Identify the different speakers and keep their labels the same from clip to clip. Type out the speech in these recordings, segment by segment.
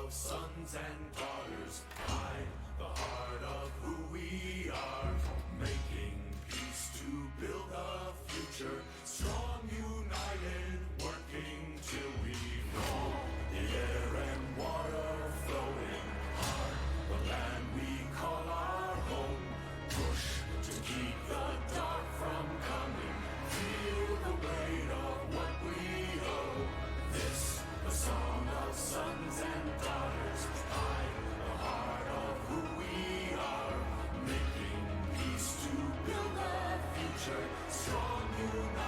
Speaker 1: of sons and daughters, hide the heart of who we are, making peace to build a future, strong, united, working till we know the air and water flowing hard, the land we call our home, push to keep the dark from coming, feel the weight of what we owe. This, the song of sons and daughters, hide the heart of who we are, making peace to build a future, strong, united.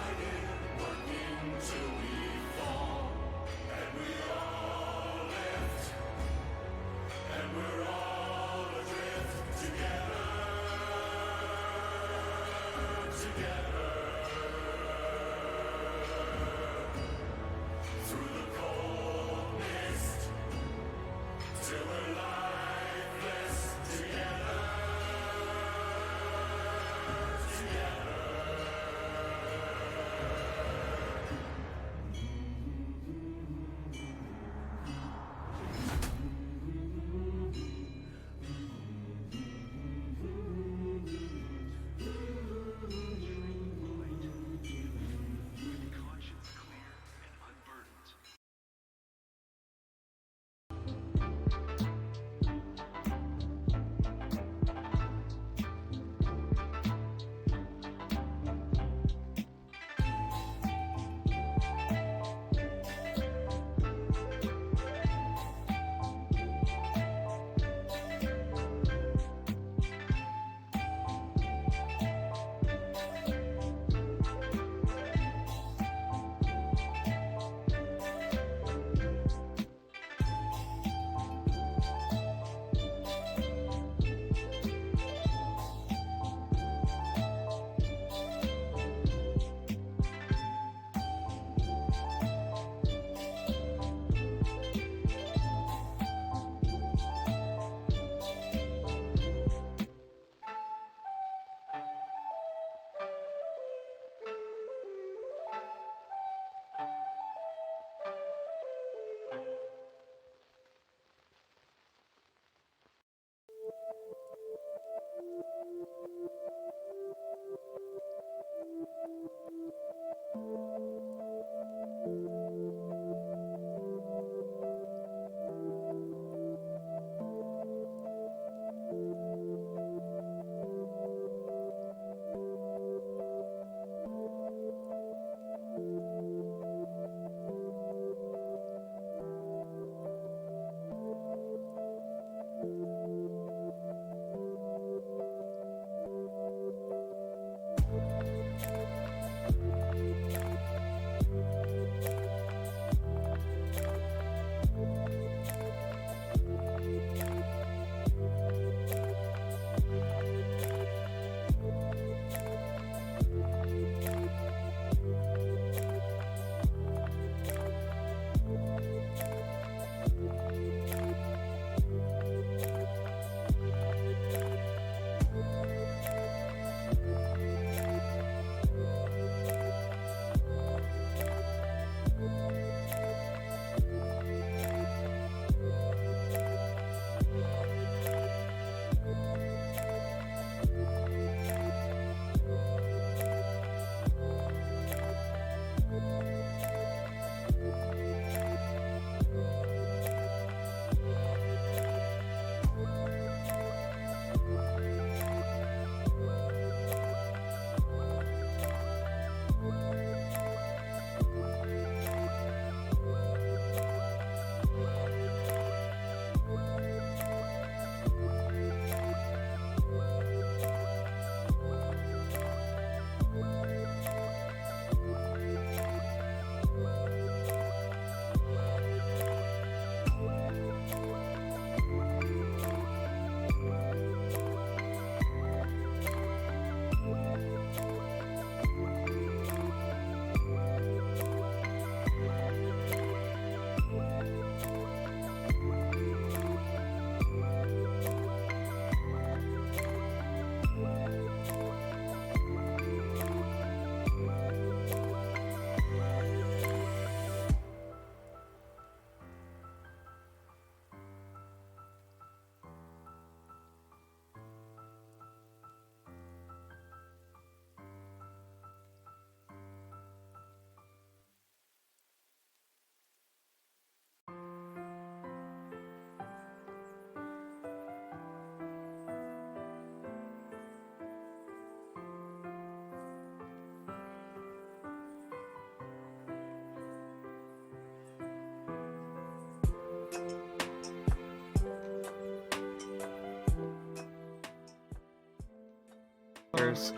Speaker 2: actors.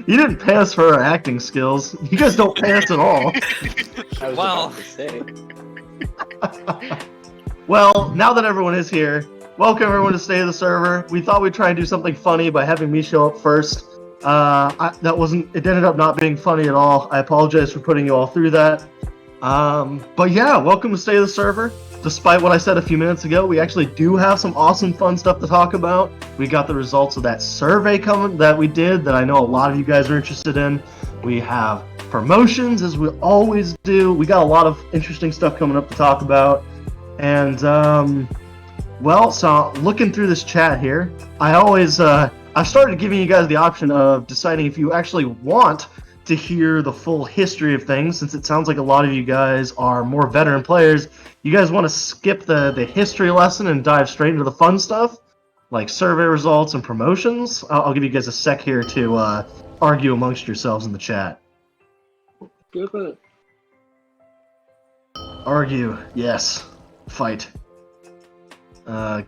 Speaker 3: You didn't pay us for our acting skills. You guys don't pay us at all.
Speaker 4: I was
Speaker 5: Well.
Speaker 4: about to say.
Speaker 3: Well, now that everyone is here, welcome everyone to Stay of the Server. We thought we'd try and do something funny by having me show up first. It ended up not being funny at all. I apologize for putting you all through that. But yeah, welcome to Stay of the Server. Despite what I said a few minutes ago, we actually do have some awesome fun stuff to talk about. We got the results of that survey coming that we did that I know a lot of you guys are interested in. We have promotions, as we always do. We got a lot of interesting stuff coming up to talk about. And, so looking through this chat here, I've started giving you guys the option of deciding if you actually want to hear the full history of things, since it sounds like a lot of you guys are more veteran players. You guys want to skip the history lesson and dive straight into the fun stuff, like survey results and promotions? I'll give you guys a sec here to argue amongst yourselves in the chat.
Speaker 4: Give it.
Speaker 3: Argue, yes. Fight.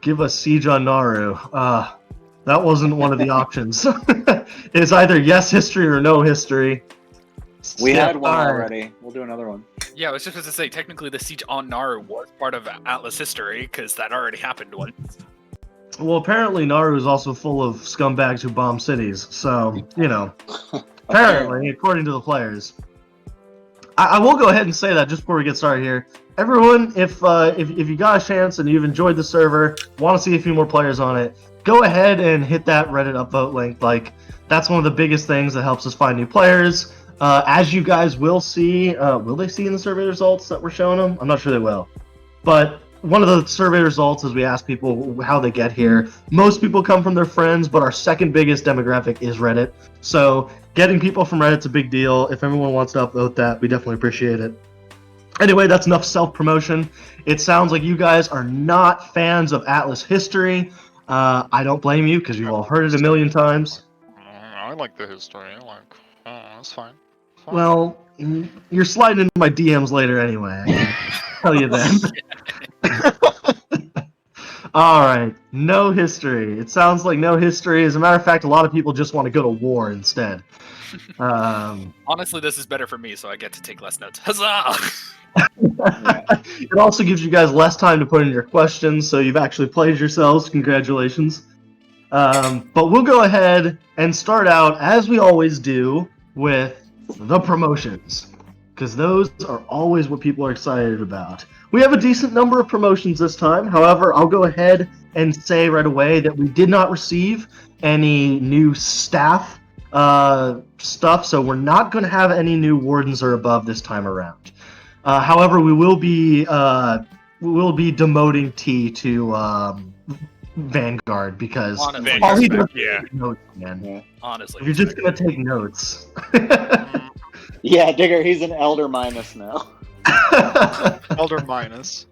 Speaker 3: Give us Siege on Naru. That wasn't one of the options. It's either yes history or no history.
Speaker 4: We
Speaker 3: Step
Speaker 4: had one
Speaker 3: five.
Speaker 4: already. We'll do another one.
Speaker 5: Yeah, I was just going to say, technically the siege on Naru was part of Atlas history, because that already happened once.
Speaker 3: Well, apparently Naru is also full of scumbags who bomb cities, so, apparently, according to the players. I will go ahead and say that just before we get started here. Everyone, if you got a chance and you've enjoyed the server, want to see a few more players on it, go ahead and hit that Reddit upvote link. Like, that's one of the biggest things that helps us find new players. As you guys will see, will they see in the survey results that we're showing them? I'm not sure they will. But one of the survey results is we ask people how they get here. Most people come from their friends, but our second biggest demographic is Reddit. So getting people from Reddit's a big deal. If everyone wants to upvote that, we definitely appreciate it. Anyway, that's enough self-promotion. It sounds like you guys are not fans of Atlas history. I don't blame you, because you've all heard it a million times.
Speaker 2: I like the history. That's fine. Fine.
Speaker 3: Well, you're sliding into my DMs later anyway. I can tell you then. Alright, no history. It sounds like no history. As a matter of fact, a lot of people just want to go to war instead.
Speaker 5: Honestly, this is better for me, so I get to take less notes. Huzzah!
Speaker 3: It also gives you guys less time to put in your questions, so you've actually played yourselves. Congratulations. But we'll go ahead and start out, as we always do, with the promotions, because those are always what people are excited about. We have a decent number of promotions this time. However, I'll go ahead and say right away that we did not receive any new staff stuff, so we're not going to have any new wardens or above this time around. However, we will be demoting T to Vanguard, because
Speaker 5: Honestly,
Speaker 3: all he does
Speaker 2: yeah.
Speaker 3: is take notes, man.
Speaker 4: Yeah.
Speaker 5: honestly.
Speaker 3: You're just gonna take notes.
Speaker 4: Yeah, Digger, he's an Elder Minus now.
Speaker 2: Elder minus.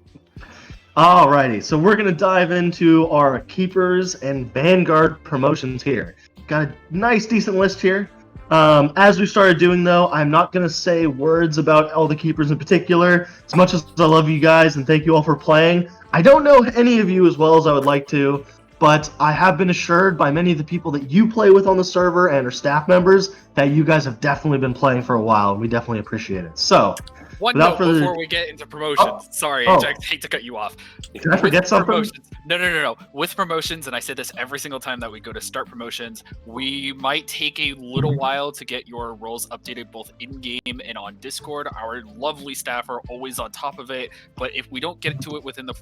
Speaker 3: Alrighty, so we're gonna dive into our Keepers and Vanguard promotions here. Got a nice, decent list here. As we started doing, though, I'm not gonna say words about all the Keepers in particular. As much as I love you guys and thank you all for playing, I don't know any of you as well as I would like to, but I have been assured by many of the people that you play with on the server and are staff members that you guys have definitely been playing for a while, and we definitely appreciate it. So,
Speaker 5: One
Speaker 3: without
Speaker 5: note
Speaker 3: further-
Speaker 5: before we get into promotions.
Speaker 3: Oh.
Speaker 5: Sorry,
Speaker 3: Oh.
Speaker 5: I hate to cut you off.
Speaker 3: did I forget
Speaker 5: With
Speaker 3: something?
Speaker 5: promotions, no. With promotions, and I say this every single time that we go to start promotions, we might take a little while to get your roles updated both in-game and on Discord. Our lovely staff are always on top of it, but if we don't get to it within the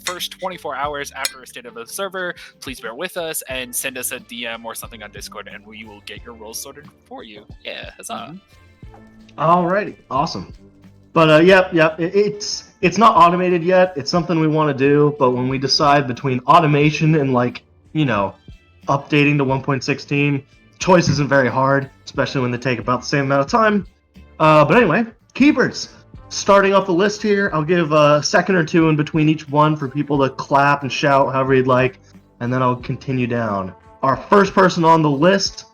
Speaker 5: first 24 hours after a state of the server, please bear with us and send us a DM or something on Discord, and we will get your roles sorted for you. Yeah, huzzah.
Speaker 3: Alrighty, awesome. But it's not automated yet. It's something we want to do, but when we decide between automation and updating to 1.16, choice isn't very hard, especially when they take about the same amount of time. But anyway, Keepers. Starting off the list here, I'll give a second or two in between each one for people to clap and shout however you'd like, and then I'll continue down. Our first person on the list,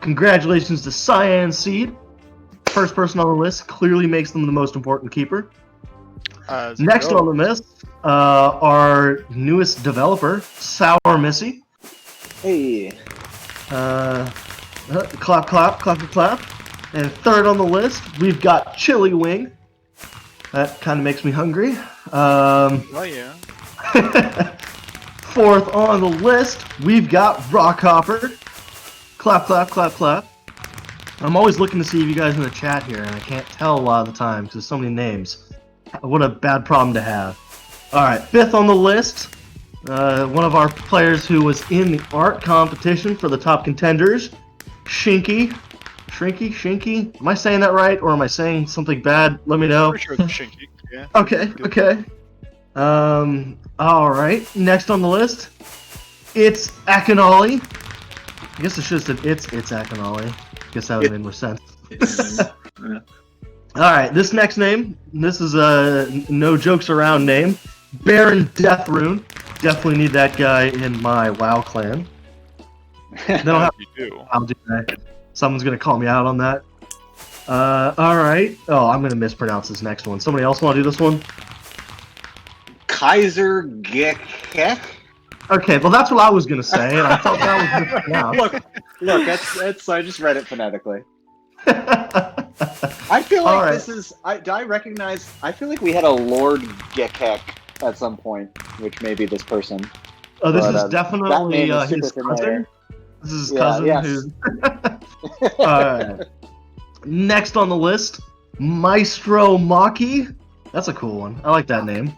Speaker 3: congratulations to Cyan Seed. First person on the list clearly makes them the most important keeper. Next on the list, our newest developer, Sour Missy.
Speaker 4: Hey.
Speaker 3: Clap, clap, clap, clap. And third on the list, we've got Chili Wing. That kind of makes me hungry.
Speaker 6: Oh yeah.
Speaker 3: Fourth on the list, we've got Rockhopper. Clap, clap, clap, clap. I'm always looking to see if you guys in the chat here, and I can't tell a lot of the time because there's so many names. What a bad problem to have. Alright, fifth on the list, one of our players who was in the art competition for the top contenders, Shinky. Shinky? Am I saying that right, or am I saying something bad? Let me know.
Speaker 6: Pretty sure it's Shinky. Yeah.
Speaker 3: Okay. Alright, next on the list, it's Akinolly. I guess I should have said it's Akinolly. I guess that would have made more sense. Alright, this next name, this is a no jokes around name, Baron Deathrune. Definitely need that guy in my WoW clan. They don't have
Speaker 6: You do.
Speaker 3: I'll do that. Someone's gonna call me out on that. Alright. Oh, I'm gonna mispronounce this next one. Somebody else wanna do this one?
Speaker 4: Kaiser Gekek.
Speaker 3: Okay, well that's what I was gonna say, and I thought that was mispronounced.
Speaker 4: Look, that's. I just read it phonetically. I feel like
Speaker 3: Alright.
Speaker 4: this is. Do I recognize? I feel like we had a Lord Gekek at some point, which may be this person.
Speaker 3: Oh, this
Speaker 4: But,
Speaker 3: is
Speaker 4: that
Speaker 3: definitely
Speaker 4: name is super
Speaker 3: his
Speaker 4: familiar.
Speaker 3: cousin. This is his
Speaker 4: Yeah,
Speaker 3: cousin
Speaker 4: yes.
Speaker 3: who's Alright. Next on the list, Maestro Maki. That's a cool one. I like that name.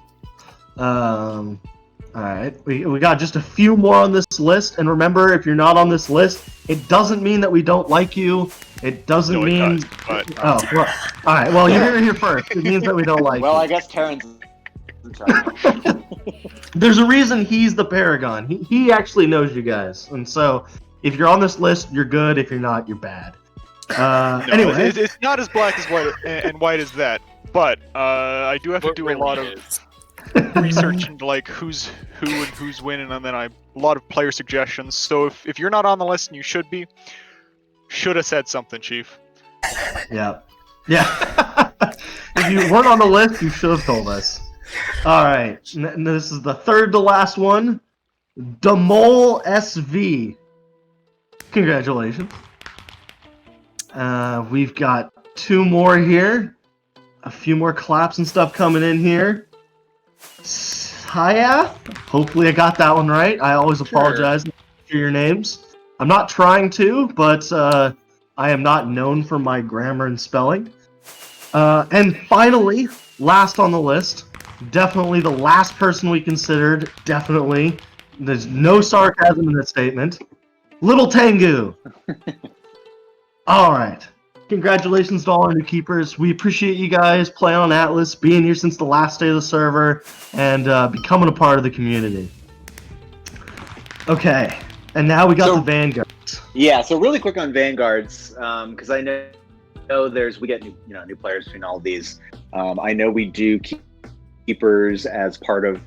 Speaker 3: Alright. We got just a few more on this list, and remember, if you're not on this list, it doesn't mean that we don't like you. It doesn't
Speaker 6: No, it
Speaker 3: mean.
Speaker 6: does, but
Speaker 3: Oh, well, alright. Well, you're here first. It means that we don't like
Speaker 4: Well,
Speaker 3: you.
Speaker 4: I guess Terrence. is in charge.
Speaker 3: There's a reason he's the Paragon. He actually knows you guys, and so if you're on this list, you're good. If you're not, you're bad.
Speaker 6: no,
Speaker 3: Anyway,
Speaker 6: it's not as black as white and white as that. But I do have to
Speaker 5: What
Speaker 6: do
Speaker 5: really
Speaker 6: a lot of
Speaker 5: is.
Speaker 6: research into like who's who and who's winning, and then a lot of player suggestions. So if you're not on the list and you should be, should have said something, Chief.
Speaker 3: yeah. If you weren't on the list, you should have told us. All right, this is the third to last one. Demol SV. Congratulations. We've got two more here. A few more claps and stuff coming in here. Saya. Hopefully I got that one right. I always apologize for your names. I'm not trying to, but I am not known for my grammar and spelling. And finally, last on the list, definitely the last person we considered, definitely. There's no sarcasm in that statement. Little Tengu. All right. Congratulations to all our new keepers. We appreciate you guys playing on Atlas, being here since the last day of the server, and becoming a part of the community. Okay, and now we got
Speaker 4: So-
Speaker 3: the Vanguards.
Speaker 4: Yeah, so really quick on Vanguards, because I know we get new players between all of these. I know we do keepers as part of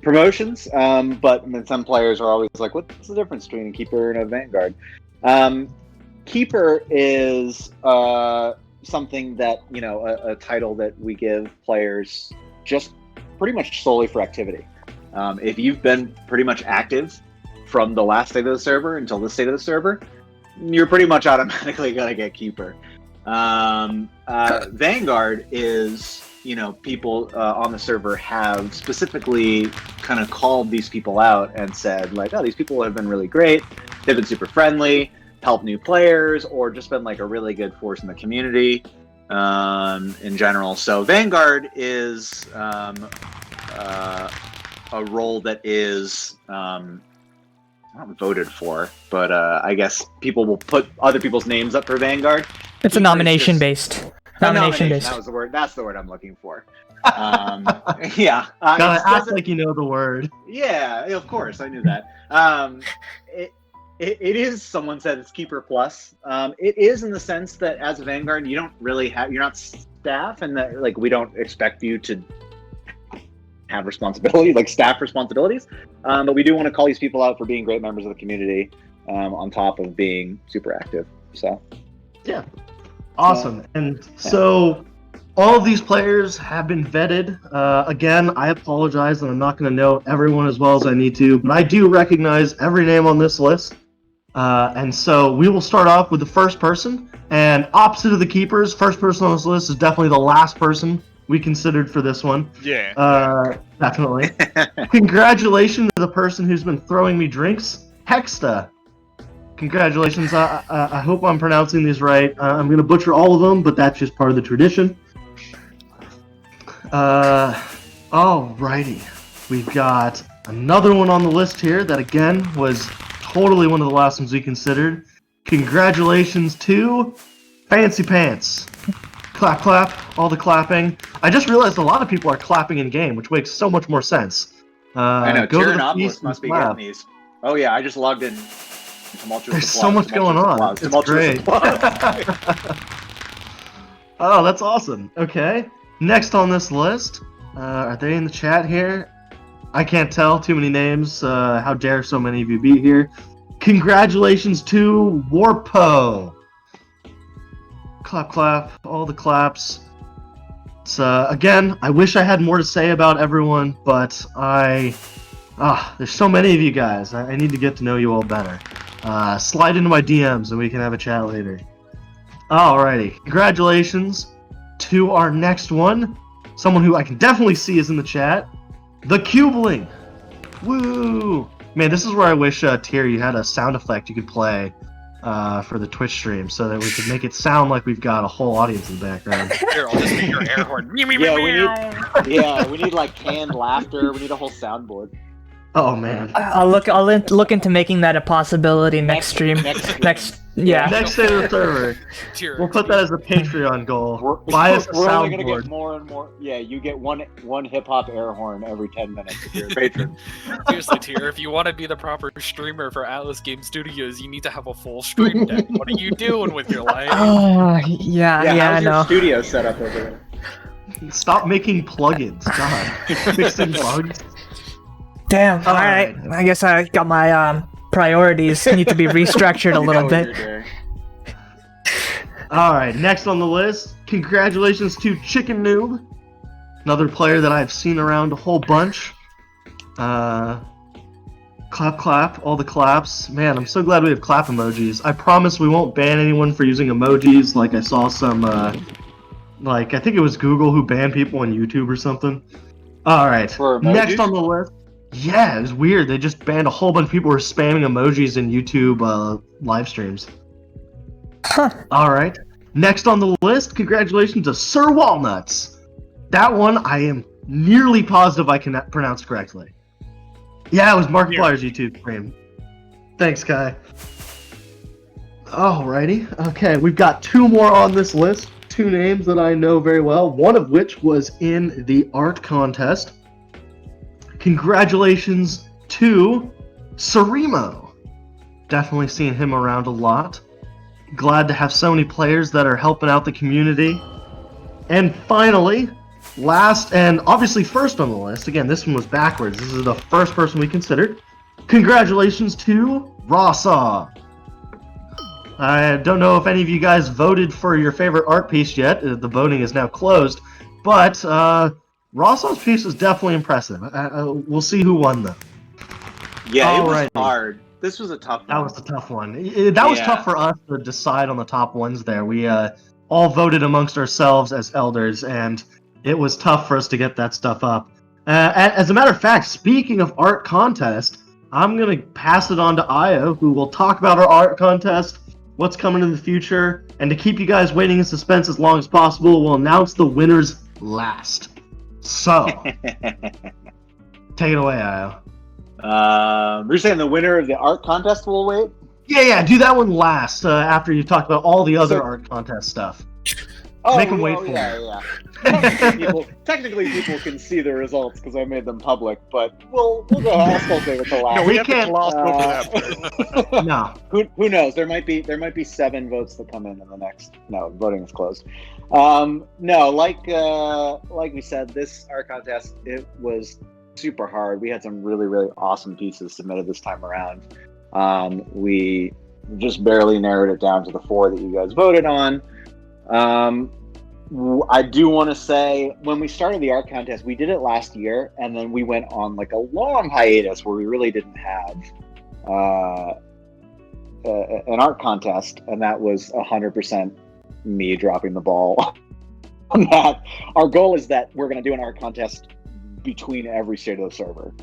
Speaker 4: promotions, but then some players are always like, "What's the difference between a keeper and a Vanguard?" Keeper is something that a title that we give players just pretty much solely for activity. If you've been pretty much active from the last state of the server until this state of the server, you're pretty much automatically gonna get keeper. Vanguard is, people on the server have specifically kind of called these people out and said like, oh, these people have been really great. They've been super friendly, helped new players, or just been like a really good force in the community in general. So Vanguard is a role that is not voted for, but I guess people will put other people's names up for Vanguard.
Speaker 7: It's a nomination based. Nomination based.
Speaker 4: That was the word. That's the word I'm looking for. Yeah.
Speaker 3: Gotta
Speaker 4: it
Speaker 3: act
Speaker 4: doesn't-
Speaker 3: like you know the word.
Speaker 4: Yeah, of course, I knew that. It is, someone said it's Keeper Plus. It is in the sense that as a Vanguard, you don't really have, you're not staff, and that like we don't expect you to have responsibility, like staff responsibilities. But we do want to call these people out for being great members of the community, on top of being super active. So
Speaker 3: Awesome. And so all of these players have been vetted. Again, I apologize that I'm not going to know everyone as well as I need to, but I do recognize every name on this list. And so we will start off with the first person. And opposite of the keepers, first person on this list is definitely the last person we considered for this one.
Speaker 6: Yeah.
Speaker 3: Definitely. Congratulations to the person who's been throwing me drinks, Hexta. Congratulations. I hope I'm pronouncing these right. I'm going to butcher all of them, but that's just part of the tradition. Alrighty. We've got another one on the list here that, again, was totally one of the last ones we considered. Congratulations to Fancy Pants. Clap, clap, all the clapping. I just realized a lot of people are clapping in game, which makes so much more sense.
Speaker 4: I know,
Speaker 3: Go to the
Speaker 4: Tyrannopolis
Speaker 3: feast and
Speaker 4: must be
Speaker 3: clap.
Speaker 4: getting these. Oh yeah, I just logged in. Tumultuous
Speaker 3: There's
Speaker 4: applause,
Speaker 3: so much going on.
Speaker 4: tumultuous
Speaker 3: It's
Speaker 4: applause,
Speaker 3: great.
Speaker 4: tumultuous applause.
Speaker 3: Oh, that's awesome. Okay. Next on this list, are they in the chat here? I can't tell. Too many names. How dare so many of you be here? Congratulations to Warpo. Clap, clap. All the claps. It's, again, I wish I had more to say about everyone, but there's so many of you guys. I need to get to know you all better. Slide into my DMs and we can have a chat later. Alrighty. Congratulations to our next one. Someone who I can definitely see is in the chat. The Cubeling. Woo! Man, this is where I wish, Tyr, you had a sound effect you could play for the Twitch stream so that we could make it sound like we've got a whole audience in the background.
Speaker 5: Here, I'll just make your air horn.
Speaker 4: Yeah, we need like canned laughter. We need a whole soundboard.
Speaker 3: Oh, man.
Speaker 7: I'll look into making that a possibility next stream. Yeah.
Speaker 3: Next day of the server.
Speaker 5: Tyr,
Speaker 3: We'll put that as a Patreon goal. Buy us a
Speaker 4: We're only gonna
Speaker 3: soundboard.
Speaker 4: get more and more. Yeah, you get one hip hop air horn every 10 minutes if you're a patron.
Speaker 5: Seriously, Tyr, if you want to be the proper streamer for Atlas Game Studios, you need to have a full stream deck. What are you doing with your life?
Speaker 7: Oh, yeah, I
Speaker 4: how's your
Speaker 7: know.
Speaker 4: studio set up over there?
Speaker 3: Stop making plugins. God. Fixing bugs.
Speaker 7: Damn. All
Speaker 3: Alright.
Speaker 7: right. I guess I got my priorities need to be restructured a
Speaker 4: You know
Speaker 7: little
Speaker 4: what
Speaker 7: bit.
Speaker 4: you're doing.
Speaker 3: Alright, next on the list, congratulations to Chicken Noob. Another player that I've seen around a whole bunch. Clap, clap, all the claps. Man, I'm so glad we have clap emojis. I promise we won't ban anyone for using emojis, like I saw some, I think it was Google who banned people on YouTube or something. Alright,
Speaker 4: For emojis?
Speaker 3: next on the list. Yeah, it was weird. They just banned a whole bunch of people who were spamming emojis in YouTube live streams.
Speaker 7: Huh.
Speaker 3: Alright. Next on the list, congratulations to Sir Walnuts. That one I am nearly positive I can pronounce correctly. Yeah, it was Markiplier's YouTube stream. Thanks, Kai. Alrighty. Okay, we've got two more on this list. Two names that I know very well, one of which was in the art contest. Congratulations to Sarimo. Definitely seen him around a lot. Glad to have so many players that are helping out the community. And finally, last and obviously first on the list, again, this one was backwards. This is the first person we considered. Congratulations to Rawsaw. I don't know if any of you guys voted for your favorite art piece yet. The voting is now closed. But Rawsaw's piece is definitely impressive. We'll see who won, though.
Speaker 4: Yeah, it was
Speaker 3: Alrighty.
Speaker 4: hard. This was a tough one.
Speaker 3: That was the tough one. That was
Speaker 4: Yeah.
Speaker 3: tough for us to decide on the top ones there. We all voted amongst ourselves as elders, and it was tough for us to get that stuff up. As a matter of fact, speaking of art contest, I'm going to pass it on to Io, who will talk about our art contest, what's coming in the future, and to keep you guys waiting in suspense as long as possible, we'll announce the winners last. So, take it away, Io.
Speaker 4: You're saying the winner of the art contest will wait?
Speaker 3: Yeah, do that one last, after you talk about all the other
Speaker 4: So-
Speaker 3: art contest stuff.
Speaker 4: Oh,
Speaker 3: Make 'em wait for
Speaker 4: yeah. Technically, people can see the results because I made them public, but we'll go. I'll still say with the last.
Speaker 6: No,
Speaker 3: we
Speaker 6: we have to
Speaker 3: can't,
Speaker 6: gloss over that.
Speaker 3: No.
Speaker 4: Who knows? There might be 7 votes that come in the next. No, voting is closed. No, like we said, this art contest, it was super hard. We had some really, really awesome pieces submitted this time around. We just barely narrowed it down to the 4 that you guys voted on. I do want to say, when we started the art contest, we did it last year, and then we went on like a long hiatus where we really didn't have an art contest, and that was 100% me dropping the ball on that. Our goal is that we're going to do an art contest between every state of the server,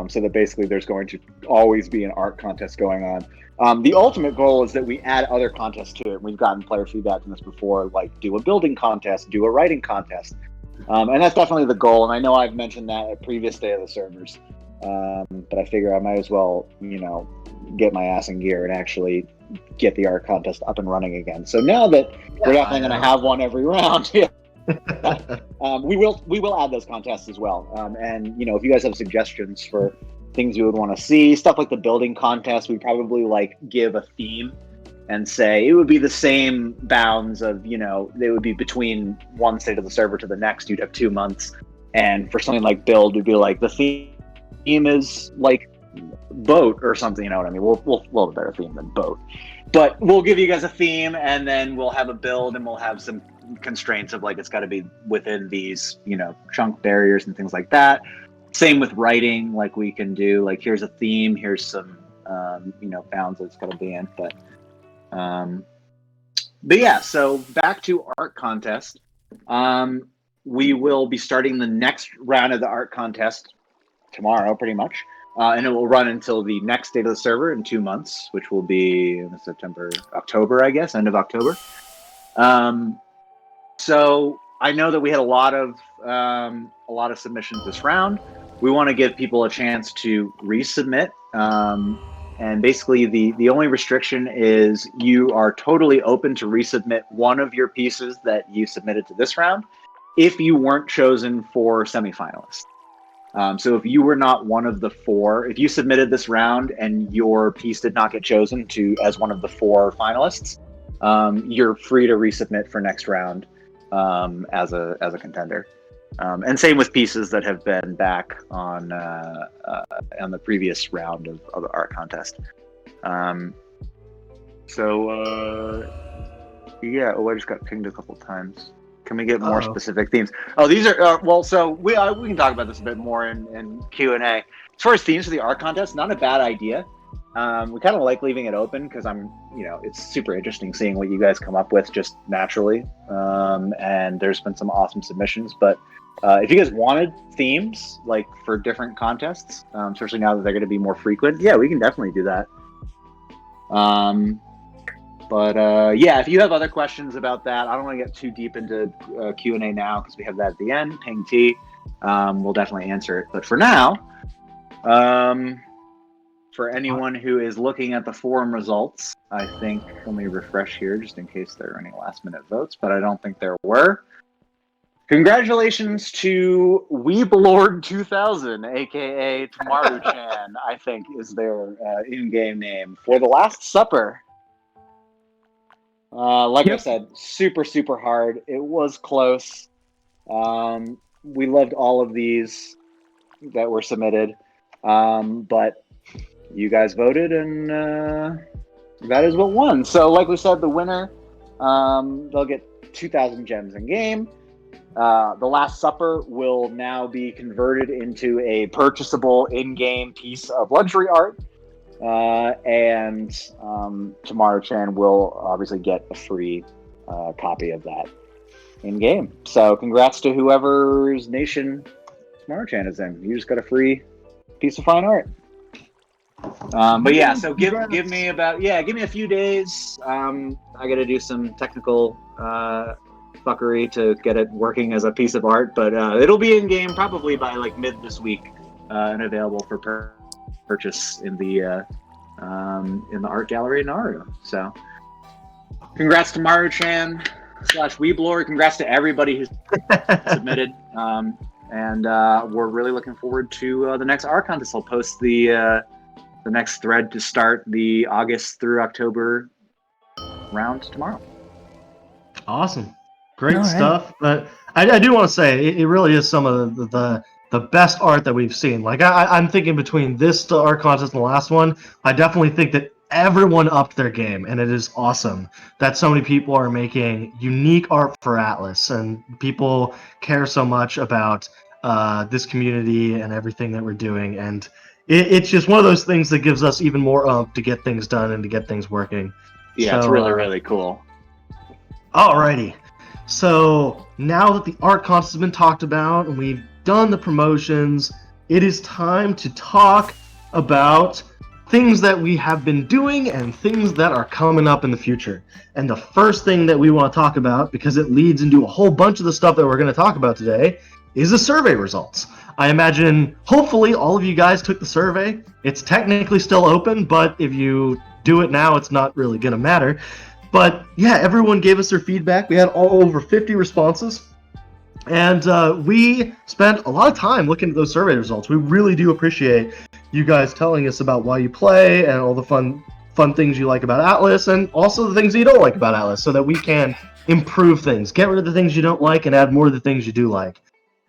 Speaker 4: so that basically there's going to always be an art contest going on. The ultimate goal is that we add other contests to it. We've gotten player feedback on this before, like do a building contest, do a writing contest, and that's definitely the goal. And I know I've mentioned that at previous Day of the Servers, but I figure I might as well, get my ass in gear and actually get the art contest up and running again. So now that we're definitely going to have one every round, we will add those contests as well. And if you guys have suggestions for things you would want to see, stuff like the building contest, we probably give a theme and say it would be the same bounds of, they would be between one state of the server to the next. You'd have 2 months. And for something like build, would be like the theme is like boat or something, you know what I mean? We'll have a better theme than boat. But we'll give you guys a theme, and then we'll have a build, and we'll have some constraints of it's got to be within these, chunk barriers and things like that. Same with writing, we can do here's a theme, here's some bounds that it's got to be in. But yeah, so back to art contest. We will be starting the next round of the art contest tomorrow, pretty much. And it will run until the next State of the Server in 2 months, which will be in October, I guess, end of October. So I know that we had a lot of submissions this round. We want to give people a chance to resubmit. And basically the only restriction is you are totally open to resubmit one of your pieces that you submitted to this round if you weren't chosen for semifinalists. So if you were not one of the 4, if you submitted this round and your piece did not get chosen as one of the 4 finalists, you're free to resubmit for next round as a contender. And same with pieces that have been back on the previous round of the art contest. Yeah. Oh, I just got pinged a couple times. Can we get more specific themes? Oh, these are so we can talk about this a bit more in Q&A. As far as themes for the art contest, not a bad idea. We kind of like leaving it open because it's super interesting seeing what you guys come up with just naturally. And there's been some awesome submissions. But if you guys wanted themes for different contests, especially now that they're going to be more frequent, yeah, we can definitely do that. Yeah, if you have other questions about that, I don't want to get too deep into Q&A now because we have that at the end. Ping T, we'll definitely answer it. But for now, for anyone who is looking at the forum results, I think, let me refresh here just in case there are any last-minute votes, but I don't think there were. Congratulations to Weeblord 2000, aka Tamaru-chan, I think is their in-game name, for The Last Supper. I said, super, super hard. It was close. We loved all of these that were submitted. But you guys voted, and that is what won. So like we said, the winner, they'll get 2,000 gems in game. The Last Supper will now be converted into a purchasable in-game piece of luxury art. And Tamaru-chan will obviously get a free copy of that in-game. So congrats to whoever's nation Tamaru-chan is in. You just got a free piece of fine art. But yeah, so give me a few days. I got to do some technical fuckery to get it working as a piece of art, but it'll be in game probably by mid this week and available for purchase in the art gallery in Naruto. So congrats to Maru-chan / Weeblord. Congrats to everybody who's submitted. And we're really looking forward to the next art contest. I'll post the next thread to start the August through October round tomorrow.
Speaker 3: Awesome. Great stuff. But I do want to say it really is some of the best art that we've seen. I'm thinking between this art contest and the last one, I definitely think that everyone upped their game, and it is awesome that so many people are making unique art for Atlas, and people care so much about this community and everything that we're doing. And it's just one of those things that gives us even more oomph to get things done and to get things working.
Speaker 4: Yeah, it's
Speaker 3: So,
Speaker 4: really, really cool.
Speaker 3: Alrighty. So now that the art contest has been talked about and we've done the promotions, it is time to talk about things that we have been doing and things that are coming up in the future. And the first thing that we want to talk about, because it leads into a whole bunch of the stuff that we're going to talk about today, is the survey results. I imagine, hopefully, all of you guys took the survey. It's technically still open, but if you do it now, it's not really going to matter. But yeah, everyone gave us their feedback. We had all over 50 responses. And we spent a lot of time looking at those survey results. We really do appreciate you guys telling us about why you play and all the fun things you like about Atlas, and also the things you don't like about Atlas, so that we can improve things, get rid of the things you don't like, and add more of the things you do like.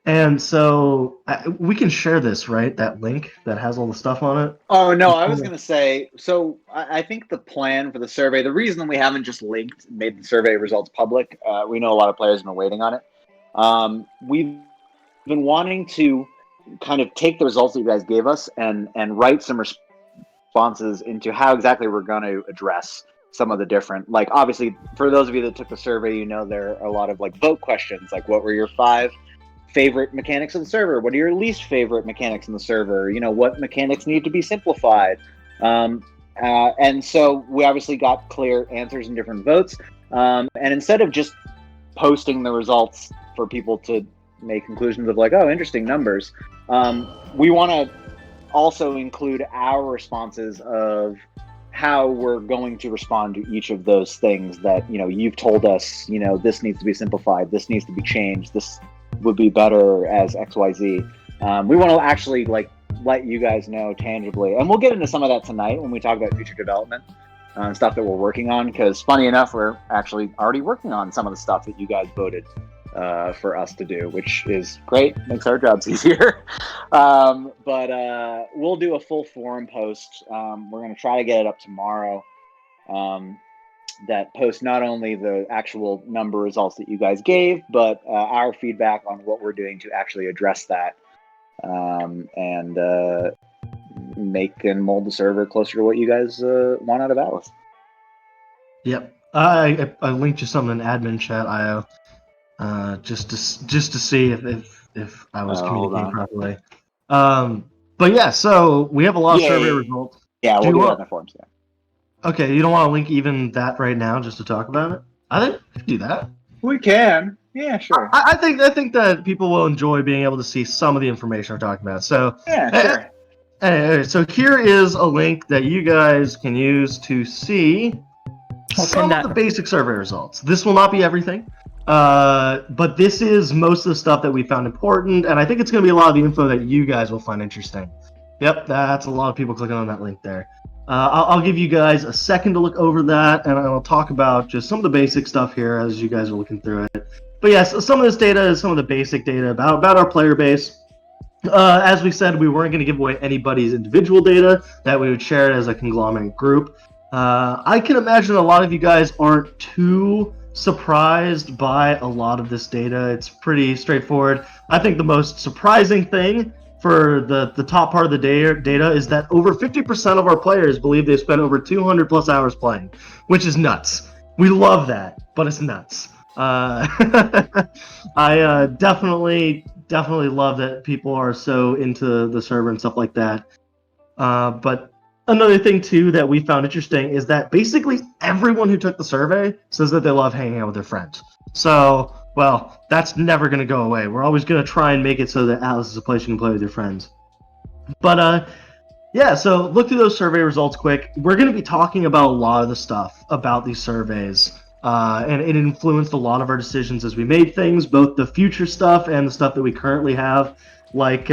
Speaker 3: And so we can share this, right? That link that has all the stuff on it.
Speaker 4: Oh, no, I was going to say, so I think the plan for the survey, the reason we haven't just made the survey results public, we know a lot of players have been waiting on it. We've been wanting to kind of take the results that you guys gave us and write some responses into how exactly we're going to address some of the different, like, obviously, for those of you that took the survey, you know there are a lot of, like, vote questions, like, what were your 5 favorite mechanics of the server? What are your least favorite mechanics in the server? You know, what mechanics need to be simplified? And so we obviously got clear answers and different votes. And instead of just posting the results for people to make conclusions of like, oh, interesting numbers, we want to also include our responses of how we're going to respond to each of those things that, you know, you've told us, you know, this needs to be simplified, this needs to be changed, this would be better as XYZ. We want to actually like let you guys know tangibly, and we'll get into some of that tonight when we talk about future development and stuff that we're working on, because funny enough, we're actually already working on some of the stuff that you guys voted for us to do, which is great, makes our jobs easier. But we'll do a full forum post. We're going to try to get it up tomorrow. That posts not only the actual number results that you guys gave, but our feedback on what we're doing to actually address that, and make and mold the server closer to what you guys want out of Atlas.
Speaker 3: Yep. I linked you some in admin chat, IO, just to see if I was communicating properly. But yeah, so we have a lot of survey results.
Speaker 4: Yeah, we'll do that in the forums. Yeah.
Speaker 3: Okay, you don't want to link even that right now just to talk about it? I think we can do that.
Speaker 4: We can. Yeah, sure.
Speaker 3: I think that people will enjoy being able to see some of the information we're talking about. So
Speaker 4: yeah, sure.
Speaker 3: Anyway, so here is a link that you guys can use to see some of the basic survey results. This will not be everything, but this is most of the stuff that we found important, and I think it's going to be a lot of the info that you guys will find interesting. Yep, that's a lot of people clicking on that link there. I'll give you guys a second to look over that, and I'll talk about just some of the basic stuff here as you guys are looking through it. But yes, some of this data is some of the basic data about our player base. As we said, we weren't going to give away anybody's individual data, that we would share it as a conglomerate group. I can imagine a lot of you guys aren't too surprised by a lot of this data. It's pretty straightforward. I think the most surprising thing for the top part of the data is that over 50% of our players believe they've spent over 200 plus hours playing, which is nuts. We love that, but it's nuts. I definitely love that people are so into the server and stuff like that. But another thing too that we found interesting is that basically everyone who took the survey says that they love hanging out with their friends. So, well, that's never going to go away. We're always going to try and make it so that Atlas is a place you can play with your friends. But yeah, so look through those survey results quick. We're going to be talking about a lot of the stuff about these surveys. And it influenced a lot of our decisions as we made things, both the future stuff and the stuff that we currently have, like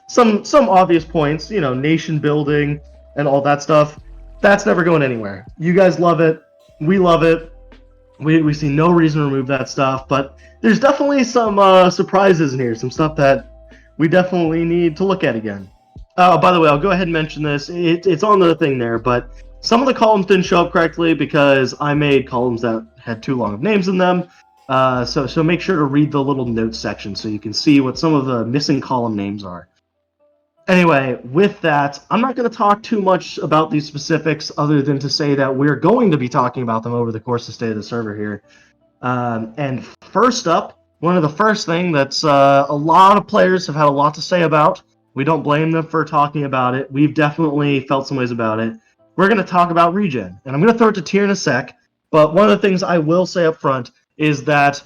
Speaker 3: some obvious points, you know, nation building and all that stuff. That's never going anywhere. You guys love it. We love it. We see no reason to remove that stuff, but there's definitely some surprises in here, some stuff that we definitely need to look at again. By the way, I'll go ahead and mention this. It's on the thing there, but some of the columns didn't show up correctly because I made columns that had too long of names in them. So make sure to read the little notes section so you can see what some of the missing column names are. Anyway, with that, I'm not going to talk too much about these specifics other than to say that we're going to be talking about them over the course of State of the Server here. And first up, one of the first thing that's a lot of players have had a lot to say about. We don't blame them for talking about it. We've definitely felt some ways about it. We're going to talk about regen. And I'm going to throw it to Tyr in a sec, but one of the things I will say up front is that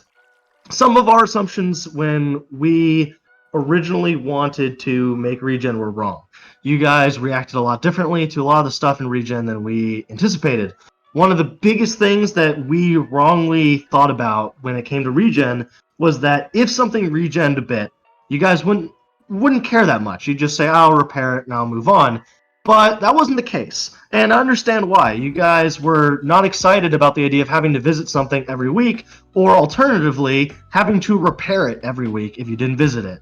Speaker 3: some of our assumptions when we originally wanted to make regen were wrong. You guys reacted a lot differently to a lot of the stuff in regen than we anticipated. One of the biggest things that we wrongly thought about when it came to regen was that if something regened a bit, you guys wouldn't care that much. You'd just say, I'll repair it and I'll move on. But that wasn't the case. And I understand why. You guys were not excited about the idea of having to visit something every week, or alternatively, having to repair it every week if you didn't visit it.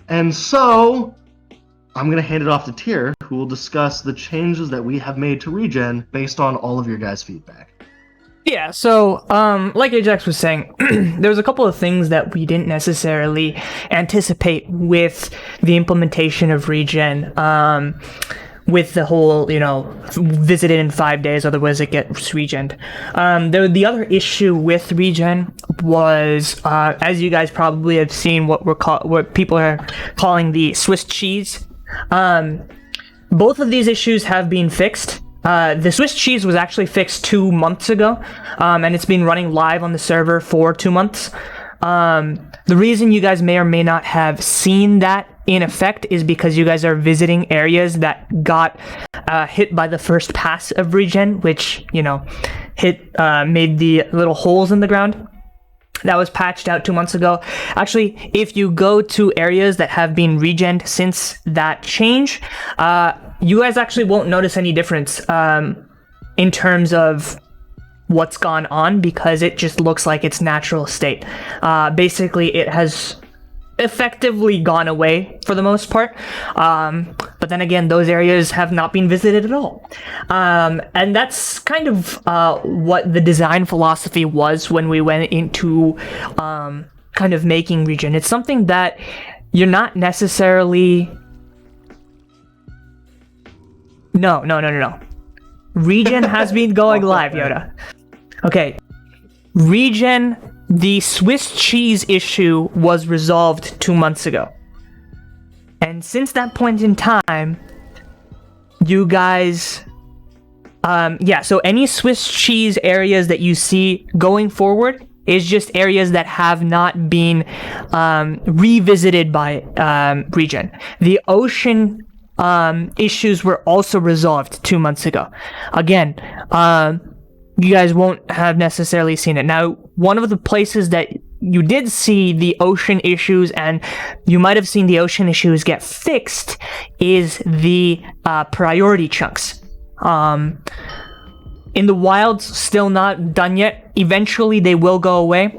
Speaker 3: And so, I'm going to hand it off to Tyr, who will discuss the changes that we have made to regen based on all of your guys' feedback.
Speaker 7: Yeah, so, like Ajax was saying, there's a couple of things that we didn't necessarily anticipate with the implementation of regen. With the whole, visit it in 5 days, otherwise it gets regened. The other issue with regen was, as you guys probably have seen, what people are calling the Swiss cheese. Both of these issues have been fixed. The Swiss cheese was actually fixed 2 months ago, and it's been running live on the server for 2 months. The reason you guys may or may not have seen that in effect is because you guys are visiting areas that got hit by the first pass of regen, which, made the little holes in the ground. That was patched out 2 months ago. Actually, if you go to areas that have been regened since that change, you guys actually won't notice any difference in terms of what's gone on, because it just looks like its natural state. Basically, it has effectively gone away for the most part, but then again, those areas have not been visited at all, and that's kind of what the design philosophy was when we went into kind of making regen. It's something that you're not necessarily no regen has been going live, Yoda. Okay, regen. The Swiss cheese issue was resolved 2 months ago. And since that point in time, you guys... so any Swiss cheese areas that you see going forward is just areas that have not been revisited by regen. The ocean issues were also resolved 2 months ago. Again, you guys won't have necessarily seen it. Now, one of the places that you did see the ocean issues, and you might have seen the ocean issues get fixed, is the priority chunks. In the wild, still not done yet. Eventually, they will go away.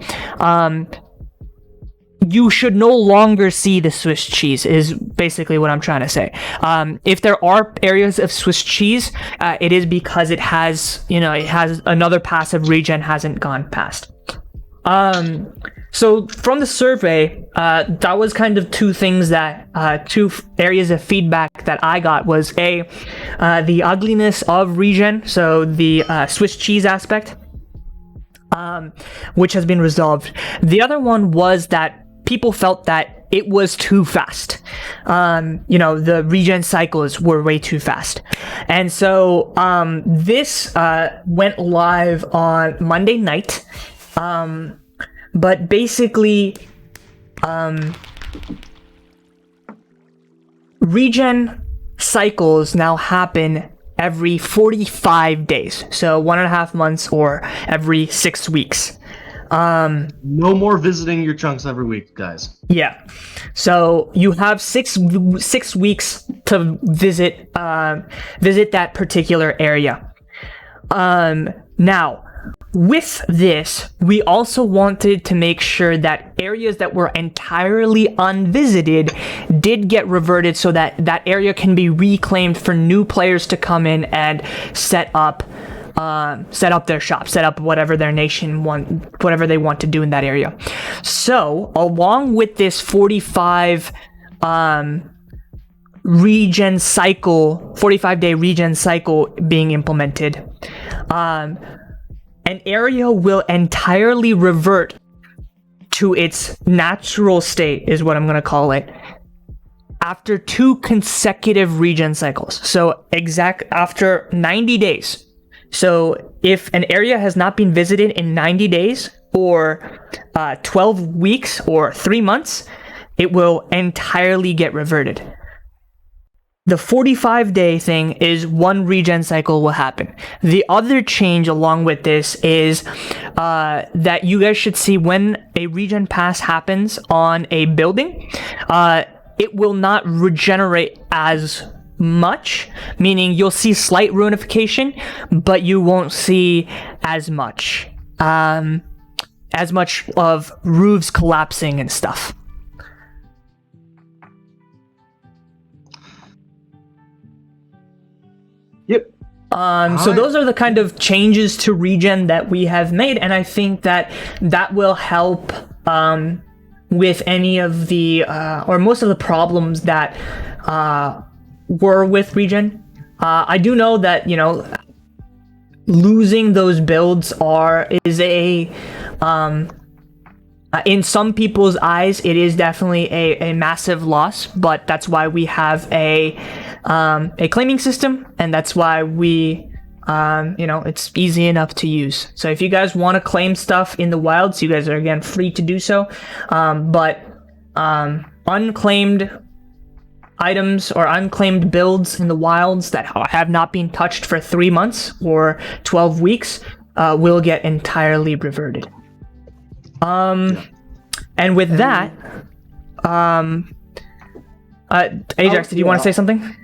Speaker 7: You should no longer see the Swiss cheese, is basically what I'm trying to say. If there are areas of Swiss cheese, it is because it has another pass of regen hasn't gone past. So from the survey, that was kind of two things that, two areas of feedback that I got was the ugliness of regen, so the Swiss cheese aspect, which has been resolved. The other one was that people felt that it was too fast. The regen cycles were way too fast. And so this went live on Monday night. But basically, regen cycles now happen every 45 days. So 1.5 months or every 6 weeks.
Speaker 3: No more visiting your chunks every week, guys.
Speaker 7: Yeah. So you have six weeks to visit that particular area. Now, with this, we also wanted to make sure that areas that were entirely unvisited did get reverted so that that area can be reclaimed for new players to come in and set up set up their shop, set up whatever their nation whatever they want to do in that area. So, along with this 45 regen cycle, 45-day regen cycle being implemented, an area will entirely revert to its natural state, is what I'm going to call it, after 2 consecutive regen cycles. So after 90 days. So if an area has not been visited in 90 days or 12 weeks or 3 months, it will entirely get reverted. The 45-day thing is 1 regen cycle will happen. The other change along with this is that you guys should see when a regen pass happens on a building, it will not regenerate as much, meaning you'll see slight ruinification, but you won't see as much of roofs collapsing and stuff.
Speaker 3: Yep.
Speaker 7: So those are the kind of changes to regen that we have made, and I think that will help with any of the or most of the problems that were with regen. I do know that, you know, losing those builds is a in some people's eyes, it is definitely a massive loss, but that's why we have a claiming system, and that's why we, it's easy enough to use. So if you guys want to claim stuff in the wilds, you guys are, again, free to do so. But unclaimed items or unclaimed builds in the wilds that have not been touched for 3 months or 12 weeks will get entirely reverted. And with that, Ajax, did you want to say something?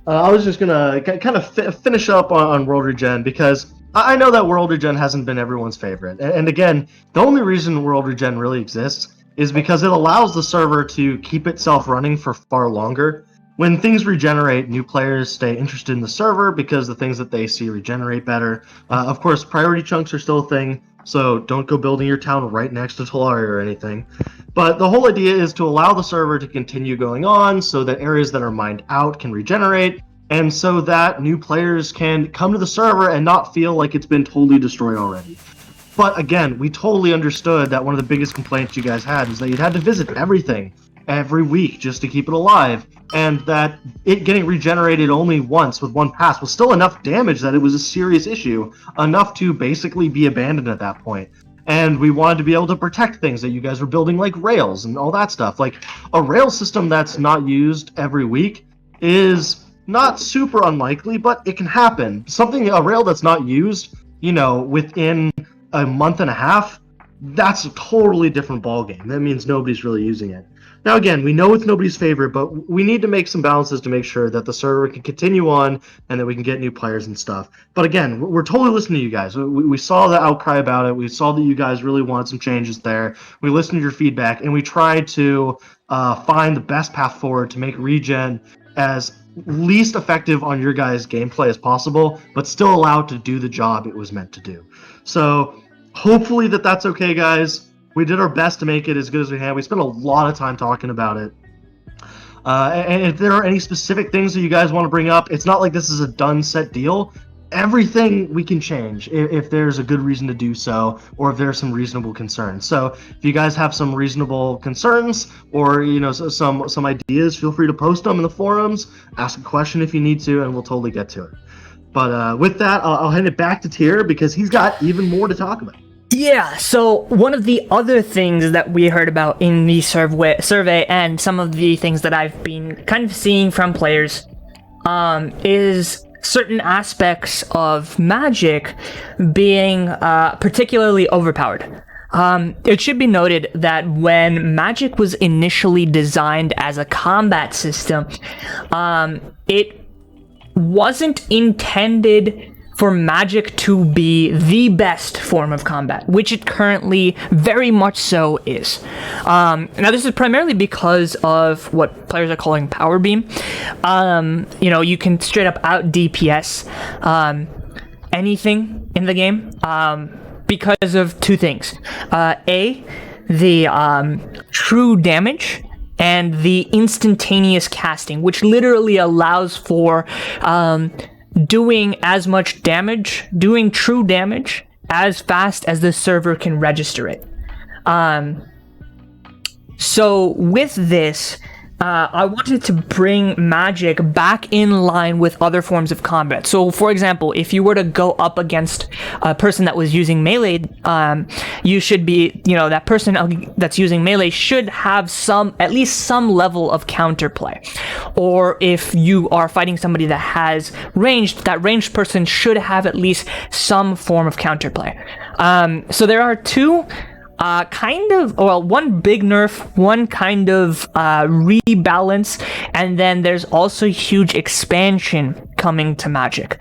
Speaker 3: I was just gonna kind of finish up on World Regen, because I know that World Regen hasn't been everyone's favorite. And again, the only reason World Regen really exists is because it allows the server to keep itself running for far longer. When things regenerate, new players stay interested in the server because the things that they see regenerate better. Of course, priority chunks are still a thing, so don't go building your town right next to Talaria or anything. But the whole idea is to allow the server to continue going on so that areas that are mined out can regenerate, and so that new players can come to the server and not feel like it's been totally destroyed already. But again, we totally understood that one of the biggest complaints you guys had is that you'd had to visit everything every week just to keep it alive, and that it getting regenerated only once with one pass was still enough damage that it was a serious issue, enough to basically be abandoned at that point. And we wanted to be able to protect things that you guys were building, like rails and all that stuff. Like, a rail system that's not used every week is not super unlikely, but it can happen. A rail that's not used, within a month and a half, that's a totally different ballgame. That means nobody's really using it. Now, again, we know it's nobody's favorite, but we need to make some balances to make sure that the server can continue on and that we can get new players and stuff. But again, we're totally listening to you guys. We saw the outcry about it. We saw that you guys really wanted some changes there. We listened to your feedback, and we tried to find the best path forward to make regen as least effective on your guys' gameplay as possible, but still allow it to do the job it was meant to do. So hopefully that's okay, guys. We did our best to make it as good as we can. We spent a lot of time talking about it. And if there are any specific things that you guys want to bring up, it's not like this is a done set deal. Everything we can change if there's a good reason to do so, or if there are some reasonable concerns. So if you guys have some reasonable concerns, or some ideas, feel free to post them in the forums. Ask a question if you need to, and we'll totally get to it. But with that, I'll hand it back to Tyr, because he's got even more to talk about.
Speaker 7: Yeah, so one of the other things that we heard about in the survey, and some of the things that I've been kind of seeing from players, is certain aspects of Magic being particularly overpowered. It should be noted that when Magic was initially designed as a combat system, it wasn't intended for Magic to be the best form of combat, which it currently very much so is. Now, this is primarily because of what players are calling Power Beam. You can straight up out DPS, anything in the game because of two things. A, the true damage, and the instantaneous casting, which literally allows for doing as much damage, doing true damage, as fast as the server can register it. So with this, I wanted to bring magic back in line with other forms of combat. So, for example, if you were to go up against a person that was using melee, you should be, that person that's using melee should have at least some level of counterplay. Or if you are fighting somebody that has ranged, that ranged person should have at least some form of counterplay. So there are two one big nerf, one kind of rebalance, and then there's also huge expansion coming to Magic.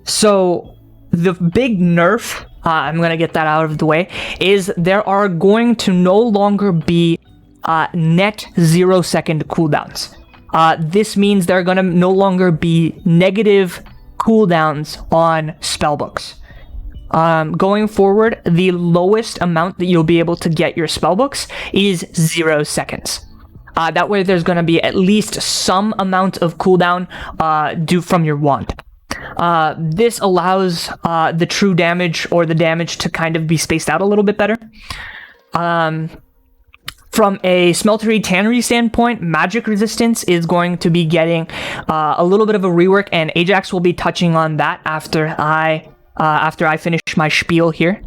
Speaker 7: So the big nerf, I'm gonna get that out of the way, is there are going to no longer be net 0-second cooldowns. This means there are gonna no longer be negative cooldowns on spellbooks. Going forward, the lowest amount that you'll be able to get your spellbooks is 0 seconds. That way there's going to be at least some amount of cooldown due from your wand. This allows the true damage or the damage to kind of be spaced out a little bit better. From a smeltery tannery standpoint, magic resistance is going to be getting a little bit of a rework, and Ajax will be touching on that after I finish my spiel here.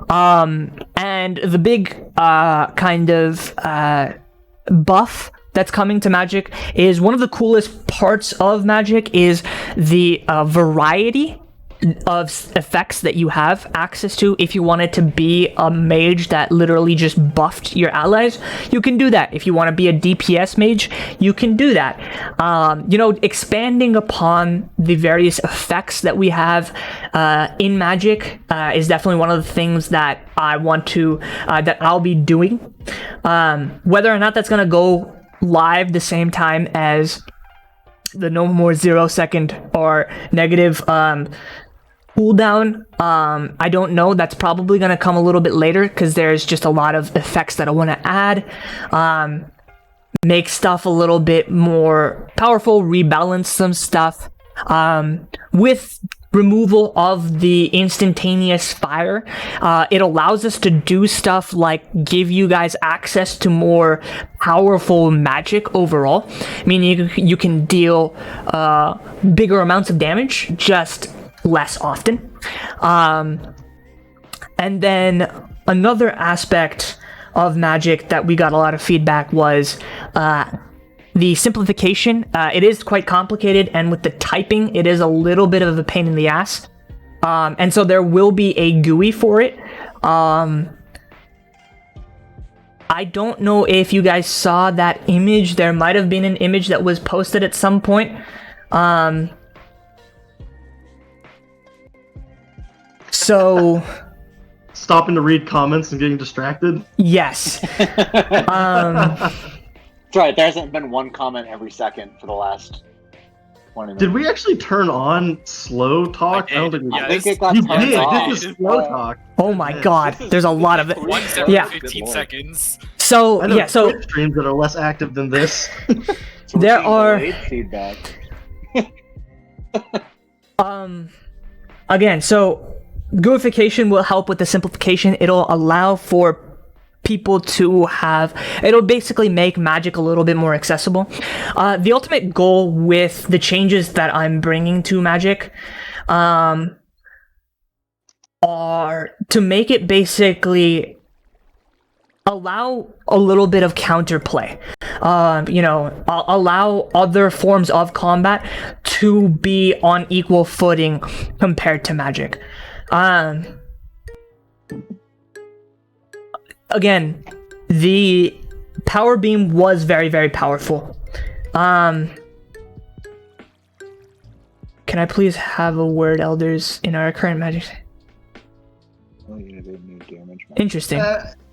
Speaker 7: And the big kind of buff that's coming to Magic is one of the coolest parts of Magic is the variety of effects that you have access to. If you wanted to be a mage that literally just buffed your allies, you can do that. If you want to be a DPS mage, you can do that. Expanding upon the various effects that we have in Magic is definitely one of the things that I want to that I'll be doing. Whether or not that's going to go live the same time as the no more 0 second or negative cooldown, I don't know. That's probably going to come a little bit later because there's just a lot of effects that I want to add. Make stuff a little bit more powerful, rebalance some stuff. With removal of the instantaneous fire, it allows us to do stuff like give you guys access to more powerful magic overall. I mean, you can deal bigger amounts of damage, just less often. And then another aspect of Magic that we got a lot of feedback was the simplification. It is quite complicated, and with the typing, it is a little bit of a pain in the ass. And so there will be a GUI for it. I don't know if you guys saw that image. There might have been an image that was posted at some point. So
Speaker 3: Stopping to read comments and getting distracted.
Speaker 7: yes.
Speaker 4: That's right. There hasn't been one comment every second for the last 20 minutes.
Speaker 3: Did we actually turn on slow talk?
Speaker 5: I
Speaker 3: don't
Speaker 5: did,
Speaker 3: think we
Speaker 4: I think it got
Speaker 3: You
Speaker 4: turned
Speaker 3: did.
Speaker 4: off.
Speaker 3: This is slow talk.
Speaker 7: Oh my god, there's a lot of it.
Speaker 5: 1 second,
Speaker 7: Yeah.
Speaker 5: 15 seconds.
Speaker 7: So
Speaker 3: I know
Speaker 7: yeah, so
Speaker 3: Twitch streams that are less active than this.
Speaker 4: So we're
Speaker 7: there
Speaker 4: seeing
Speaker 7: are-
Speaker 4: delayed feedback.
Speaker 7: again, so GUIfication will help with the simplification. It'll allow for people to it'll basically make Magic a little bit more accessible. The ultimate goal with the changes that I'm bringing to Magic are to make it basically allow a little bit of counterplay. Allow other forms of combat to be on equal footing compared to Magic. Again, the Power Beam was very, very powerful. Can I please have a word, Elders, in our current Magic?
Speaker 4: Oh, you did new damage.
Speaker 7: Interesting.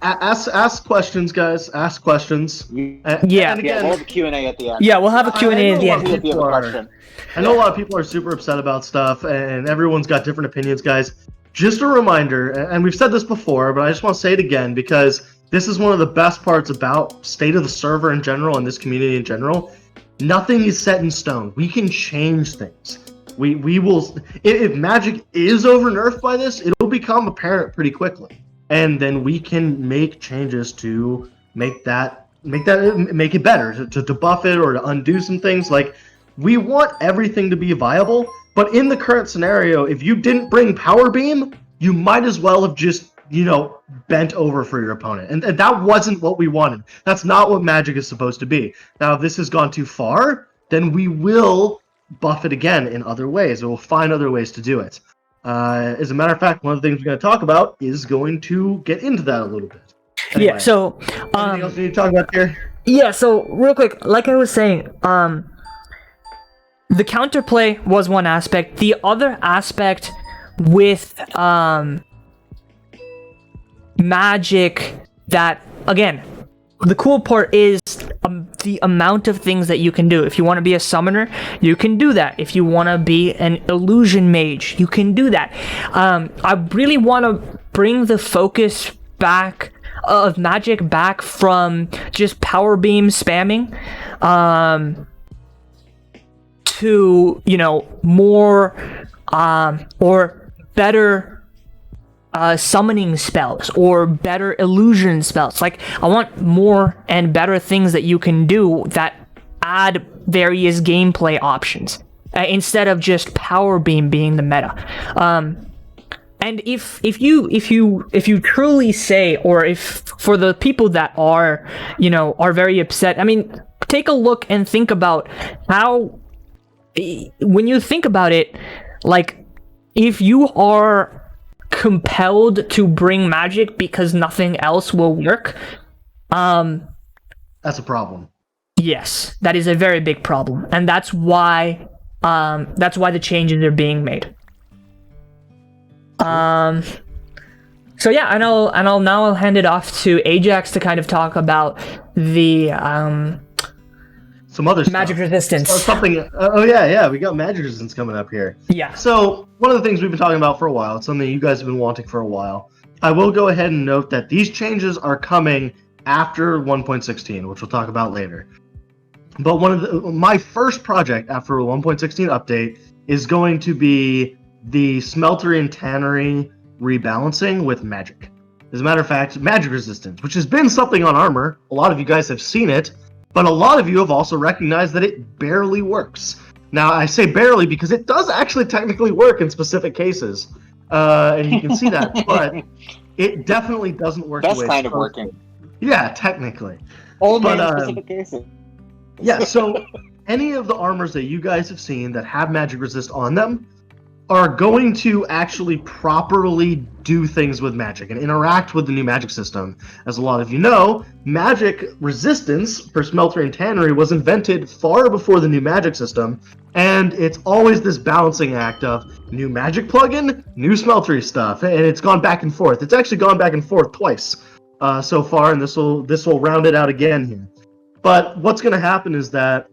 Speaker 3: Ask questions, guys. Ask questions.
Speaker 7: Yeah.
Speaker 3: And
Speaker 4: Yeah,
Speaker 3: again,
Speaker 4: we'll have a Q&A at the end.
Speaker 7: Yeah, we'll have a Q&A at the
Speaker 3: I
Speaker 7: end.
Speaker 3: know
Speaker 4: If you have a question.
Speaker 3: I know a lot of people are super upset about stuff, and everyone's got different opinions, guys. Just a reminder, and we've said this before, but I just want to say it again because this is one of the best parts about state of the server in general and this community in general. Nothing is set in stone. We can change things. We will. If Magic is over nerfed by this, it'll become apparent pretty quickly, and then we can make changes to make it better, to buff it or to undo some things. Like, we want everything to be viable, but in the current scenario, if you didn't bring Power Beam, you might as well have just, bent over for your opponent. And that wasn't what we wanted. That's not what Magic is supposed to be. Now, if this has gone too far, then we will buff it again in other ways. We'll find other ways to do it. As a matter of fact, one of the things we're going to talk about is going to get into that a little bit. Anyway,
Speaker 7: Yeah, so
Speaker 3: anything else we need to talk about here?
Speaker 7: yeah, so real quick, like I was saying, the counterplay was one aspect. The other aspect with Magic, that again, the cool part is the amount of things that you can do. If you want to be a summoner, you can do that. If you want to be an illusion mage, you can do that. I really want to bring the focus back of Magic back from just power beam spamming to more or better summoning spells or better illusion spells. Like, I want more and better things that you can do that add various gameplay options instead of just power beam being the meta. And if you truly say, or if for the people that are very upset, I mean, take a look and think about how, when you think about it, like, if you are compelled to bring Magic because nothing else will work,
Speaker 3: That's a problem.
Speaker 7: yes, that is a very big problem, and that's why the changes are being made. So yeah, and I'll hand it off to Ajax to kind of talk about the
Speaker 3: Some other stuff.
Speaker 7: Magic resistance.
Speaker 3: Something. Oh yeah, we got Magic Resistance coming up here.
Speaker 7: Yeah.
Speaker 3: So one of the things we've been talking about for a while, it's something you guys have been wanting for a while. I will go ahead and note that these changes are coming after 1.16, which we'll talk about later. But my first project after a 1.16 update is going to be the Smeltery and Tannery rebalancing with Magic. As a matter of fact, Magic Resistance, which has been something on Armor. A lot of you guys have seen it, but a lot of you have also recognized that it barely works. Now, I say barely because it does actually technically work in specific cases, and you can see that, but it definitely doesn't work.
Speaker 4: That's
Speaker 3: the way
Speaker 4: kind
Speaker 3: it's
Speaker 4: of
Speaker 3: supposed to.
Speaker 4: working.
Speaker 3: Yeah, technically.
Speaker 4: Only
Speaker 3: But,
Speaker 4: in specific cases.
Speaker 3: Yeah, so any of the armors that you guys have seen that have Magic Resist on them are going to actually properly do things with Magic and interact with the new Magic system. As a lot of you know, Magic Resistance for Smeltery and Tannery was invented far before the new Magic system, and it's always this balancing act of new Magic plugin, new Smeltery stuff, and it's gone back and forth. It's actually gone back and forth twice so far, and this will round it out again here. But what's going to happen is that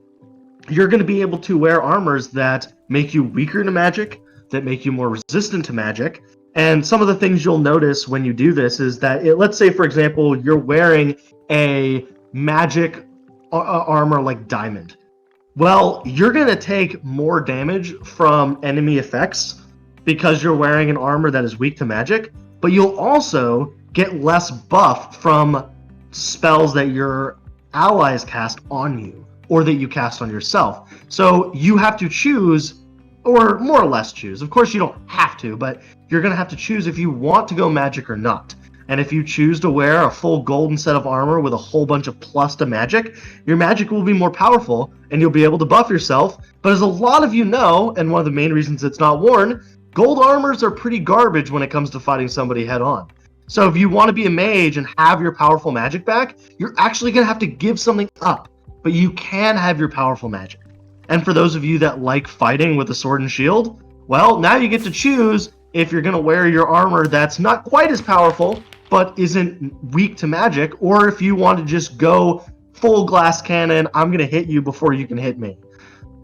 Speaker 3: you're going to be able to wear armors that make you weaker to Magic, that make you more resistant to Magic. And some of the things you'll notice when you do this is that, let's say, for example, you're wearing a Magic armor like Diamond. Well, you're going to take more damage from enemy effects because you're wearing an armor that is weak to Magic, but you'll also get less buff from spells that your allies cast on you or that you cast on yourself. So you have to choose, or more or less choose. Of course, you don't have to, but you're going to have to choose if you want to go Magic or not. And if you choose to wear a full golden set of armor with a whole bunch of plus to Magic, your Magic will be more powerful and you'll be able to buff yourself. But as a lot of you know, and one of the main reasons it's not worn, gold armors are pretty garbage when it comes to fighting somebody head on. So if you want to be a mage and have your powerful Magic back, you're actually going to have to give something up. But you can have your powerful Magic. And for those of you that like fighting with a sword and shield, well, now you get to choose if you're going to wear your armor that's not quite as powerful, but isn't weak to magic, or if you want to just go full glass cannon, I'm going to hit you before you can hit me.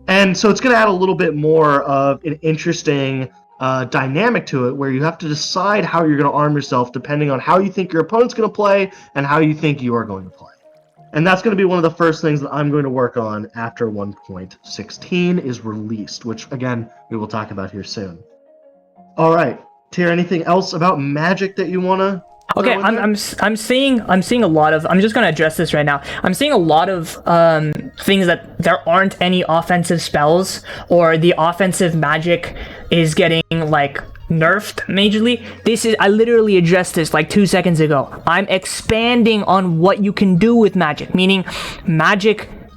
Speaker 3: And so it's going to add a little bit more of an interesting dynamic to it, where you have to decide how you're going to arm yourself depending on how you think your opponent's going to play and how you think you are going to play. And that's going to be one of the first things that I'm going to work on after 1.16 is released, which, again, we will talk about here soon. All right. Tier, anything else about Magic that you want to...
Speaker 7: Okay, I'm seeing a lot of. I'm just gonna address this right now. I'm seeing a lot of things that there aren't any offensive spells, or the offensive magic is getting like nerfed majorly. I literally addressed this like 2 seconds ago. I'm expanding on what you can do with magic, meaning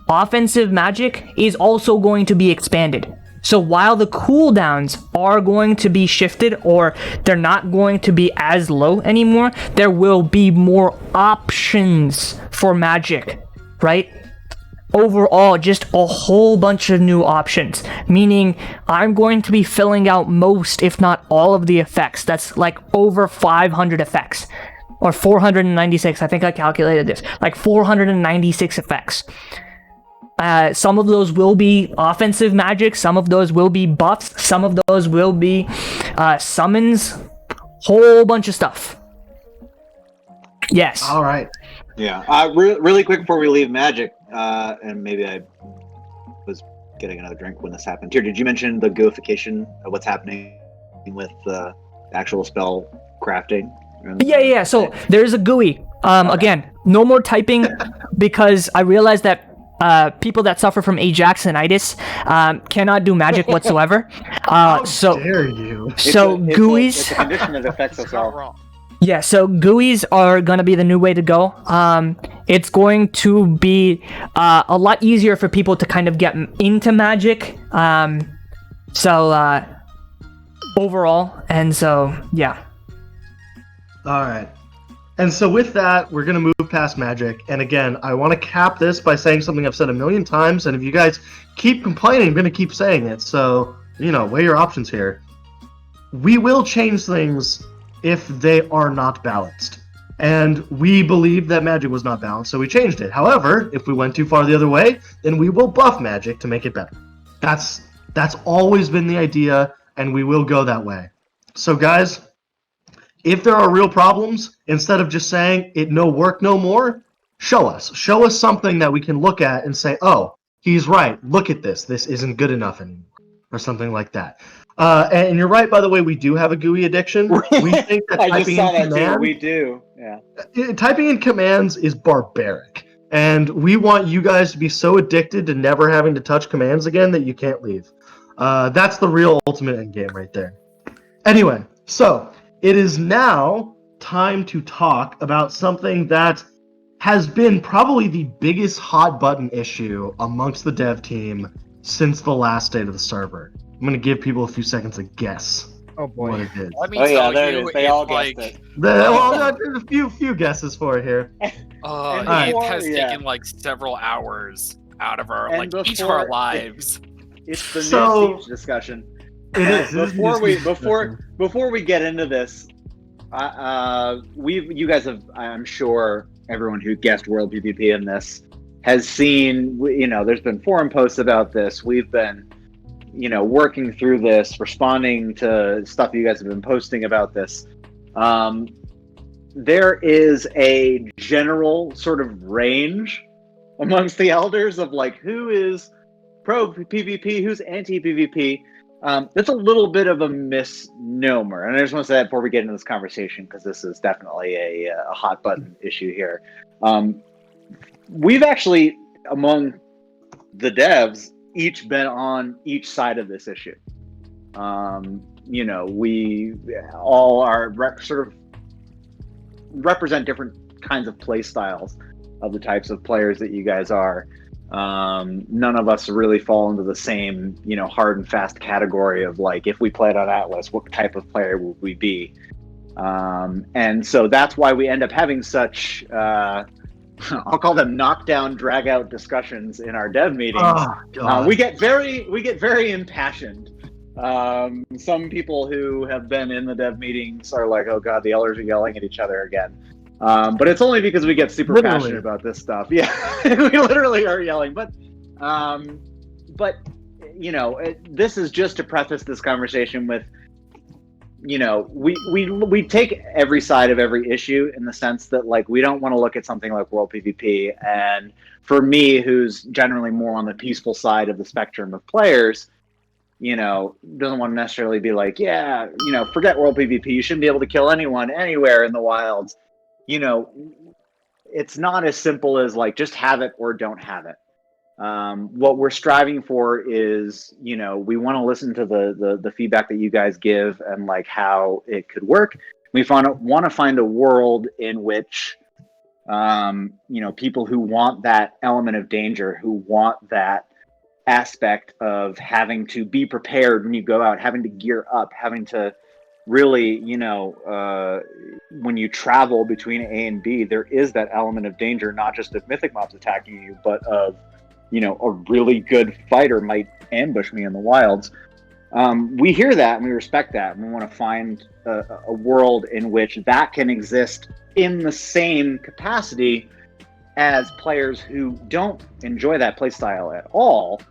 Speaker 7: offensive magic is also going to be expanded. So while the cooldowns are going to be shifted, or they're not going to be as low anymore, there will be more options for magic, right? Overall, just a whole bunch of new options, meaning I'm going to be filling out most, if not all, of the effects. That's like over 500 effects, or 496. I think I calculated this, like 496 effects. Some of those will be offensive magic, some of those will be buffs, some of those will be summons, whole bunch of stuff. Yes.
Speaker 3: All right.
Speaker 4: Yeah. Really quick before we leave Magic, and maybe I was getting another drink when this happened. Here, did you mention the Gooification of what's happening with the actual spell crafting?
Speaker 7: Yeah. So there's a GUI. Again, no more typing, because I realized that people that suffer from Ajaxinitis cannot do magic whatsoever.
Speaker 3: How dare you?
Speaker 7: So GUIs.
Speaker 4: It's a condition that affects us all.
Speaker 6: Wrong.
Speaker 7: Yeah, so GUIs are going to be the new way to go. It's going to be a lot easier for people to kind of get into magic. Overall, and so, yeah.
Speaker 3: All right. And so with that, we're going to move past Magic. And again, I want to cap this by saying something I've said a million times. And if you guys keep complaining, I'm going to keep saying it. So, weigh your options here. We will change things if they are not balanced. And we believe that Magic was not balanced, so we changed it. However, if we went too far the other way, then we will buff Magic to make it better. That's always been the idea, and we will go that way. So guys, if there are real problems, instead of just saying it no work no more, show us. Show us something that we can look at and say, oh, he's right. Look at this. This isn't good enough anymore. Or something like that. And you're right, by the way, we do have a GUI addiction. We think that
Speaker 4: I just
Speaker 3: typing
Speaker 4: saw
Speaker 3: in
Speaker 4: that too.
Speaker 3: command,
Speaker 4: We do. Yeah.
Speaker 3: typing in commands is barbaric. And we want you guys to be so addicted to never having to touch commands again that you can't leave. That's the real ultimate endgame right there. Anyway, so it is now time to talk about something that has been probably the biggest hot button issue amongst the dev team since the last state of the server. I'm going to give people a few seconds to guess what it is.
Speaker 5: Let me
Speaker 4: Oh yeah,
Speaker 5: tell
Speaker 4: there it
Speaker 5: you,
Speaker 4: is. They all
Speaker 5: like,
Speaker 4: guessed it.
Speaker 3: There's a few guesses for it here.
Speaker 5: it
Speaker 4: before-
Speaker 5: has
Speaker 4: yeah.
Speaker 5: taken like several hours out of our
Speaker 4: And
Speaker 5: each of our
Speaker 4: before-
Speaker 5: lives.
Speaker 4: It's the
Speaker 3: So-
Speaker 4: new Siege discussion.
Speaker 3: It is.
Speaker 4: Before we get into this, you guys have, I'm sure everyone who guessed World PvP in this has seen, there's been forum posts about this. We've been, working through this, responding to stuff you guys have been posting about this. There is a general sort of range amongst the elders of like who is pro PvP, who's anti PvP. That's a little bit of a misnomer, and I just want to say that before we get into this conversation, because this is definitely a hot button issue here. We've actually, among the devs, each been on each side of this issue. We all are sort of represent different kinds of play styles of the types of players that you guys are. None of us really fall into the same, hard and fast category of like, if we played on Atlas, what type of player would we be? And so that's why we end up having such, I'll call them knockdown, drag out discussions in our dev meetings.
Speaker 3: Oh, God.
Speaker 4: We get very impassioned Some people who have been in the dev meetings are like, "Oh God, the elders are yelling at each other again." But it's only because we get super
Speaker 3: Literally.
Speaker 4: passionate about this stuff. Yeah, we literally are yelling. But you know, this is just to preface this conversation with, you know, we take every side of every issue in the sense that, like, we don't want to look at something like World PvP. And for me, who's generally more on the peaceful side of the spectrum of players, you know, doesn't want to necessarily be like, yeah, you know, forget World PvP. You shouldn't be able to kill anyone anywhere in the wilds. You know, it's not as simple as like just have it or don't have it. What we're striving for is, you know, we want to listen to the feedback that you guys give and like how it could work. We want to find a world in which, you know, people who want that element of danger, who want that aspect of having to be prepared when you go out, having to gear up, having to really, you know, when you travel between A and B, there is that element of danger, not just of mythic mobs attacking you, but of, you know, a really good fighter might ambush me in the wilds. We hear that and we respect that, and we want to find a world in which that can exist in the same capacity as players who don't enjoy that playstyle at all,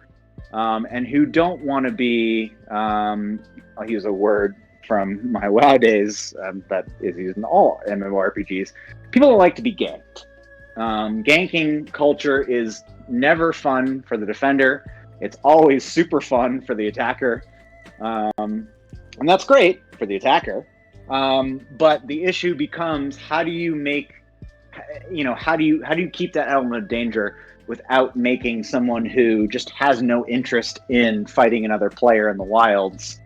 Speaker 4: and who don't want to be, I'll use a word from my WoW days that is used in all MMORPGs, people that like to be ganked. Ganking culture is never fun for the defender. It's always super fun for the attacker. And that's great for the attacker. But the issue becomes, how do you make, you know, how do you keep that element of danger without making someone who just has no interest in fighting another player in the wilds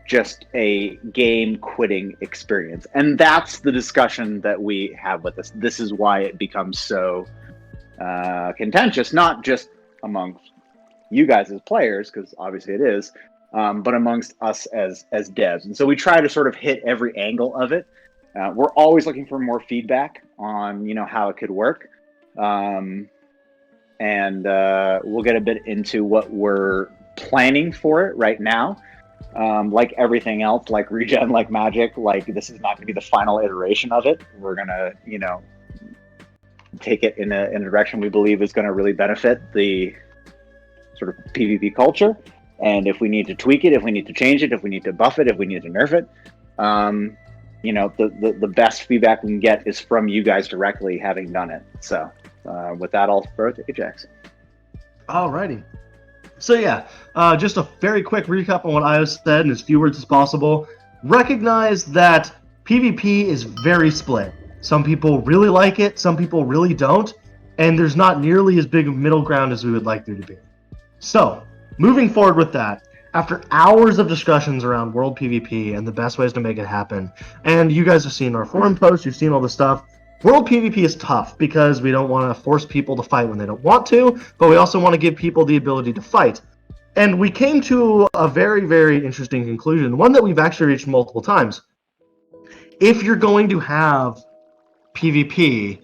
Speaker 4: just a game quitting experience? And that's the discussion that we have with this. This is why it becomes so contentious, not just amongst you guys as players, because obviously it is, but amongst us as devs. And so we try to sort of hit every angle of it. We're always looking for more feedback on, you know, how it could work. And we'll get a bit into what we're planning for it right now. Like everything else, like Regen, like Magic, like this is not going to be the final iteration of it. We're going to, you know, take it in a direction we believe is going to really benefit the sort of PvP culture. And if we need to tweak it, if we need to change it, if we need to buff it, if we need to nerf it, you know, the best feedback we can get is from you guys directly, having done it. So with that, I'll throw it to Ajax.
Speaker 3: Alrighty. So yeah, just a very quick recap on what Io said in as few words as possible. Recognize that PvP is very split. Some people really like it, some people really don't, and there's not nearly as big of middle ground as we would like there to be. So, moving forward with that, after hours of discussions around World PvP and the best ways to make it happen, and you guys have seen our forum posts, you've seen all the stuff, World PvP is tough because we don't want to force people to fight when they don't want to, but we also want to give people the ability to fight. And we came to a very, very interesting conclusion, one that we've actually reached multiple times. If you're going to have PvP,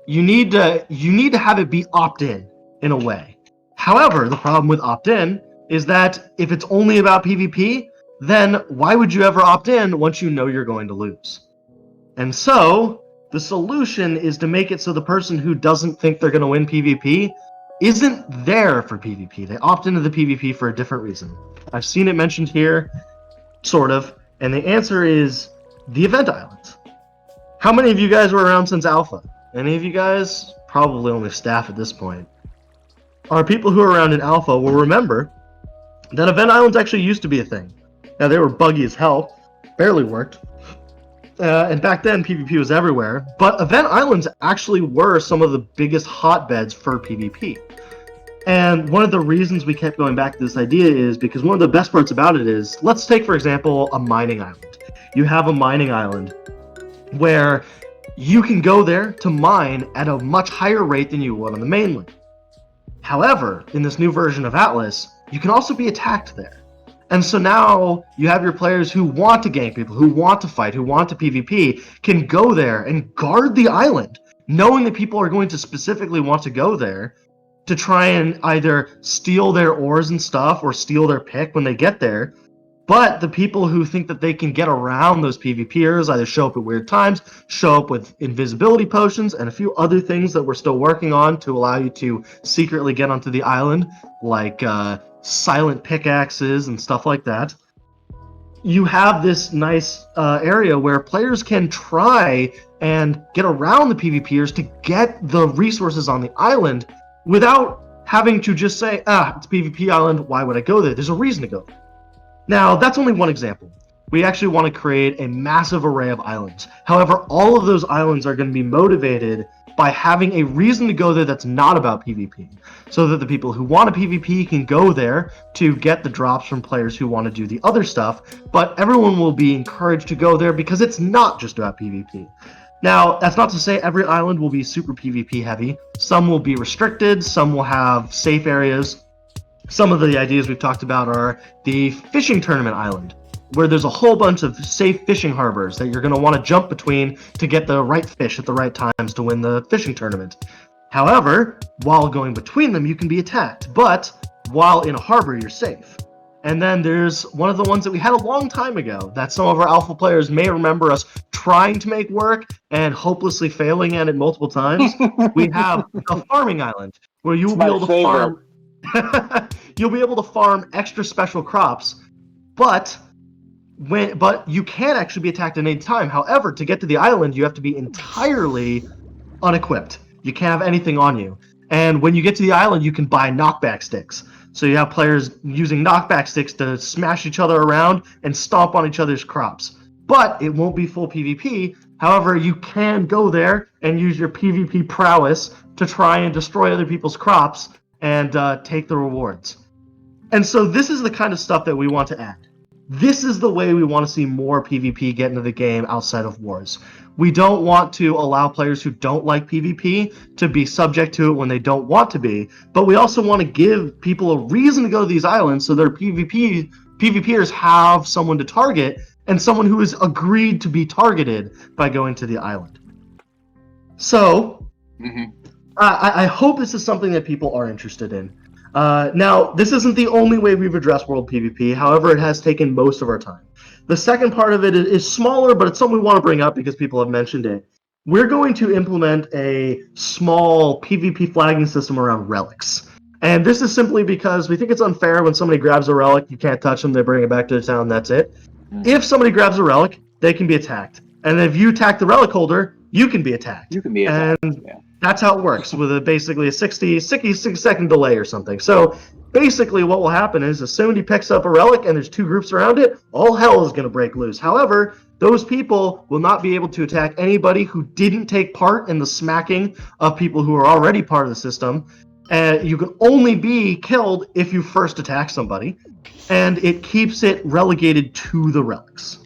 Speaker 3: you need to have it be opt-in in a way. However, the problem with opt-in is that if it's only about PvP, then why would you ever opt in once you know you're going to lose? And so the solution is to make it so the person who doesn't think they're going to win PvP isn't there for PvP. They opt into the PvP for a different reason. I've seen it mentioned here, sort of, and the answer is the event islands. How many of you guys were around since Alpha? Any of you guys? Probably only staff at this point. Our people who are around in Alpha will remember that event islands actually used to be a thing. Now, they were buggy as hell, barely worked. And back then, PvP was everywhere. But event islands actually were some of the biggest hotbeds for PvP. And one of the reasons we kept going back to this idea is because one of the best parts about it is, let's take, for example, a mining island. You have a mining island where you can go there to mine at a much higher rate than you would on the mainland. However, in this new version of Atlas, you can also be attacked there. And so now you have your players who want to gank people, who want to fight, who want to PvP, can go there and guard the island, knowing that people are going to specifically want to go there to try and either steal their ores and stuff or steal their pick when they get there. But the people who think that they can get around those PvPers either show up at weird times, show up with invisibility potions, and a few other things that we're still working on to allow you to secretly get onto the island, like silent pickaxes and stuff like that. You have this nice area where players can try and get around the PvPers to get the resources on the island without having to just say, it's a PvP island, why would I go there? There's a reason to go there. Now, that's only one example. We actually want to create a massive array of islands. However, all of those islands are going to be motivated by having a reason to go there that's not about PvP, so that the people who want a PvP can go there to get the drops from players who want to do the other stuff, but everyone will be encouraged to go there because it's not just about PvP. Now, that's not to say every island will be super PvP heavy. Some will be restricted, some will have safe areas. Some of the ideas we've talked about are the fishing tournament island, where there's a whole bunch of safe fishing harbors that you're going to want to jump between to get the right fish at the right times to win the fishing tournament. However, while going between them, you can be attacked, but while in a harbor, you're safe. And then there's one of the ones that we had a long time ago that some of our alpha players may remember us trying to make work and hopelessly failing at it multiple times. We have a farming island where you'll be able to farm. You'll be able to farm extra special crops, but you can actually be attacked at any time. However, to get to the island, you have to be entirely unequipped. You can't have anything on you. And when you get to the island, you can buy knockback sticks. So you have players using knockback sticks to smash each other around and stomp on each other's crops. But it won't be full PvP. However, you can go there and use your PvP prowess to try and destroy other people's crops and take the rewards. And so this is the kind of stuff that we want to add. This is the way we want to see more PvP get into the game outside of wars. We don't want to allow players who don't like PvP to be subject to it when they don't want to be, but we also want to give people a reason to go to these islands so their PvPers have someone to target and someone who has agreed to be targeted by going to the island. So, I hope this is something that people are interested in. Now, this isn't the only way we've addressed world PvP, however, it has taken most of our time. The second part of it is smaller, but it's something we want to bring up because people have mentioned it. We're going to implement a small PvP flagging system around relics. And this is simply because we think it's unfair when somebody grabs a relic, you can't touch them, they bring it back to the town, that's it. If somebody grabs a relic, they can be attacked. And if you attack the relic holder, you can be attacked.
Speaker 4: You can be attacked,
Speaker 3: and that's how it works, with basically a 60-second delay or something. So basically what will happen is if somebody picks up a relic and there's two groups around it, all hell is going to break loose. However, those people will not be able to attack anybody who didn't take part in the smacking of people who are already part of the system. And you can only be killed if you first attack somebody. And it keeps it relegated to the relics.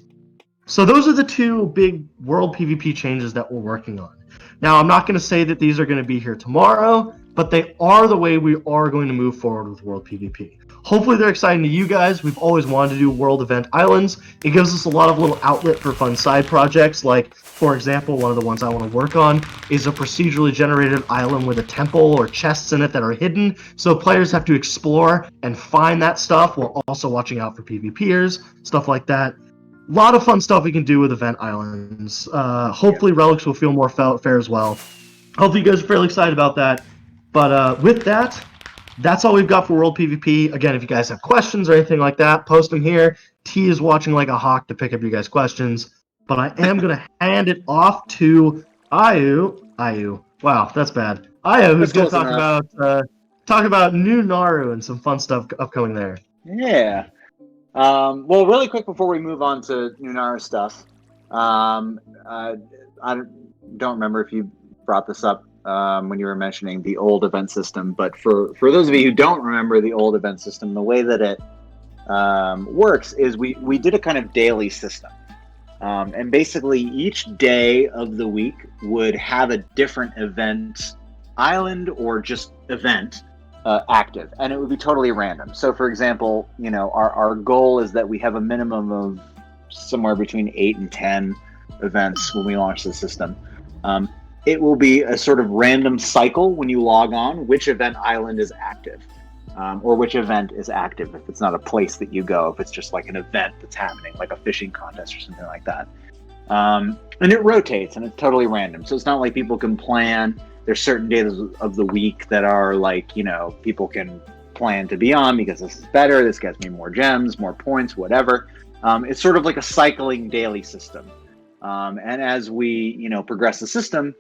Speaker 3: So those are the two big world PvP changes that we're working on. Now, I'm not going to say that these are going to be here tomorrow, but they are the way we are going to move forward with world PvP. Hopefully they're exciting to you guys. We've always wanted to do world event islands. It gives us a lot of little outlet for fun side projects. Like, for example, one of the ones I want to work on is a procedurally generated island with a temple or chests in it that are hidden. So players have to explore and find that stuff while also watching out for PvPers, stuff like that. A lot of fun stuff we can do with event islands. Hopefully relics will feel more fair as well. Hopefully you guys are fairly excited about that. But with that, that's all we've got for World PvP. Again, if you guys have questions or anything like that, post them here. T is watching like a hawk to pick up your guys' questions. But I am going to hand it off to Ayu. Wow, that's bad. Ayu, who's going to talk about new Naru and some fun stuff upcoming there.
Speaker 4: Yeah. Well, really quick before we move on to new Naru stuff, I don't remember if you brought this up when you were mentioning the old event system, but for those of you who don't remember the old event system, the way that it works is we did a kind of daily system. And basically each day of the week would have a different event island or just event active, and it would be totally random. So for example, our goal is that we have a minimum of somewhere between 8 and 10 events when we launch the system. It will be a sort of random cycle when you log on which event island is active. or which event is active. If it's not a place that you go, if it's just like an event that's happening, like a fishing contest or something like that. And it rotates and it's totally random. So it's not like people can plan. There's certain days of the week that are like, people can plan to be on because this is better. This gets me more gems, more points, whatever. It's sort of like a cycling daily system. And as we, progress the system,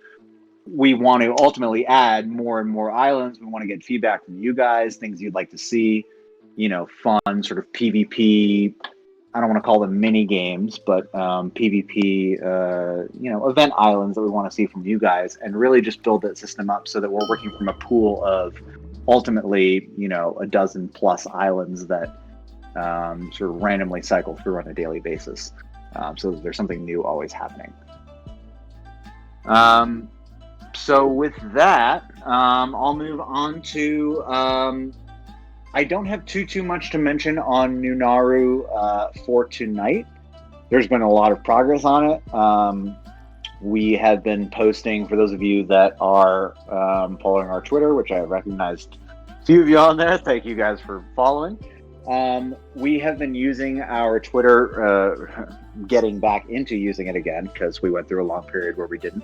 Speaker 4: we want to ultimately add more and more islands. We want to get feedback from you guys, things you'd like to see, fun sort of PvP. I don't want to call them mini games, but PvP, event islands that we want to see from you guys, and really just build that system up so that we're working from a pool of ultimately, a dozen plus islands that sort of randomly cycle through on a daily basis. So there's something new always happening. So with that, I'll move on to, I don't have too much to mention on New Naru for tonight. There's been a lot of progress on it. We have been posting, for those of you that are following our Twitter, which I recognized a few of you on there. Thank you guys for following. We have been using our Twitter, getting back into using it again because we went through a long period where we didn't.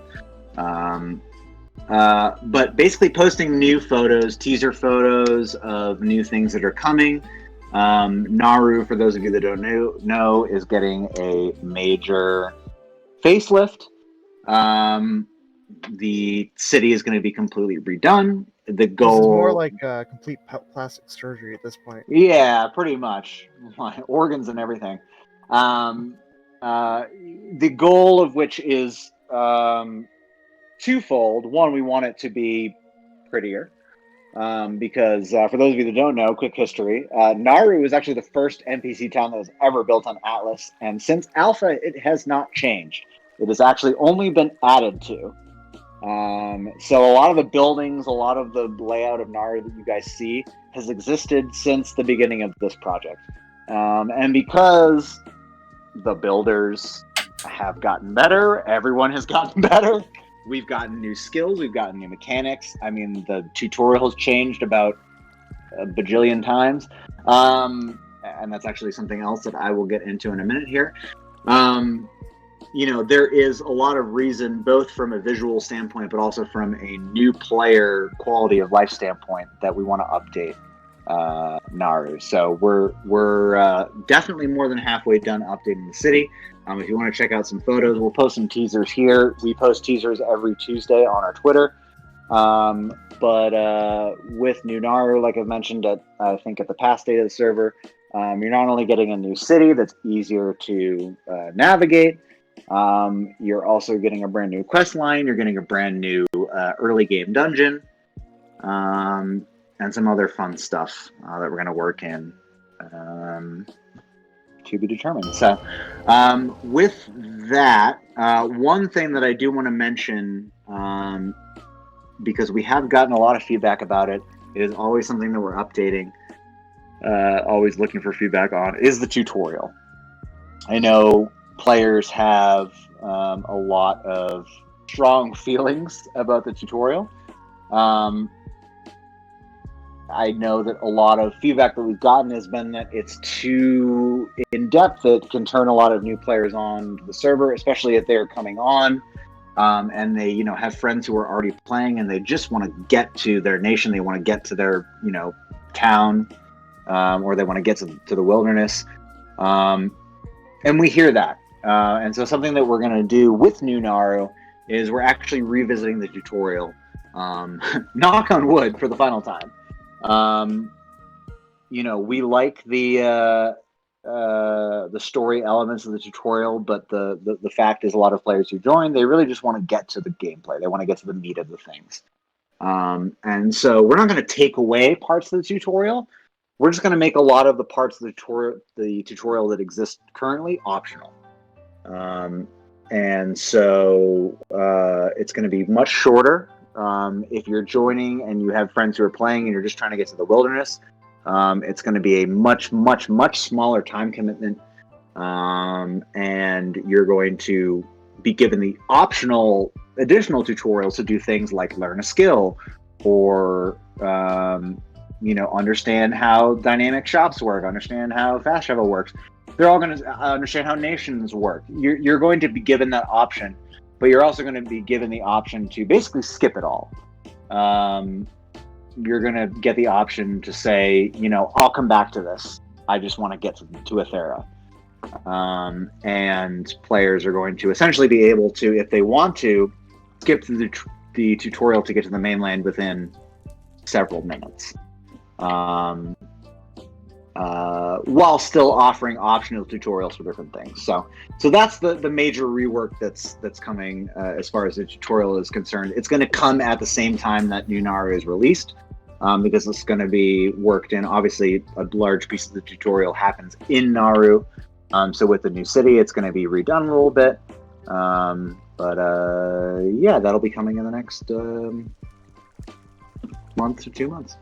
Speaker 4: But basically posting new photos, teaser photos of new things that are coming. Naru, for those of you that don't know, is getting a major facelift. The city is going to be completely redone. The goal...
Speaker 8: This is more like complete plastic surgery at this point.
Speaker 4: Yeah, pretty much. Organs and everything. The goal of which is twofold. One, we want it to be prettier. Because for those of you that don't know, quick history, Naru is actually the first NPC town that was ever built on Atlas. And since Alpha, it has not changed. It has actually only been added to. So a lot of the buildings, a lot of the layout of Naru that you guys see has existed since the beginning of this project. And because the builders have gotten better, everyone has gotten better. We've gotten new skills, we've gotten new mechanics. I mean, the tutorial has changed about a bajillion times. And that's actually something else that I will get into in a minute here. There is a lot of reason, both from a visual standpoint, but also from a new player quality of life standpoint, that we want to update Naru. So we're definitely more than halfway done updating the city. If you want to check out some photos, we'll post some teasers here. We post teasers every Tuesday on our Twitter. But with New Naru, like I've mentioned I think at the past date of the server, you're not only getting a new city that's easier to navigate, you're also getting a brand new quest line, you're getting a brand new early game dungeon, and some other fun stuff that we're going to work in to be determined. So with that, one thing that I do want to mention, because we have gotten a lot of feedback about it, it is always something that we're updating, always looking for feedback on, is the tutorial. I know players have a lot of strong feelings about the tutorial. I know that a lot of feedback that we've gotten has been that it's too in-depth. It can turn a lot of new players on to the server, especially if they're coming on and they, have friends who are already playing and they just want to get to their nation. They want to get to their, town, or they want to get to the wilderness. And we hear that. And so something that we're going to do with New Naru is we're actually revisiting the tutorial, knock on wood, for the final time. We like the story elements of the tutorial, but the fact is a lot of players who join, they really just want to get to the gameplay. They want to get to the meat of the things. And so we're not going to take away parts of the tutorial. We're just going to make a lot of the parts of the tutorial that exist currently optional. And so it's going to be much shorter. If you're joining and you have friends who are playing and you're just trying to get to the wilderness, it's going to be a much, much, much smaller time commitment. And you're going to be given the optional additional tutorials to do things like learn a skill or understand how dynamic shops work, understand how fast travel works. They're all going to understand how nations work. You're going to be given that option, but you're also going to be given the option to basically skip it all. You're going to get the option to say, I'll come back to this. I just want to get to Ethera. And players are going to essentially be able to, if they want to, skip through the tutorial to get to the mainland within several minutes. While still offering optional tutorials for different things. So that's the major rework that's coming as far as the tutorial is concerned. It's going to come at the same time that New Naru is released, because it's going to be worked in. Obviously, a large piece of the tutorial happens in Naru. So with the new city, it's going to be redone a little bit. Yeah, that'll be coming in the next month to 2 months.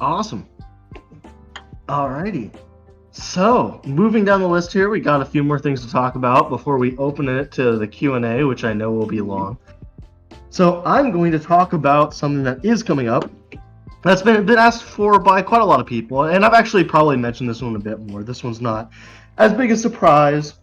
Speaker 3: Awesome. Alrighty. So, moving down the list here, we got a few more things to talk about before we open it to the Q&A, which I know will be long. So, I'm going to talk about something that is coming up that's been asked for by quite a lot of people, and I've actually probably mentioned this one a bit more. This one's not as big a surprise,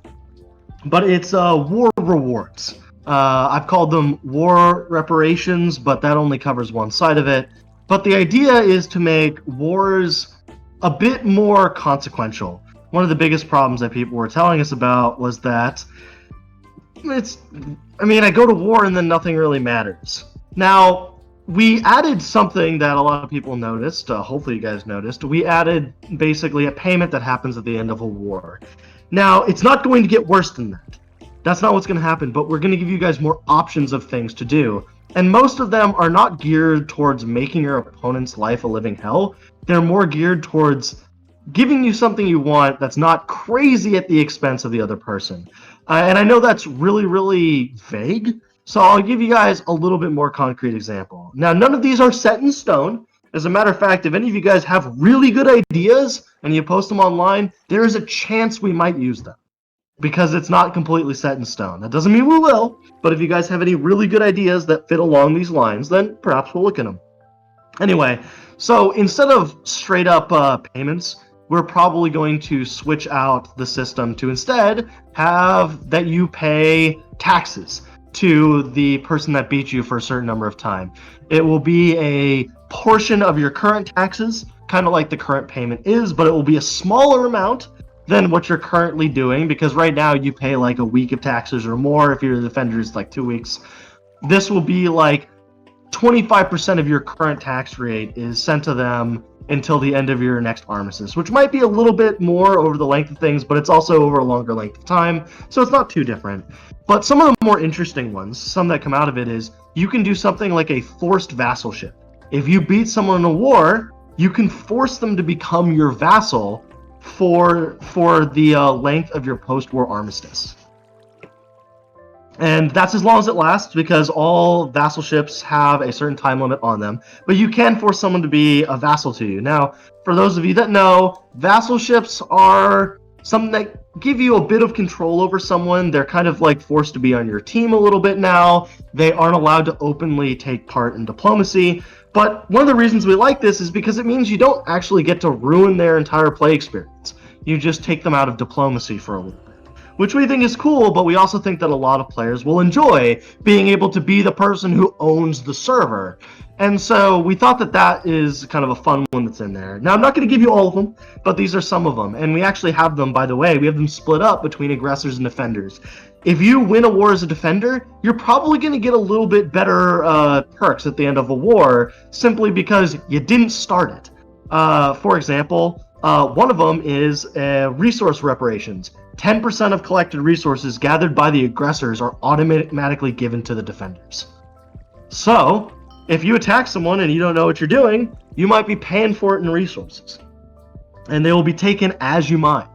Speaker 3: but it's war rewards. I've called them war reparations, but that only covers one side of it. But the idea is to make wars a bit more consequential. One of the biggest problems that people were telling us about was that I go to war and then nothing really matters. Now, we added something that a lot of people noticed, hopefully you guys noticed. We added basically a payment that happens at the end of a war. Now, it's not going to get worse than that. That's not what's going to happen, but we're going to give you guys more options of things to do. And most of them are not geared towards making your opponent's life a living hell. They're more geared towards giving you something you want that's not crazy at the expense of the other person. And I know that's really, really vague, so I'll give you guys a little bit more concrete example. Now, none of these are set in stone. As a matter of fact, if any of you guys have really good ideas and you post them online, there is a chance we might use them, because it's not completely set in stone. That doesn't mean we will, but if you guys have any really good ideas that fit along these lines, then perhaps we'll look at them. Anyway, so instead of straight up payments, we're probably going to switch out the system to instead have that you pay taxes to the person that beat you for a certain number of time. It will be a portion of your current taxes, kind of like the current payment is, but it will be a smaller amount than what you're currently doing, because right now you pay like a week of taxes or more. If you're the defender, it's like 2 weeks. This will be like 25% of your current tax rate is sent to them until the end of your next armistice, which might be a little bit more over the length of things, but it's also over a longer length of time, so it's not too different. But some of the more interesting ones, some that come out of it, is you can do something like a forced vassalship. If you beat someone in a war, you can force them to become your vassal for the length of your post-war armistice. And that's as long as it lasts, because all vassalships have a certain time limit on them. But you can force someone to be a vassal to you. Now, for those of you that know, vassalships are something that give you a bit of control over someone. They're kind of like forced to be on your team a little bit now. They aren't allowed to openly take part in diplomacy. But one of the reasons we like this is because it means you don't actually get to ruin their entire play experience. You just take them out of diplomacy for a little bit, which we think is cool, but we also think that a lot of players will enjoy being able to be the person who owns the server. And so we thought that that is kind of a fun one that's in there. Now, I'm not going to give you all of them, but these are some of them. And we actually have them, by the way, we have them split up between aggressors and defenders. If you win a war as a defender, you're probably going to get a little bit better perks at the end of a war, simply because you didn't start it. For example, one of them is resource reparations. 10% of collected resources gathered by the aggressors are automatically given to the defenders. So, if you attack someone and you don't know what you're doing, you might be paying for it in resources. And they will be taken as you mine.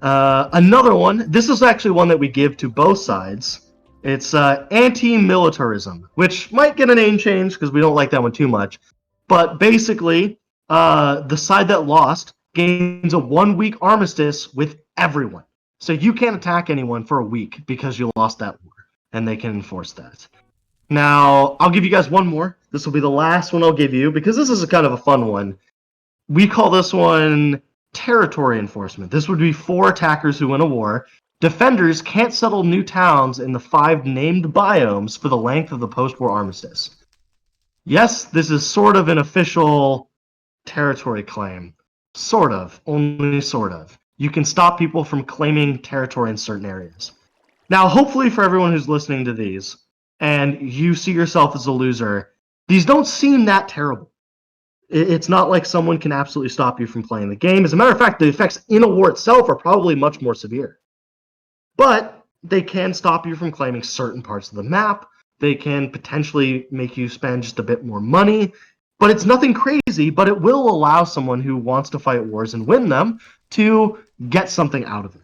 Speaker 3: Another one, this is actually one that we give to both sides. It's anti-militarism, which might get a name change because we don't like that one too much. But basically, the side that lost gains a 1-week armistice with everyone. So you can't attack anyone for a week because you lost that war, and they can enforce that. Now, I'll give you guys one more. This will be the last one I'll give you because this is a kind of a fun one. We call this one territory enforcement. This would be for attackers who win a war. Defenders can't settle new towns in the 5 named biomes for the length of the post-war armistice. Yes, this is sort of an official territory claim. Sort of. Only sort of. You can stop people from claiming territory in certain areas. Now, hopefully for everyone who's listening to these, and you see yourself as a loser, these don't seem that terrible. It's not like someone can absolutely stop you from playing the game. As a matter of fact, the effects in a war itself are probably much more severe. But they can stop you from claiming certain parts of the map. They can potentially make you spend just a bit more money. But it's nothing crazy, but it will allow someone who wants to fight wars and win them to get something out of it.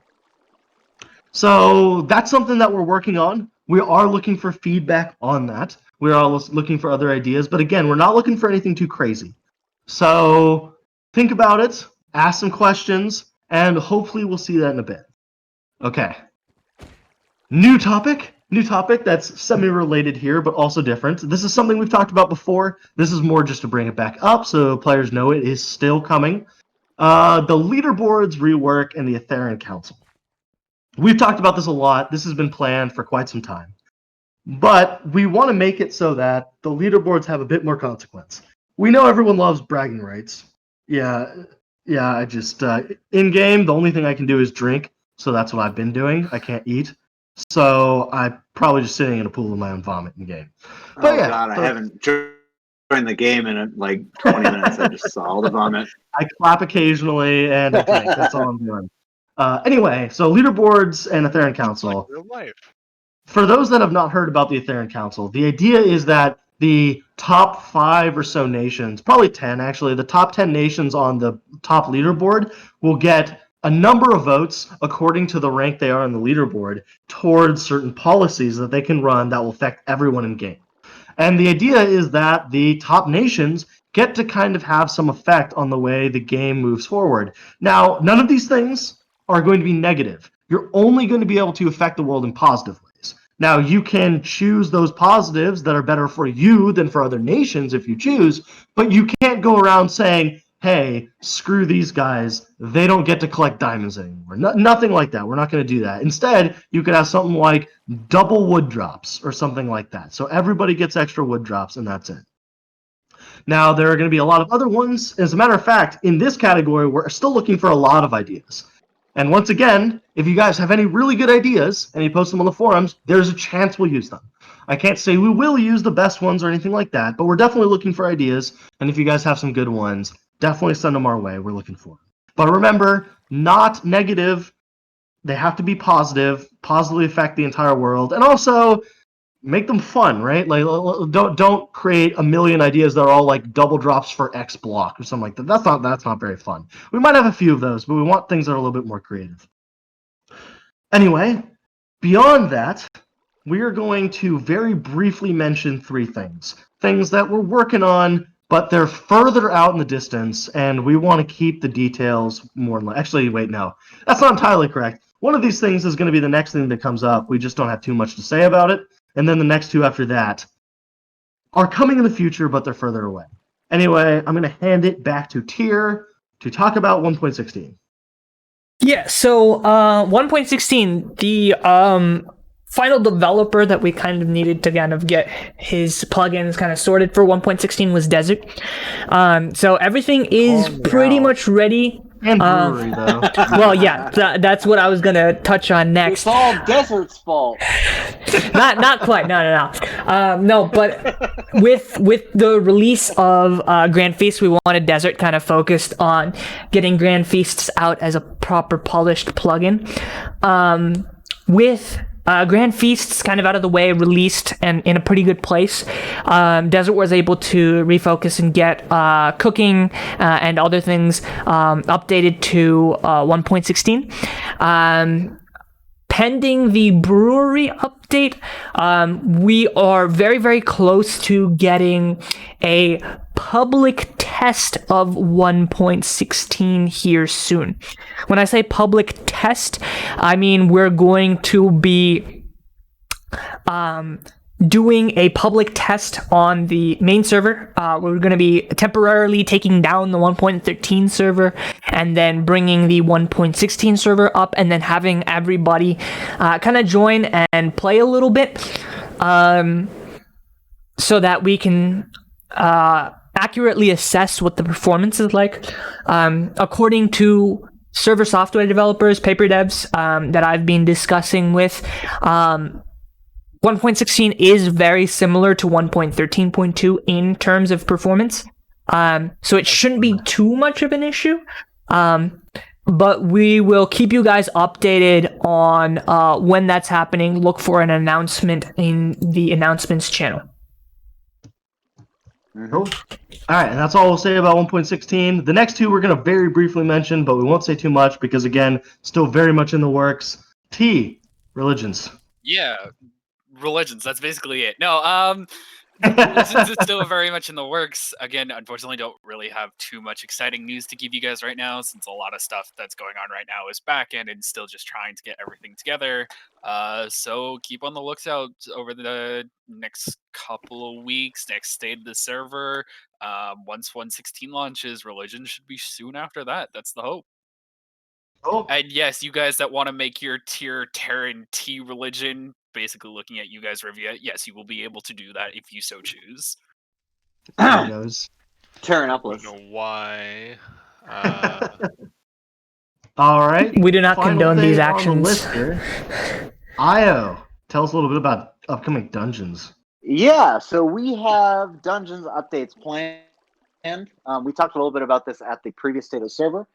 Speaker 3: So that's something that we're working on. We are looking for feedback on that. We are looking for other ideas. But again, we're not looking for anything too crazy. So think about it, ask some questions, and hopefully we'll see that in a bit. Okay. New topic that's semi-related here, but also different. This is something we've talked about before. This is more just to bring it back up so players know it is still coming. The leaderboards rework and the Aetherian Council. We've talked about this a lot. This has been planned for quite some time. But we want to make it so that the leaderboards have a bit more consequence. We know everyone loves bragging rights. Yeah, I just, in-game, the only thing I can do is drink, so that's what I've been doing. I can't eat. So I'm probably just sitting in a pool of my own vomit in-game. But
Speaker 4: God, I haven't joined the game in like 20 minutes. I just saw all the vomit.
Speaker 3: I clap occasionally, and I drink. That's all I'm doing. Anyway, so leaderboards and Aetherian Council.
Speaker 6: Real life.
Speaker 3: For those that have not heard about the Aetherian Council, the idea is that the top 5 or so nations, probably 10 actually, the top 10 nations on the top leaderboard will get a number of votes according to the rank they are on the leaderboard towards certain policies that they can run that will affect everyone in game. And the idea is that the top nations get to kind of have some effect on the way the game moves forward. Now, none of these things are going to be negative. You're only going to be able to affect the world in positive ways. Now, you can choose those positives that are better for you than for other nations if you choose, but you can't go around saying, hey, screw these guys, they don't get to collect diamonds anymore. Nothing like that. We're not going to do that. Instead, you could have something like double wood drops or something like that. So everybody gets extra wood drops, and that's it. Now, there are going to be a lot of other ones. As a matter of fact, in this category, we're still looking for a lot of ideas. And once again, if you guys have any really good ideas and you post them on the forums, there's a chance we'll use them. I can't say we will use the best ones or anything like that, but we're definitely looking for ideas. And if you guys have some good ones, definitely send them our way. We're looking for them. But remember, not negative. They have to be positive, positively affect the entire world, and also make them fun, right? Like, don't create a million ideas that are all like double drops for X block or something like that. That's not very fun. We might have a few of those, but we want things that are a little bit more creative. Anyway, beyond that, we are going to very briefly mention 3 things. Things that we're working on, but they're further out in the distance, and we want to keep the details more. Actually, wait, no. That's not entirely correct. One of these things is going to be the next thing that comes up. We just don't have too much to say about it. And then the next 2 after that are coming in the future, but they're further away. Anyway, I'm going to hand it back to Tyr to talk about 1.16.
Speaker 7: Yeah, so 1.16, the final developer that we kind of needed to kind of get his plugins kind of sorted for 1.16 was Desert. So everything is pretty much ready.
Speaker 3: And Brewery, though.
Speaker 7: Well, yeah, that's what I was going to touch on next.
Speaker 4: It's all Desert's fault.
Speaker 7: Not quite. No. No, but with the release of Grand Feast, we wanted Desert kind of focused on getting Grand Feasts out as a proper polished plugin. With Grand Feasts kind of out of the way, released and in a pretty good place, Desert was able to refocus and get cooking and other things updated to 1.16. Pending the brewery update, we are very, very close to getting a public test of 1.16 here soon. When I say public test, I mean we're going to be doing a public test on the main server. We're going to be temporarily taking down the 1.13 server and then bringing the 1.16 server up, and then having everybody kind of join and play a little bit, so that we can accurately assess what the performance is like. According to server software developers, paper devs that I've been discussing with, 1.16 is very similar to 1.13.2 in terms of performance. So it shouldn't be too much of an issue. But we will keep you guys updated on when that's happening. Look for an announcement in the announcements channel.
Speaker 3: Cool. All right, and that's all we'll say about 1.16. The next two we're going to very briefly mention, but we won't say too much because, again, still very much in the works. T, religions.
Speaker 5: Yeah, religions. That's basically it. No, religions is still very much in the works. Again, unfortunately, don't really have too much exciting news to give you guys right now, since a lot of stuff that's going on right now is back end and still just trying to get everything together. So keep on the lookout over the next couple of weeks. Next state of the server. Once 1.16 launches, religion should be soon after that. That's the hope.
Speaker 3: Cool.
Speaker 5: And yes, you guys that want to make your tier Terran T religion, basically looking at you guys review it, yes, you will be able to do that if you so choose.
Speaker 3: There it goes.
Speaker 6: I
Speaker 4: Terranopolis.
Speaker 6: don't know why.
Speaker 3: All right.
Speaker 7: We do not
Speaker 3: Final
Speaker 7: condone
Speaker 3: thing
Speaker 7: these
Speaker 3: on the
Speaker 7: actions.
Speaker 3: list here. Io, tell us a little bit about upcoming dungeons.
Speaker 4: Yeah, so we have dungeons updates planned. We talked a little bit about this at the previous state of server.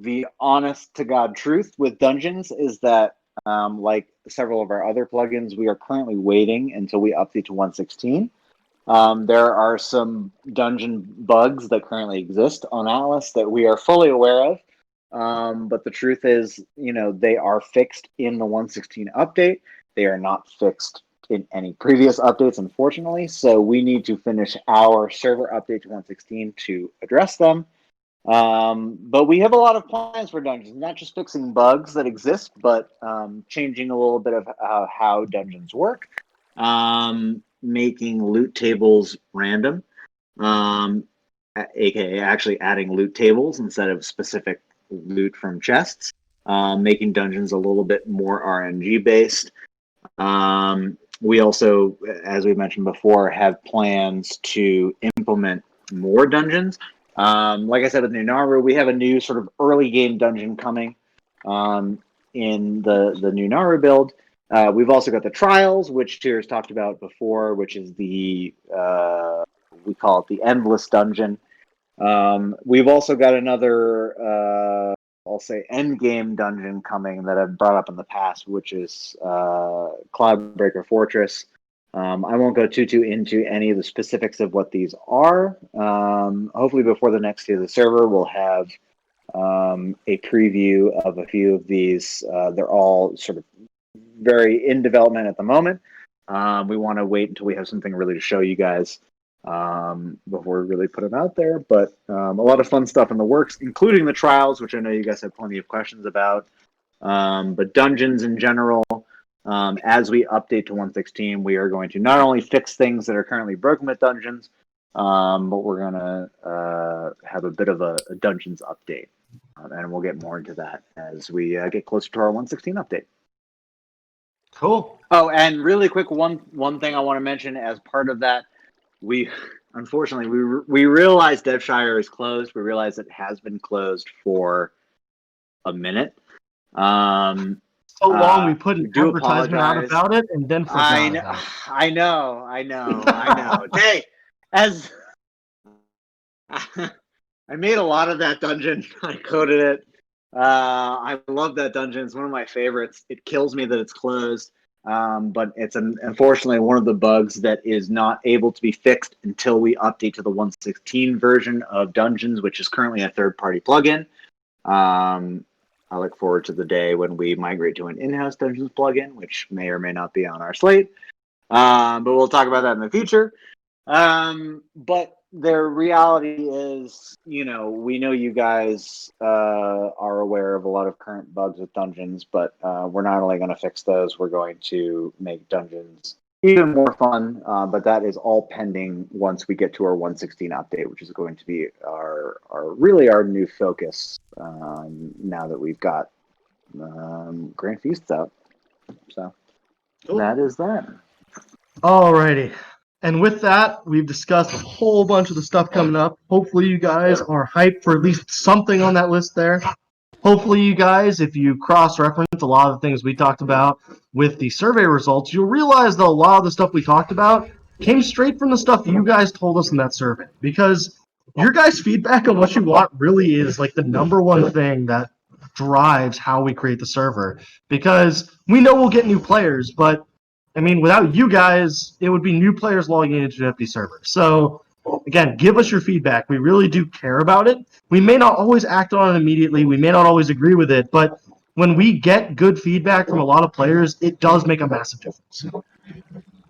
Speaker 4: The honest to God truth with dungeons is that, like several of our other plugins, we are currently waiting until we update to 1.16. There are some dungeon bugs that currently exist on Atlas that we are fully aware of. But the truth is, they are fixed in the 1.16 update. They are not fixed in any previous updates, unfortunately. So we need to finish our server update to 1.16 to address them. But we have a lot of plans for dungeons, not just fixing bugs that exist, but changing a little bit of how dungeons work, making loot tables random, aka actually adding loot tables instead of specific loot from chests, making dungeons a little bit more RNG based. We also, as we mentioned before, have plans to implement more dungeons. Like I said with New Naru, we have a new sort of early game dungeon coming in the New Naru build. We've also got the trials, which Tears talked about before, which is the we call it the Endless Dungeon. We've also got another I'll say end game dungeon coming that I've brought up in the past, which is Cloudbreaker Fortress. I won't go too into any of the specifics of what these are. Hopefully before the next day of the server, we'll have a preview of a few of these. They're all sort of very in development at the moment. We want to wait until we have something really to show you guys before we really put them out there. But a lot of fun stuff in the works, including the trials, which I know you guys have plenty of questions about. But dungeons in general, as we update to 1.16, we are going to not only fix things that are currently broken with dungeons, but we're going to have a bit of a dungeons update. And we'll get more into that as we get closer to our 1.16 update.
Speaker 3: Cool.
Speaker 4: Oh, and really quick, one thing I want to mention as part of that, we unfortunately we realized Devshire is closed. We realized it has been closed for a minute.
Speaker 3: So long we put an
Speaker 4: do
Speaker 3: advertisement out
Speaker 4: apologize.
Speaker 3: about it and then forgot about it.
Speaker 4: I know. Hey, as I made a lot of that dungeon. I coded it. I love that dungeon. It's one of my favorites. It kills me that it's closed. But it's unfortunately one of the bugs that is not able to be fixed until we update to the 1.16 version of Dungeons, which is currently a third-party plugin. I look forward to the day when we migrate to an in-house Dungeons plugin, which may or may not be on our slate. But we'll talk about that in the future. But their reality is, we know you guys are aware of a lot of current bugs with dungeons, but we're not only going to fix those, we're going to make dungeons even more fun. But that is all pending once we get to our 116 update, which is going to be our new focus now that we've got Grand Feasts out. So that is that.
Speaker 3: Alrighty. And with that, we've discussed a whole bunch of the stuff coming up. Hopefully you guys are hyped for at least something on that list there. Hopefully you guys, if you cross-reference a lot of the things we talked about with the survey results, you'll realize that a lot of the stuff we talked about came straight from the stuff you guys told us in that survey. Because your guys' feedback on what you want really is like the number one thing that drives how we create the server. Because we know we'll get new players, but I mean, without you guys, it would be new players logging into an empty server. So, again, give us your feedback. We really do care about it. We may not always act on it immediately. We may not always agree with it. But when we get good feedback from a lot of players, it does make a massive difference.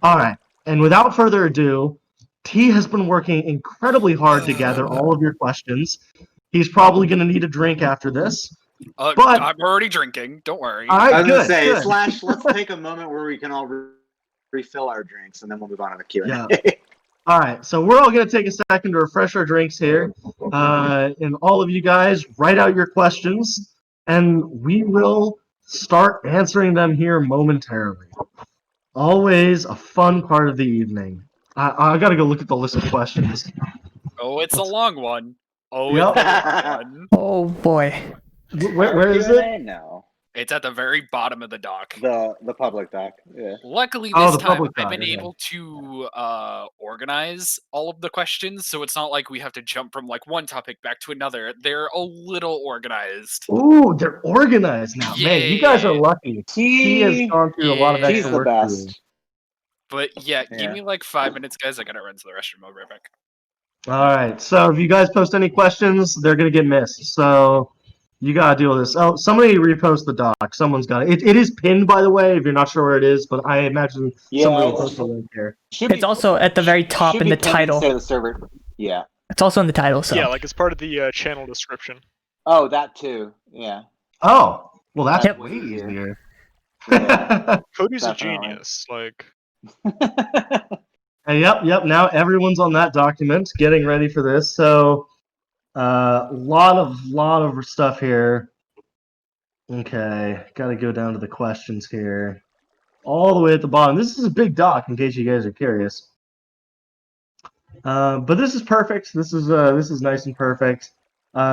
Speaker 3: All right. And without further ado, T has been working incredibly hard to gather all of your questions. He's probably going to need a drink after this. But
Speaker 5: I'm already drinking. Don't worry.
Speaker 3: All right,
Speaker 4: I was
Speaker 3: good,
Speaker 4: gonna say,
Speaker 3: good.
Speaker 4: Slash, let's take a moment where we can all refill our drinks, and then we'll move on to the Q&A.
Speaker 3: Yeah. All right, so we're all going to take a second to refresh our drinks here. And all of you guys, write out your questions, and we will start answering them here momentarily. Always a fun part of the evening. I got to go look at the list of questions.
Speaker 5: Oh, it's a long one. Oh,
Speaker 3: Yep.
Speaker 5: it's a long one.
Speaker 7: Oh boy.
Speaker 3: Where is it?
Speaker 4: No,
Speaker 5: It's at the very bottom of the dock.
Speaker 4: the public doc. Yeah.
Speaker 5: Luckily,
Speaker 3: Oh,
Speaker 5: this
Speaker 3: the
Speaker 5: time
Speaker 3: public
Speaker 5: I've
Speaker 3: doc,
Speaker 5: been
Speaker 3: okay.
Speaker 5: able to organize all of the questions, so it's not like we have to jump from like one topic back to another. They're a little organized.
Speaker 3: Ooh, they're organized now. Man, you guys are
Speaker 5: Yeah.
Speaker 3: lucky. He has gone through a lot of
Speaker 5: Yeah.
Speaker 4: He's
Speaker 3: extra
Speaker 4: the
Speaker 3: work for you.
Speaker 4: best.
Speaker 5: But yeah,
Speaker 4: Yeah.
Speaker 5: give me like 5 minutes, guys. I gotta run to the restroom. I'll be right back.
Speaker 3: All right. So if you guys post any questions, they're gonna get missed. So you gotta deal with this. Oh, somebody repost the doc. Someone's got it. It is pinned, by the way. If you're not sure where it is, but I imagine somebody will post a link here.
Speaker 7: It's also at the very top in the title.
Speaker 4: Say the server. Yeah.
Speaker 7: It's also in the title, so.
Speaker 6: Yeah, like it's part of the channel description.
Speaker 4: Oh, that too. Yeah.
Speaker 3: Oh, well, that's
Speaker 7: Yep.
Speaker 3: way easier.
Speaker 6: Cody's a
Speaker 4: Definitely.
Speaker 6: genius. Like,
Speaker 3: Hey, yep. Now everyone's on that document, getting ready for this. So, lot of stuff here. Okay, got to go down to the questions here, all the way at the bottom. This is a big doc, in case you guys are curious. But this is perfect. This is nice and perfect.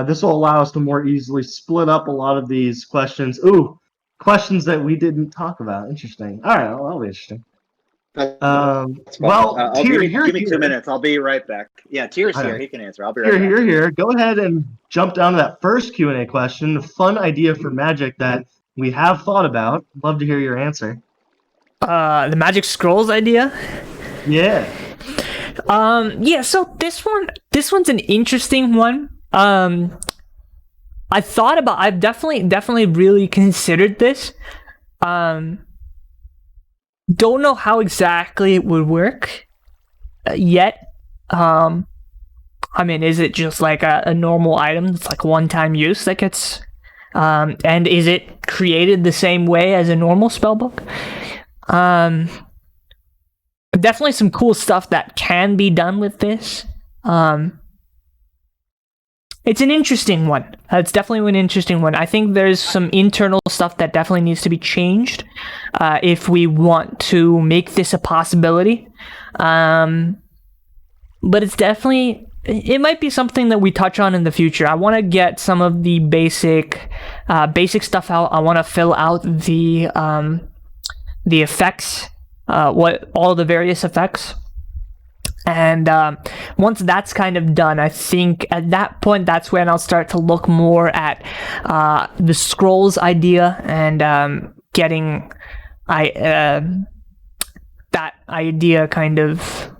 Speaker 3: This will allow us to more easily split up a lot of these questions. Ooh, questions that we didn't talk about. Interesting. All right, well, that'll be interesting. Well, Tyr, you're
Speaker 4: give me
Speaker 3: here.
Speaker 4: 2 minutes. I'll be right back. Yeah, Tyr's
Speaker 3: All
Speaker 4: here.
Speaker 3: right.
Speaker 4: He can answer. I'll be right back.
Speaker 3: Here. Go ahead and jump down to that first Q&A question. Fun idea for Magic that we have thought about. Love to hear your answer.
Speaker 7: The Magic Scrolls idea?
Speaker 3: Yeah.
Speaker 7: Yeah, so this one's an interesting one. I've definitely really considered this. Don't know how exactly it would work yet. I mean, is it just like a normal item that's like one-time use that gets, and is it created the same way as a normal spellbook? Definitely some cool stuff that can be done with this. It's an interesting one. It's definitely an interesting one. I think there's some internal stuff that definitely needs to be changed if we want to make this a possibility. But it's definitely, it might be something that we touch on in the future. I want to get some of the basic stuff out. I want to fill out the effects, all the various effects. And once that's kind of done, I think at that point, that's when I'll start to look more at the scrolls idea and getting that idea kind of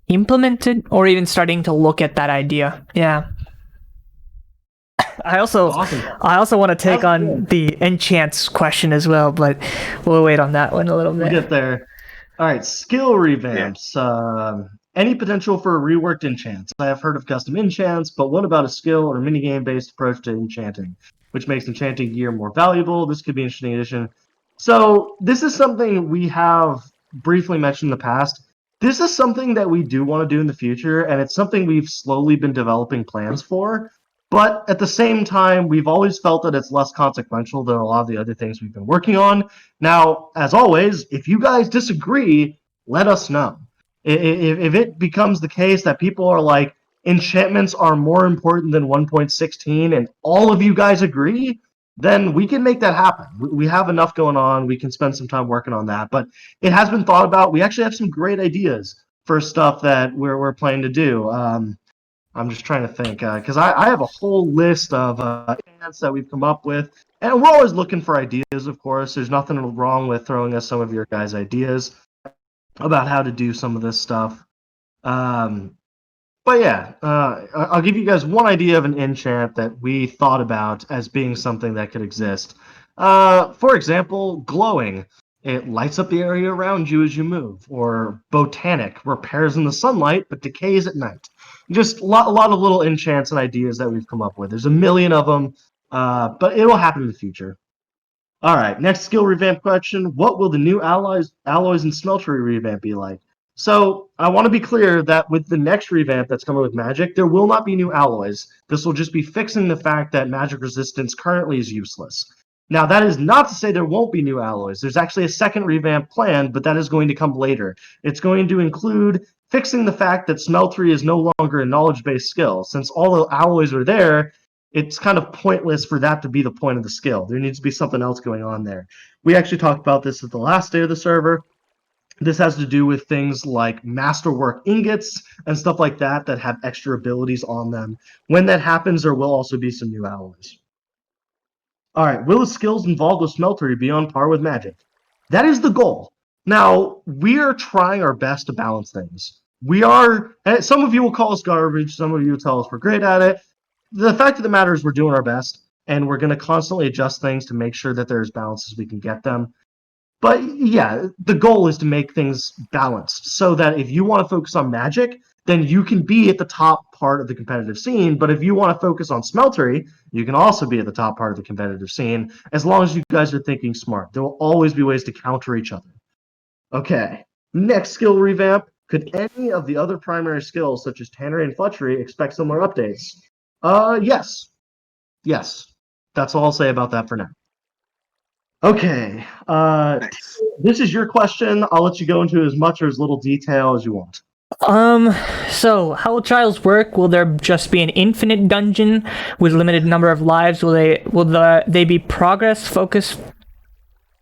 Speaker 7: implemented, or even starting to look at that idea. Yeah. I also want to take on the enchants question as well, but we'll wait on that one a little bit.
Speaker 3: We'll get there. All right, skill revamps. any potential for reworked enchants? I have heard of custom enchants, but what about a skill or minigame-based approach to enchanting, which makes enchanting gear more valuable? This could be an interesting addition. So this is something we have briefly mentioned in the past. This is something that we do want to do in the future, and it's something we've slowly been developing plans for. But at the same time, we've always felt that it's less consequential than a lot of the other things we've been working on. Now, as always, if you guys disagree, let us know. If it becomes the case that people are like, enchantments are more important than 1.16, and all of you guys agree, then we can make that happen. We have enough going on. We can spend some time working on that. But it has been thought about. We actually have some great ideas for stuff that we're planning to do. I'm just trying to think, because I have a whole list of plans that we've come up with, and we're always looking for ideas, of course. There's nothing wrong with throwing us some of your guys' ideas about how to do some of this stuff. But yeah, I'll give you guys one idea of an enchant that we thought about as being something that could exist. For example, glowing. It lights up the area around you as you move. Or botanic, repairs in the sunlight but decays at night. Just a lot of little enchants and ideas that we've come up with. There's a million of them, but it will happen in the future. All right, next skill revamp question. What will the new alloys and smeltery revamp be like? So I want to be clear that with the next revamp that's coming with Magic, there will not be new alloys. This will just be fixing the fact that magic resistance currently is useless. Now, that is not to say there won't be new alloys. There's actually a second revamp planned, but that is going to come later. It's going to include fixing the fact that Smeltery is no longer a knowledge-based skill. Since all the alloys are there, it's kind of pointless for that to be the point of the skill. There needs to be something else going on there. We actually talked about this at the last day of the server. This has to do with things like masterwork ingots and stuff like that that have extra abilities on them. When that happens, there will also be some new alloys. All right, will the skills involved with Smeltery be on par with Magic? That is the goal. Now, we are trying our best to balance things. We are, some of you will call us garbage, some of you will tell us we're great at it. The fact of the matter is we're doing our best, and we're going to constantly adjust things to make sure that they're as balanced as we can get them. But yeah, the goal is to make things balanced so that if you want to focus on Magic, then you can be at the top part of the competitive scene. But if you want to focus on Smeltery, you can also be at the top part of the competitive scene, as long as you guys are thinking smart. There will always be ways to counter each other. Okay, next skill revamp. Could any of the other primary skills, such as Tannery and Fletchery, expect similar updates? Yes. Yes. That's all I'll say about that for now. Okay,
Speaker 4: Nice.
Speaker 3: this is your question. I'll let you go into as much or as little detail as you want.
Speaker 7: So how will trials work? Will there just be an infinite dungeon with limited number of lives? Will they be progress focused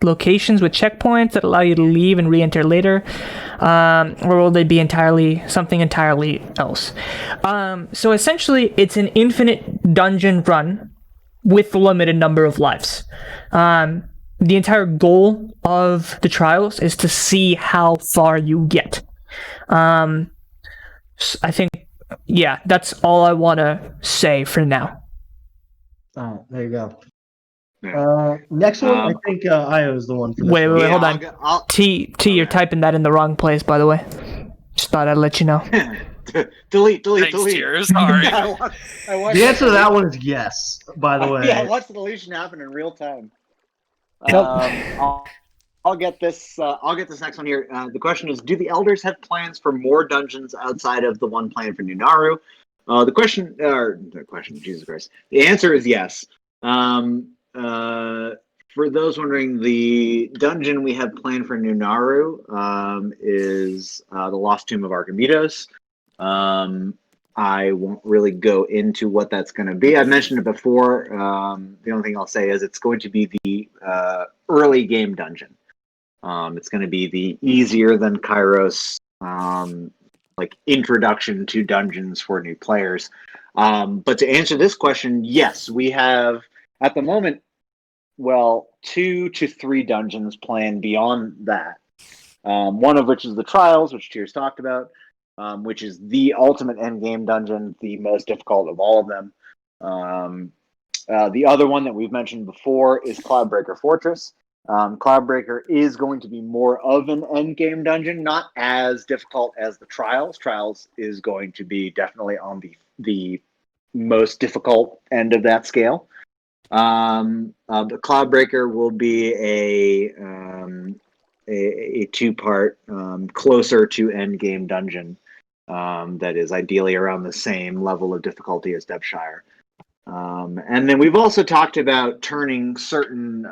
Speaker 7: locations with checkpoints that allow you to leave and re-enter later? Or will they be something entirely else? So essentially it's an infinite dungeon run with a limited number of lives. The entire goal of the trials is to see how far you get. I think, yeah, that's all I want to say for now.
Speaker 3: Oh, there you go.
Speaker 4: Yeah.
Speaker 3: Next one, I think Io is the one for this
Speaker 7: Wait,
Speaker 3: one.
Speaker 7: hold on.
Speaker 4: I'll-
Speaker 7: T, you're typing that in the wrong place, by the way. Just thought I'd let you know.
Speaker 4: delete.
Speaker 5: Thanks, Tears. Sorry.
Speaker 4: I watched
Speaker 3: The answer to that one is yes, by the way.
Speaker 4: Yeah, I watched the deletion happen in real time.
Speaker 7: Nope.
Speaker 4: I'll get this. I'll get this next one here. The question is: do the elders have plans for more dungeons outside of the one planned for New Naru? The question, Jesus Christ. The answer is yes. For those wondering, the dungeon we have planned for New Naru is the Lost Tomb of Archimedes. I won't really go into what that's going to be. I've mentioned it before. The only thing I'll say is it's going to be the early game dungeon. It's going to be the easier than Kairos, like introduction to dungeons for new players. But to answer this question, yes, we have at the moment, 2 to 3 dungeons planned beyond that. One of which is the Trials, which Tears talked about. Which is the ultimate endgame dungeon, the most difficult of all of them. The other one that we've mentioned before is Cloudbreaker Fortress. Cloudbreaker is going to be more of an endgame dungeon, not as difficult as the Trials. Trials is going to be definitely on the most difficult end of that scale. The Cloudbreaker will be a two-part, closer to endgame dungeon that is ideally around the same level of difficulty as Depthshire. And then we've also talked about turning certain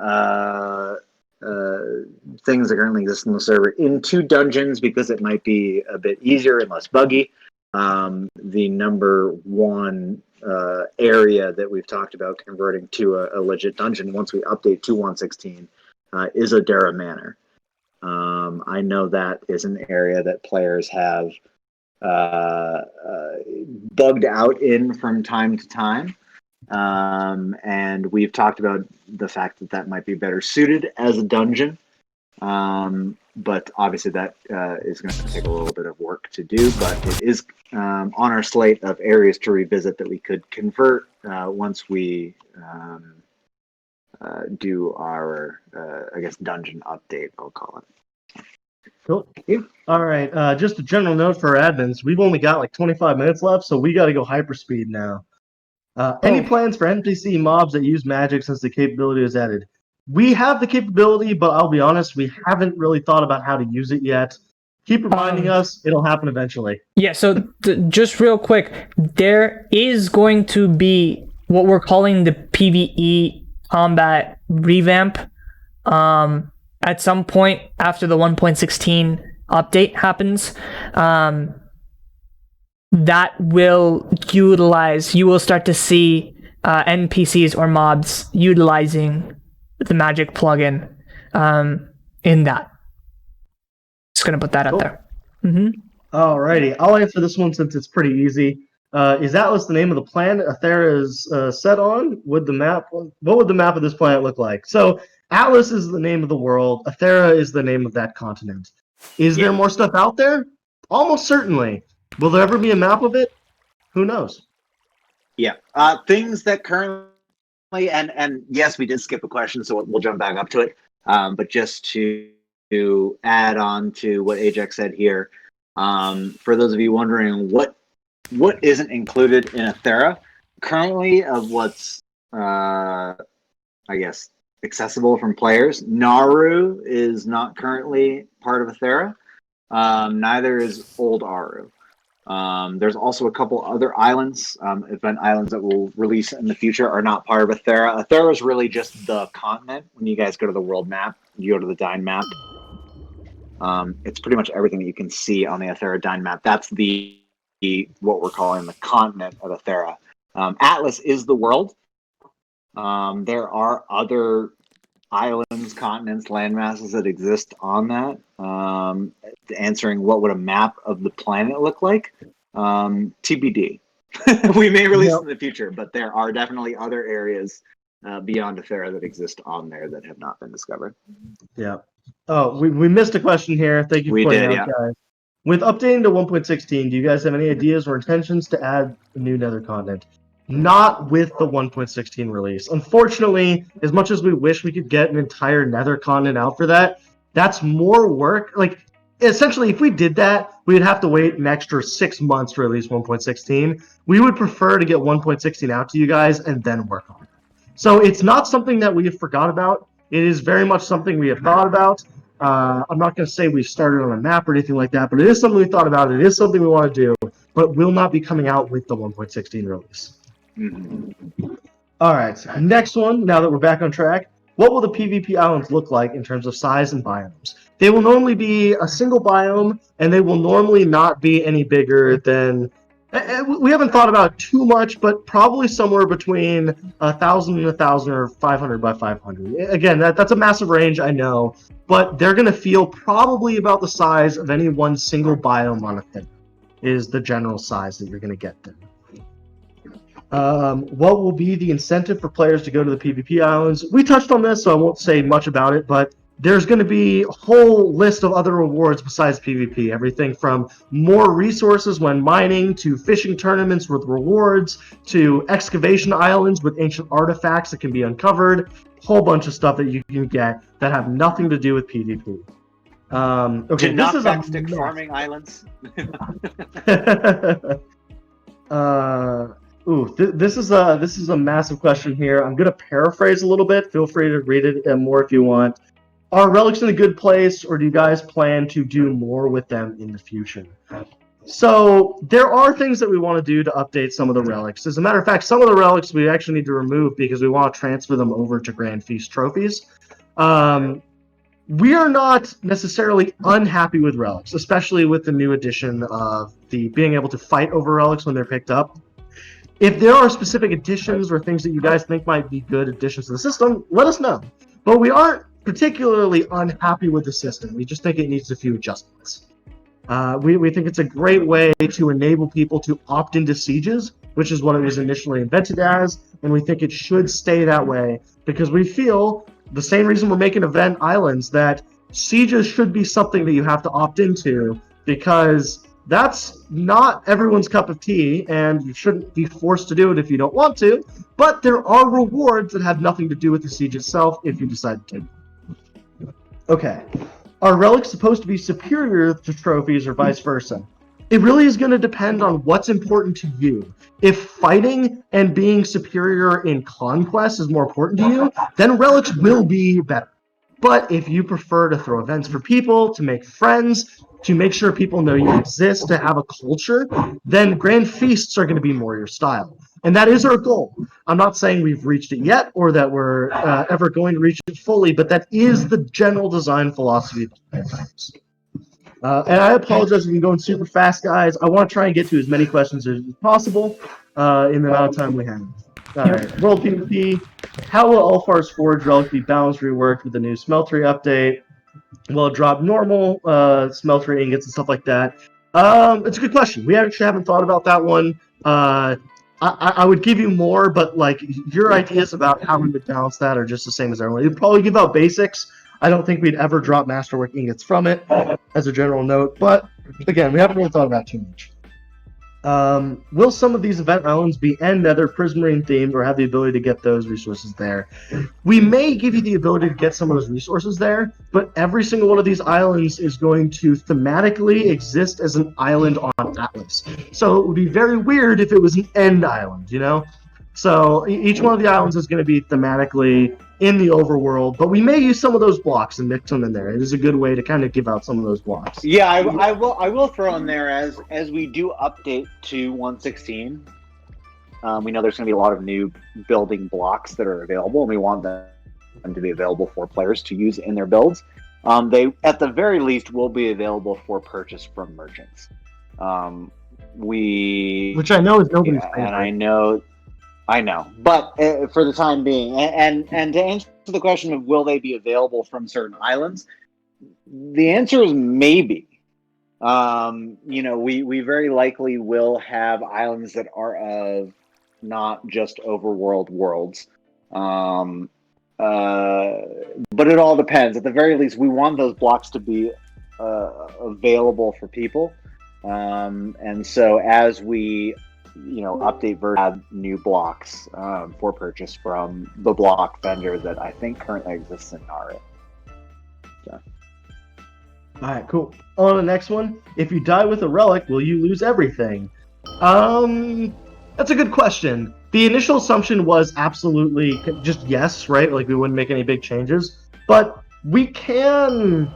Speaker 4: things that currently exist in the server into dungeons because it might be a bit easier and less buggy. The number one area that we've talked about converting to a legit dungeon once we update to 1.16 is Adara Manor. I know that is an area that players have bugged out in from time to time. And we've talked about the fact that might be better suited as a dungeon. But obviously that is going to take a little bit of work to do, but it is on our slate of areas to revisit that we could convert once we do our, I guess, dungeon update, I'll call it.
Speaker 3: Cool. All right. Just a general note for our admins. We've only got like 25 minutes left, so we got to go hyperspeed now. Any plans for NPC mobs that use magic since the capability is added? We have the capability, but I'll be honest, we haven't really thought about how to use it yet. Keep reminding us. It'll happen eventually.
Speaker 7: Yeah, so just real quick, there is going to be what we're calling the PvE combat revamp at some point after the 1.16 update happens. That will utilize, you will start to see NPCs or mobs utilizing the magic plugin in that. Just going to put that out there.
Speaker 3: Alrighty, I'll answer this one since it's pretty easy. Is Atlas the name of the planet Athera is set on? What would the map of this planet look like? So Atlas is the name of the world. Athera is the name of that continent. Is there more stuff out there? Almost certainly. Will there ever be a map of it? Who knows?
Speaker 4: Yeah. Things that currently, and yes, we did skip a question, so we'll jump back up to it. But just to add on to what Ajax said here, for those of you wondering what isn't included in Athera, currently of what's, I guess, accessible from players, Nauru is not currently part of Athera. Neither is Old Aru. There's also a couple other islands, event islands that will release in the future are not part of Athera. Athera is really just the continent. When you guys go to the world map, you go to the Dyn map. It's pretty much everything that you can see on the Athera Dyn map. That's what we're calling the continent of Athera. Atlas is the world. There are other islands, continents, landmasses that exist on that. Answering what would a map of the planet look like? TBD. We may release in the future, but there are definitely other areas beyond Athera that exist on there that have not been discovered.
Speaker 3: Yeah. Oh, we missed a question here. Thank you for pointing out, guys. With updating to 1.16, do you guys have any ideas or intentions to add a new Nether continent? Not with the 1.16 release. Unfortunately, as much as we wish we could get an entire Nether continent out for that, that's more work. Like, essentially, if we did that, we'd have to wait an extra 6 months to release 1.16. We would prefer to get 1.16 out to you guys and then work on it. So it's not something that we have forgot about. It is very much something we have thought about. I'm not going to say we've started on a map or anything like that, but it is something we thought about. It is something we want to do, but will not be coming out with the 1.16 release. All right, next one, now that we're back on track. What will the PvP islands look like in terms of size and biomes? They will normally be a single biome, and they will normally not be any bigger than... We haven't thought about too much, but probably somewhere between 1,000 and 1,000 or 500 by 500. Again, that's a massive range, I know, but they're going to feel probably about the size of any one single biome on a thing, is the general size that you're going to get there. What will be the incentive for players to go to the PvP islands? We touched on this, so I won't say much about it, but there's going to be a whole list of other rewards besides PvP. Everything from more resources when mining, to fishing tournaments with rewards, to excavation islands with ancient artifacts that can be uncovered. Whole bunch of stuff that you can get that have nothing to do with PvP. Okay,
Speaker 4: To
Speaker 3: this is a
Speaker 4: knockback
Speaker 3: mess.
Speaker 4: farming islands.
Speaker 3: This is a massive question here. I'm gonna paraphrase a little bit. Feel free to read it more if you want. Are relics in a good place, or do you guys plan to do more with them in the future? So there are things that we want to do to update some of the relics. As a matter of fact, some of the relics we actually need to remove because we want to transfer them over to Grand Feast trophies. We are not necessarily unhappy with relics, especially with the new addition of the being able to fight over relics when they're picked up. If there are specific additions or things that you guys think might be good additions to the system, let us know. But we aren't particularly unhappy with the system. We just think it needs a few adjustments. We think it's a great way to enable people to opt into sieges, which is what it was initially invented as, and we think it should stay that way because we feel the same reason we're making event islands, that sieges should be something that you have to opt into because that's not everyone's cup of tea, and you shouldn't be forced to do it if you don't want to, but there are rewards that have nothing to do with the siege itself if you decide to. Okay. Are relics supposed to be superior to trophies or vice versa? It really is going to depend on what's important to you. If fighting and being superior in conquest is more important to you, then relics will be better. But if you prefer to throw events for people, to make friends, to make sure people know you exist, to have a culture, then Grand Feasts are going to be more your style. And that is our goal. I'm not saying we've reached it yet or that we're ever going to reach it fully, but that is the general design philosophy. And I apologize if I'm going super fast, guys. I want to try and get to as many questions as possible in the amount of time we have. All right. World PvP. How will Ulfar's Forge relic be balanced, reworked with the new smeltery update? Will it drop normal smeltery ingots and stuff like that? It's a good question. We actually haven't thought about that one. I would give you more, but like your ideas about how we would balance that are just the same as everyone. You'd probably give out basics. I don't think we'd ever drop masterwork ingots from it, as a general note. But again, we haven't really thought about too much. Will some of these event islands be End Nether Prismarine themed, or have the ability to get those resources there? We may give you the ability to get some of those resources there, but every single one of these islands is going to thematically exist as an island on Atlas. So it would be very weird if it was an End Island, you know? So each one of the islands is going to be thematically in the overworld, but we may use some of those blocks and mix them in there. It is a good way to kind of give out some of those blocks.
Speaker 4: Yeah, I will throw in there as we do update to 1.16. We know there's going to be a lot of new building blocks that are available, and we want them to be available for players to use in their builds. They, at the very least, will be available for purchase from merchants.
Speaker 3: Which I know is nobody's favorite.
Speaker 4: And I know, but for the time being, and to answer the question of will they be available from certain islands, the answer is maybe. We very likely will have islands that are of not just overworld worlds, but it all depends. At the very least, we want those blocks to be available for people, and so as we update add new blocks for purchase from the block vendor that I think currently exists in Nara. So.
Speaker 3: Alright, cool. On to the next one. If you die with a relic, will you lose everything? That's a good question. The initial assumption was absolutely just yes, right? Like we wouldn't make any big changes. But we can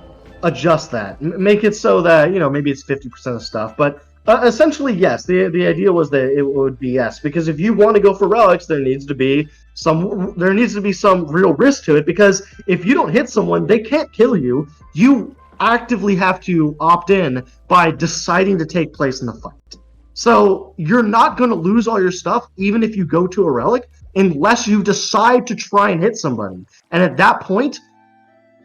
Speaker 3: adjust that. Make it so that, maybe it's 50% of stuff, but essentially, yes. The idea was that it would be yes, because if you want to go for relics, there needs to be some real risk to it. Because if you don't hit someone, they can't kill you. You actively have to opt in by deciding to take place in the fight. So you're not going to lose all your stuff, even if you go to a relic, unless you decide to try and hit somebody. And at that point,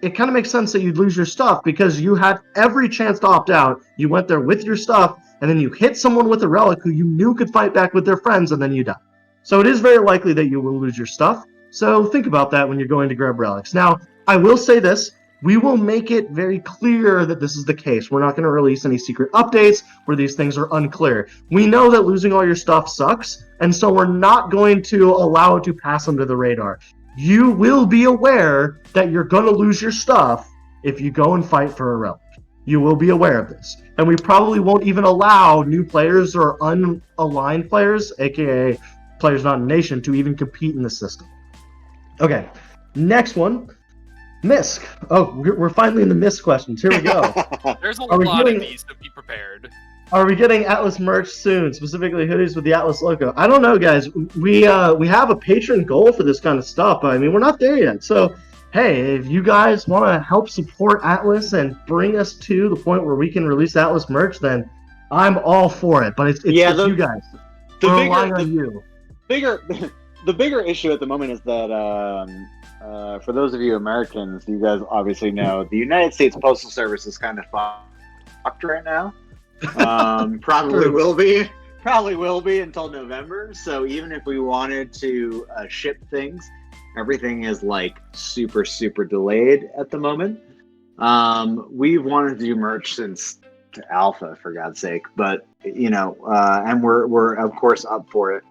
Speaker 3: it kind of makes sense that you'd lose your stuff because you had every chance to opt out. You went there with your stuff, and then you hit someone with a relic who you knew could fight back with their friends, and then you die. So it is very likely that you will lose your stuff. So think about that when you're going to grab relics. Now, I will say this. we will make it very clear that this is the case. We're not going to release any secret updates where these things are unclear. We know that losing all your stuff sucks, and so we're not going to allow it to pass under the radar. You will be aware that you're going to lose your stuff if you go and fight for a relic. You will be aware of this. And we probably won't even allow new players or unaligned players, aka players not in the nation, to even compete in the system. Okay, next one. Misk. Oh, we're finally in the Misk questions. Here we go.
Speaker 5: There's a
Speaker 3: Are we
Speaker 5: lot
Speaker 3: doing-
Speaker 5: of these, so be prepared.
Speaker 3: Are we getting Atlas merch soon? Specifically hoodies with the Atlas logo? I don't know, guys. We have a patron goal for this kind of stuff, but I mean, we're not there yet. So, hey, if you guys want to help support Atlas and bring us to the point where we can release Atlas merch, then I'm all for it. But it's you guys. We're relying on you.
Speaker 4: The bigger issue at the moment is that for those of you Americans, you guys obviously know the United States Postal Service is kind of fucked right now. Probably will be until November. So even if we wanted to ship things, everything is like super delayed at the moment. We've wanted to do merch since Alpha, for God's sake, but you know, and we're of course up for it.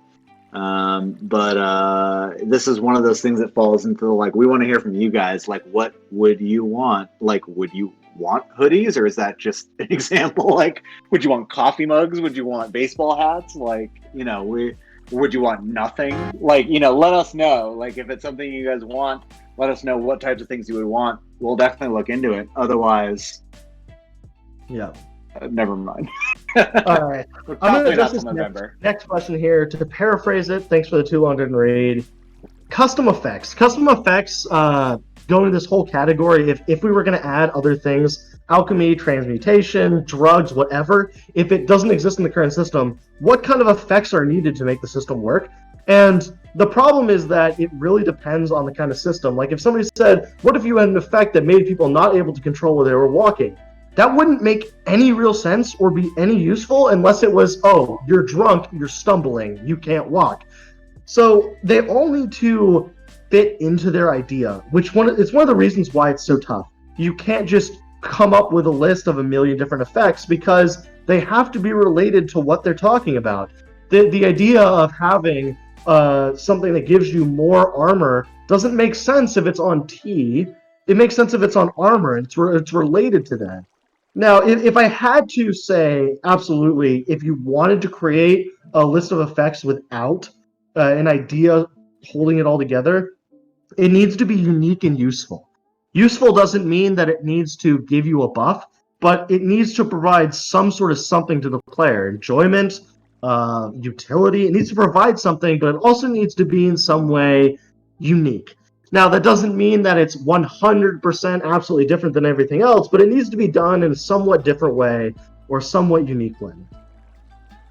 Speaker 4: But this is one of those things that falls into the, like, we want to hear from you guys. Like, what would you want? Like, would you want hoodies, or is that just an example? Like, would you want coffee mugs? Would you want baseball hats? Like, you know, would you want nothing? Like, you know, let us know. Like, if it's something you guys want, let us know what types of things you would want. We'll definitely look into it. Otherwise,
Speaker 3: Yeah.
Speaker 4: Never mind.
Speaker 3: All right. I'm going to
Speaker 4: Probably
Speaker 3: address
Speaker 4: not
Speaker 3: this
Speaker 4: till November.
Speaker 3: next question here. To paraphrase it, thanks for the too long didn't read. Custom effects. Custom effects go into this whole category. If we were going to add other things, alchemy, transmutation, drugs, whatever, if it doesn't exist in the current system, what kind of effects are needed to make the system work? And the problem is that it really depends on the kind of system. Like if somebody said, what if you had an effect that made people not able to control where they were walking? That wouldn't make any real sense or be any useful unless it was, oh, you're drunk, you're stumbling, you can't walk. So they all need to fit into their idea, it's one of the reasons why it's so tough. You can't just come up with a list of a million different effects because they have to be related to what they're talking about. The idea of having something that gives you more armor doesn't make sense if it's on T. It makes sense if it's on armor, and it's related to that. Now, if I had to say, absolutely, if you wanted to create a list of effects without an idea holding it all together, it needs to be unique and useful. Useful doesn't mean that it needs to give you a buff, but it needs to provide some sort of something to the player. Enjoyment, utility. It needs to provide something, but it also needs to be in some way unique. Now, that doesn't mean that it's 100% absolutely different than everything else, but it needs to be done in a somewhat different way or somewhat unique way.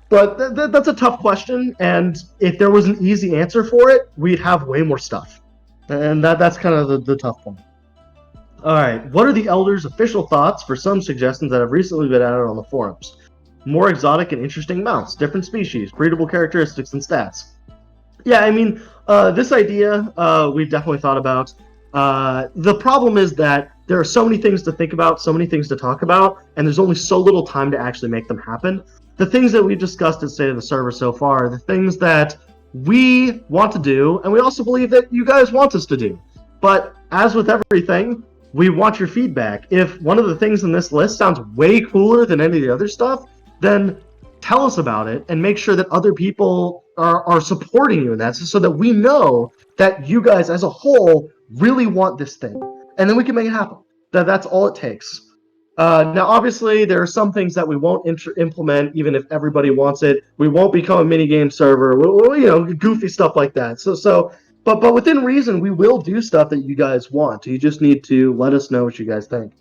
Speaker 3: But that's a tough question, and if there was an easy answer for it, we'd have way more stuff. And that's kind of the tough point. All right, what are the Elders' official thoughts for some suggestions that have recently been added on the forums? More exotic and interesting mounts, different species, breedable characteristics and stats. Yeah, I mean, this idea we've definitely thought about. The problem is that there are so many things to think about, so many things to talk about, and there's only so little time to actually make them happen. The things that we've discussed at State of the Server so far are the things that we want to do, and we also believe that you guys want us to do. But as with everything, we want your feedback. If one of the things in this list sounds way cooler than any of the other stuff, then tell us about it and make sure that other people are supporting you in that, so that we know that you guys as a whole really want this thing, and then we can make it happen. That's all it takes. Now, obviously, there are some things that we won't implement, even if everybody wants it. We won't become a minigame server, goofy stuff like that. But within reason, we will do stuff that you guys want. You just need to let us know what you guys think.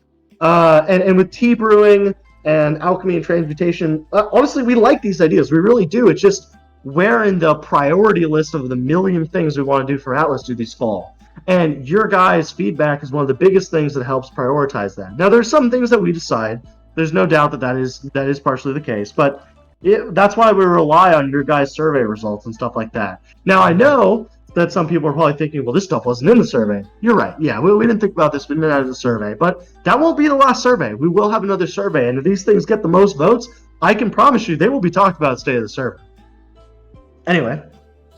Speaker 3: And with tea brewing and alchemy and transmutation, honestly, we like these ideas. We really do. It's just where in the priority list of the million things we want to do for Atlas do these fall. And your guys' feedback is one of the biggest things that helps prioritize that. Now, there's some things that we decide. There's no doubt that is partially the case, but that's why we rely on your guys' survey results and stuff like that. Now, I know that some people are probably thinking, well, this stuff wasn't in the survey. You're right. Yeah, we didn't think about this. We didn't add it to the survey. But that won't be the last survey. We will have another survey. And if these things get the most votes, I can promise you they will be talked about at State of the Server. Anyway,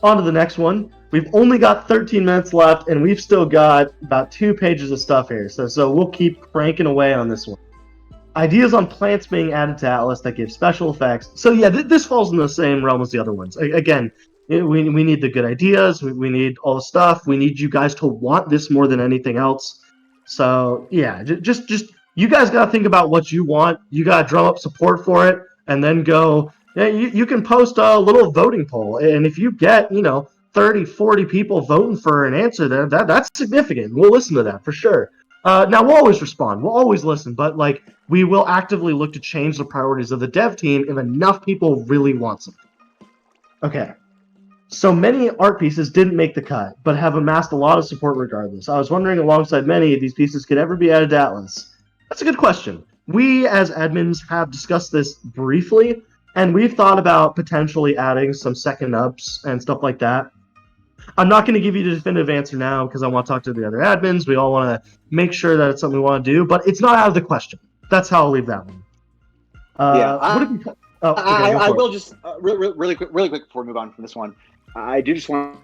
Speaker 3: on to the next one. We've only got 13 minutes left, and we've still got about 2 pages of stuff here. So we'll keep cranking away on this one. Ideas on plants being added to Atlas that give special effects. So yeah, this falls in the same realm as the other ones. Again, we need the good ideas. We need all the stuff. We need you guys to want this more than anything else. So yeah, just you guys got to think about what you want. You got to drum up support for it, and then go. Yeah, you can post a little voting poll, and if you get 30, 40 people voting for an answer, that's significant. We'll listen to that for sure. Now we'll always respond. We'll always listen, but we will actively look to change the priorities of the dev team if enough people really want something. Okay. So many art pieces didn't make the cut, but have amassed a lot of support regardless. I was wondering alongside many if these pieces could ever be added to Atlas. That's a good question. We as admins have discussed this briefly, and we've thought about potentially adding some second ups and stuff like that. I'm not going to give you the definitive answer now because I want to talk to the other admins. We all want to make sure that it's something we want to do, but it's not out of the question. That's how I'll leave that one.
Speaker 4: I will just really quick before we move on from this one. I do just want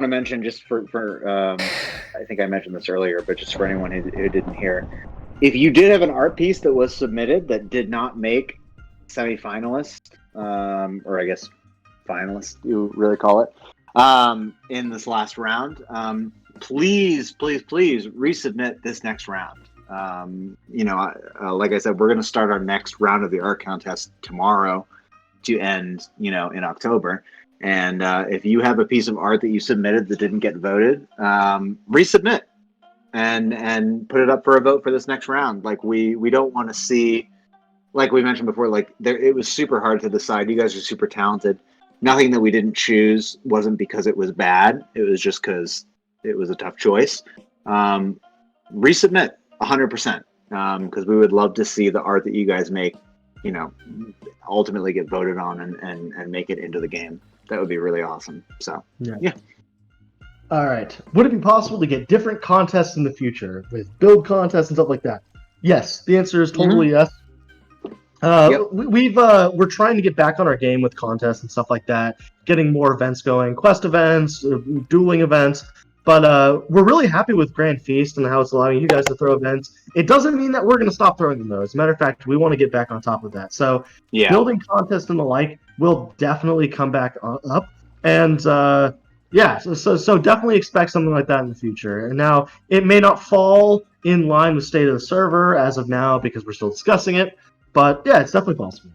Speaker 4: to mention, just for I think I mentioned this earlier, but just for anyone who didn't hear, if you did have an art piece that was submitted that did not make semi-finalist, or I guess finalist, you really call it, in this last round, please resubmit this next round. Like I said, we're going to start our next round of the art contest tomorrow to end, in October. And if you have a piece of art that you submitted that didn't get voted, resubmit and put it up for a vote for this next round. We don't want to see, like we mentioned before, it was super hard to decide. You guys are super talented. Nothing that we didn't choose wasn't because it was bad. It was just because it was a tough choice. Resubmit 100%, because we would love to see the art that you guys make, ultimately get voted on and make it into the game. That would be really awesome. So, yeah.
Speaker 3: All right. Would it be possible to get different contests in the future with build contests and stuff like that? Yes. The answer is totally yes.
Speaker 4: Yep.
Speaker 3: We're trying to get back on our game with contests and stuff like that, getting more events going, quest events, dueling events. But we're really happy with Grand Feast and how it's allowing you guys to throw events. It doesn't mean that we're going to stop throwing them, though. As a matter of fact, we want to get back on top of that. So building contests and the like will definitely come back up. And so definitely expect something like that in the future. And now, it may not fall in line with State of the Server as of now because we're still discussing it. But yeah, it's definitely possible.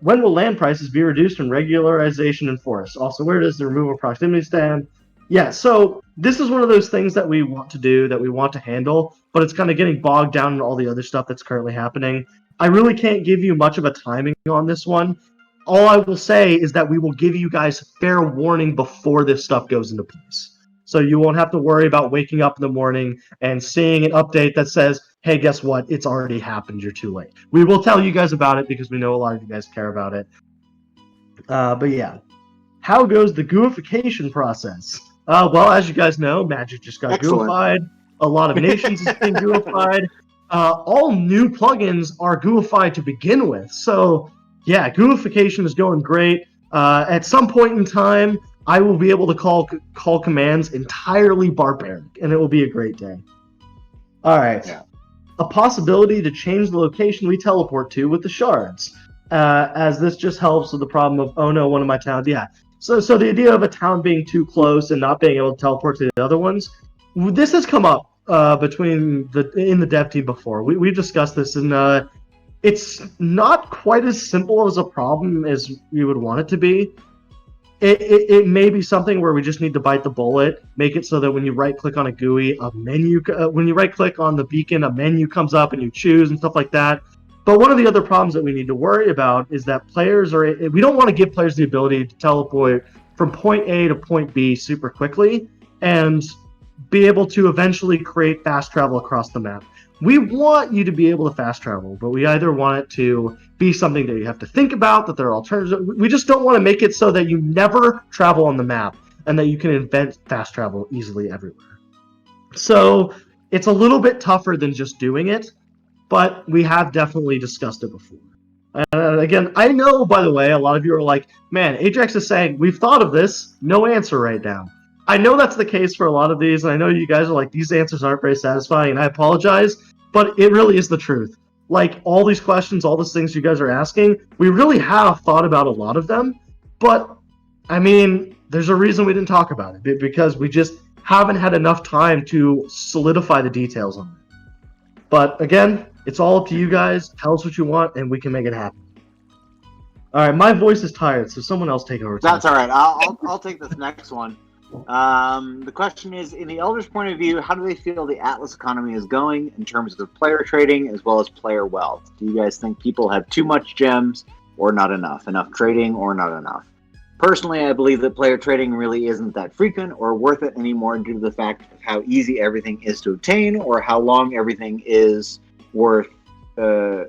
Speaker 3: When will land prices be reduced and regularization enforced? Also, where does the removal of proximity stand? Yeah, so this is one of those things that we want to do, that we want to handle, but it's kind of getting bogged down in all the other stuff that's currently happening. I really can't give you much of a timing on this one. All I will say is that we will give you guys fair warning before this stuff goes into place. So you won't have to worry about waking up in the morning and seeing an update that says, hey, guess what? It's already happened. You're too late. We will tell you guys about it because we know a lot of you guys care about it. But yeah. How goes the GUIfication process? Well, as you guys know, Magic just got GUIfied. A lot of nations is being GUIfied. All new plugins are GUIfied to begin with. So, yeah, GUIfication is going great. At some point in time, I will be able to call commands entirely barbaric, and it will be a great day. All right. Yeah. A possibility to change the location we teleport to with the shards, as this just helps with the problem of, oh no, one of my towns. Yeah. So the idea of a town being too close and not being able to teleport to the other ones, this has come up in the dev team before. We've discussed this, and it's not quite as simple as a problem as we would want it to be. It may be something where we just need to bite the bullet, make it so that when you right-click on a GUI, a menu, when you right-click on the beacon, a menu comes up and you choose and stuff like that. But one of the other problems that we need to worry about is that we don't want to give players the ability to teleport from point A to point B super quickly and be able to eventually create fast travel across the map. We want you to be able to fast travel, but we either want it to be something that you have to think about, that there are alternatives. We just don't want to make it so that you never travel on the map. and that you can invent fast travel easily everywhere. So it's a little bit tougher than just doing it, but we have definitely discussed it before. Again, I know, by the way, a lot of you are like, man, Ajax is saying, we've thought of this, no answer right now. I know that's the case for a lot of these, and I know you guys are like, these answers aren't very satisfying, and I apologize, but it really is the truth. Like, all these questions, all these things you guys are asking, we really have thought about a lot of them, but, I mean, there's a reason we didn't talk about it, because we just haven't had enough time to solidify the details on it. But, again, it's all up to you guys. Tell us what you want, and we can make it happen. All right, my voice is tired, so someone else take over.
Speaker 4: That's all right. I'll take this next one. The question is, in the Elders' point of view, how do they feel the Atlas economy is going in terms of player trading as well as player wealth? Do you guys think people have too much gems or not enough? Enough trading or not enough? Personally, I believe that player trading really isn't that frequent or worth it anymore due to the fact of how easy everything is to obtain or how long everything is worth in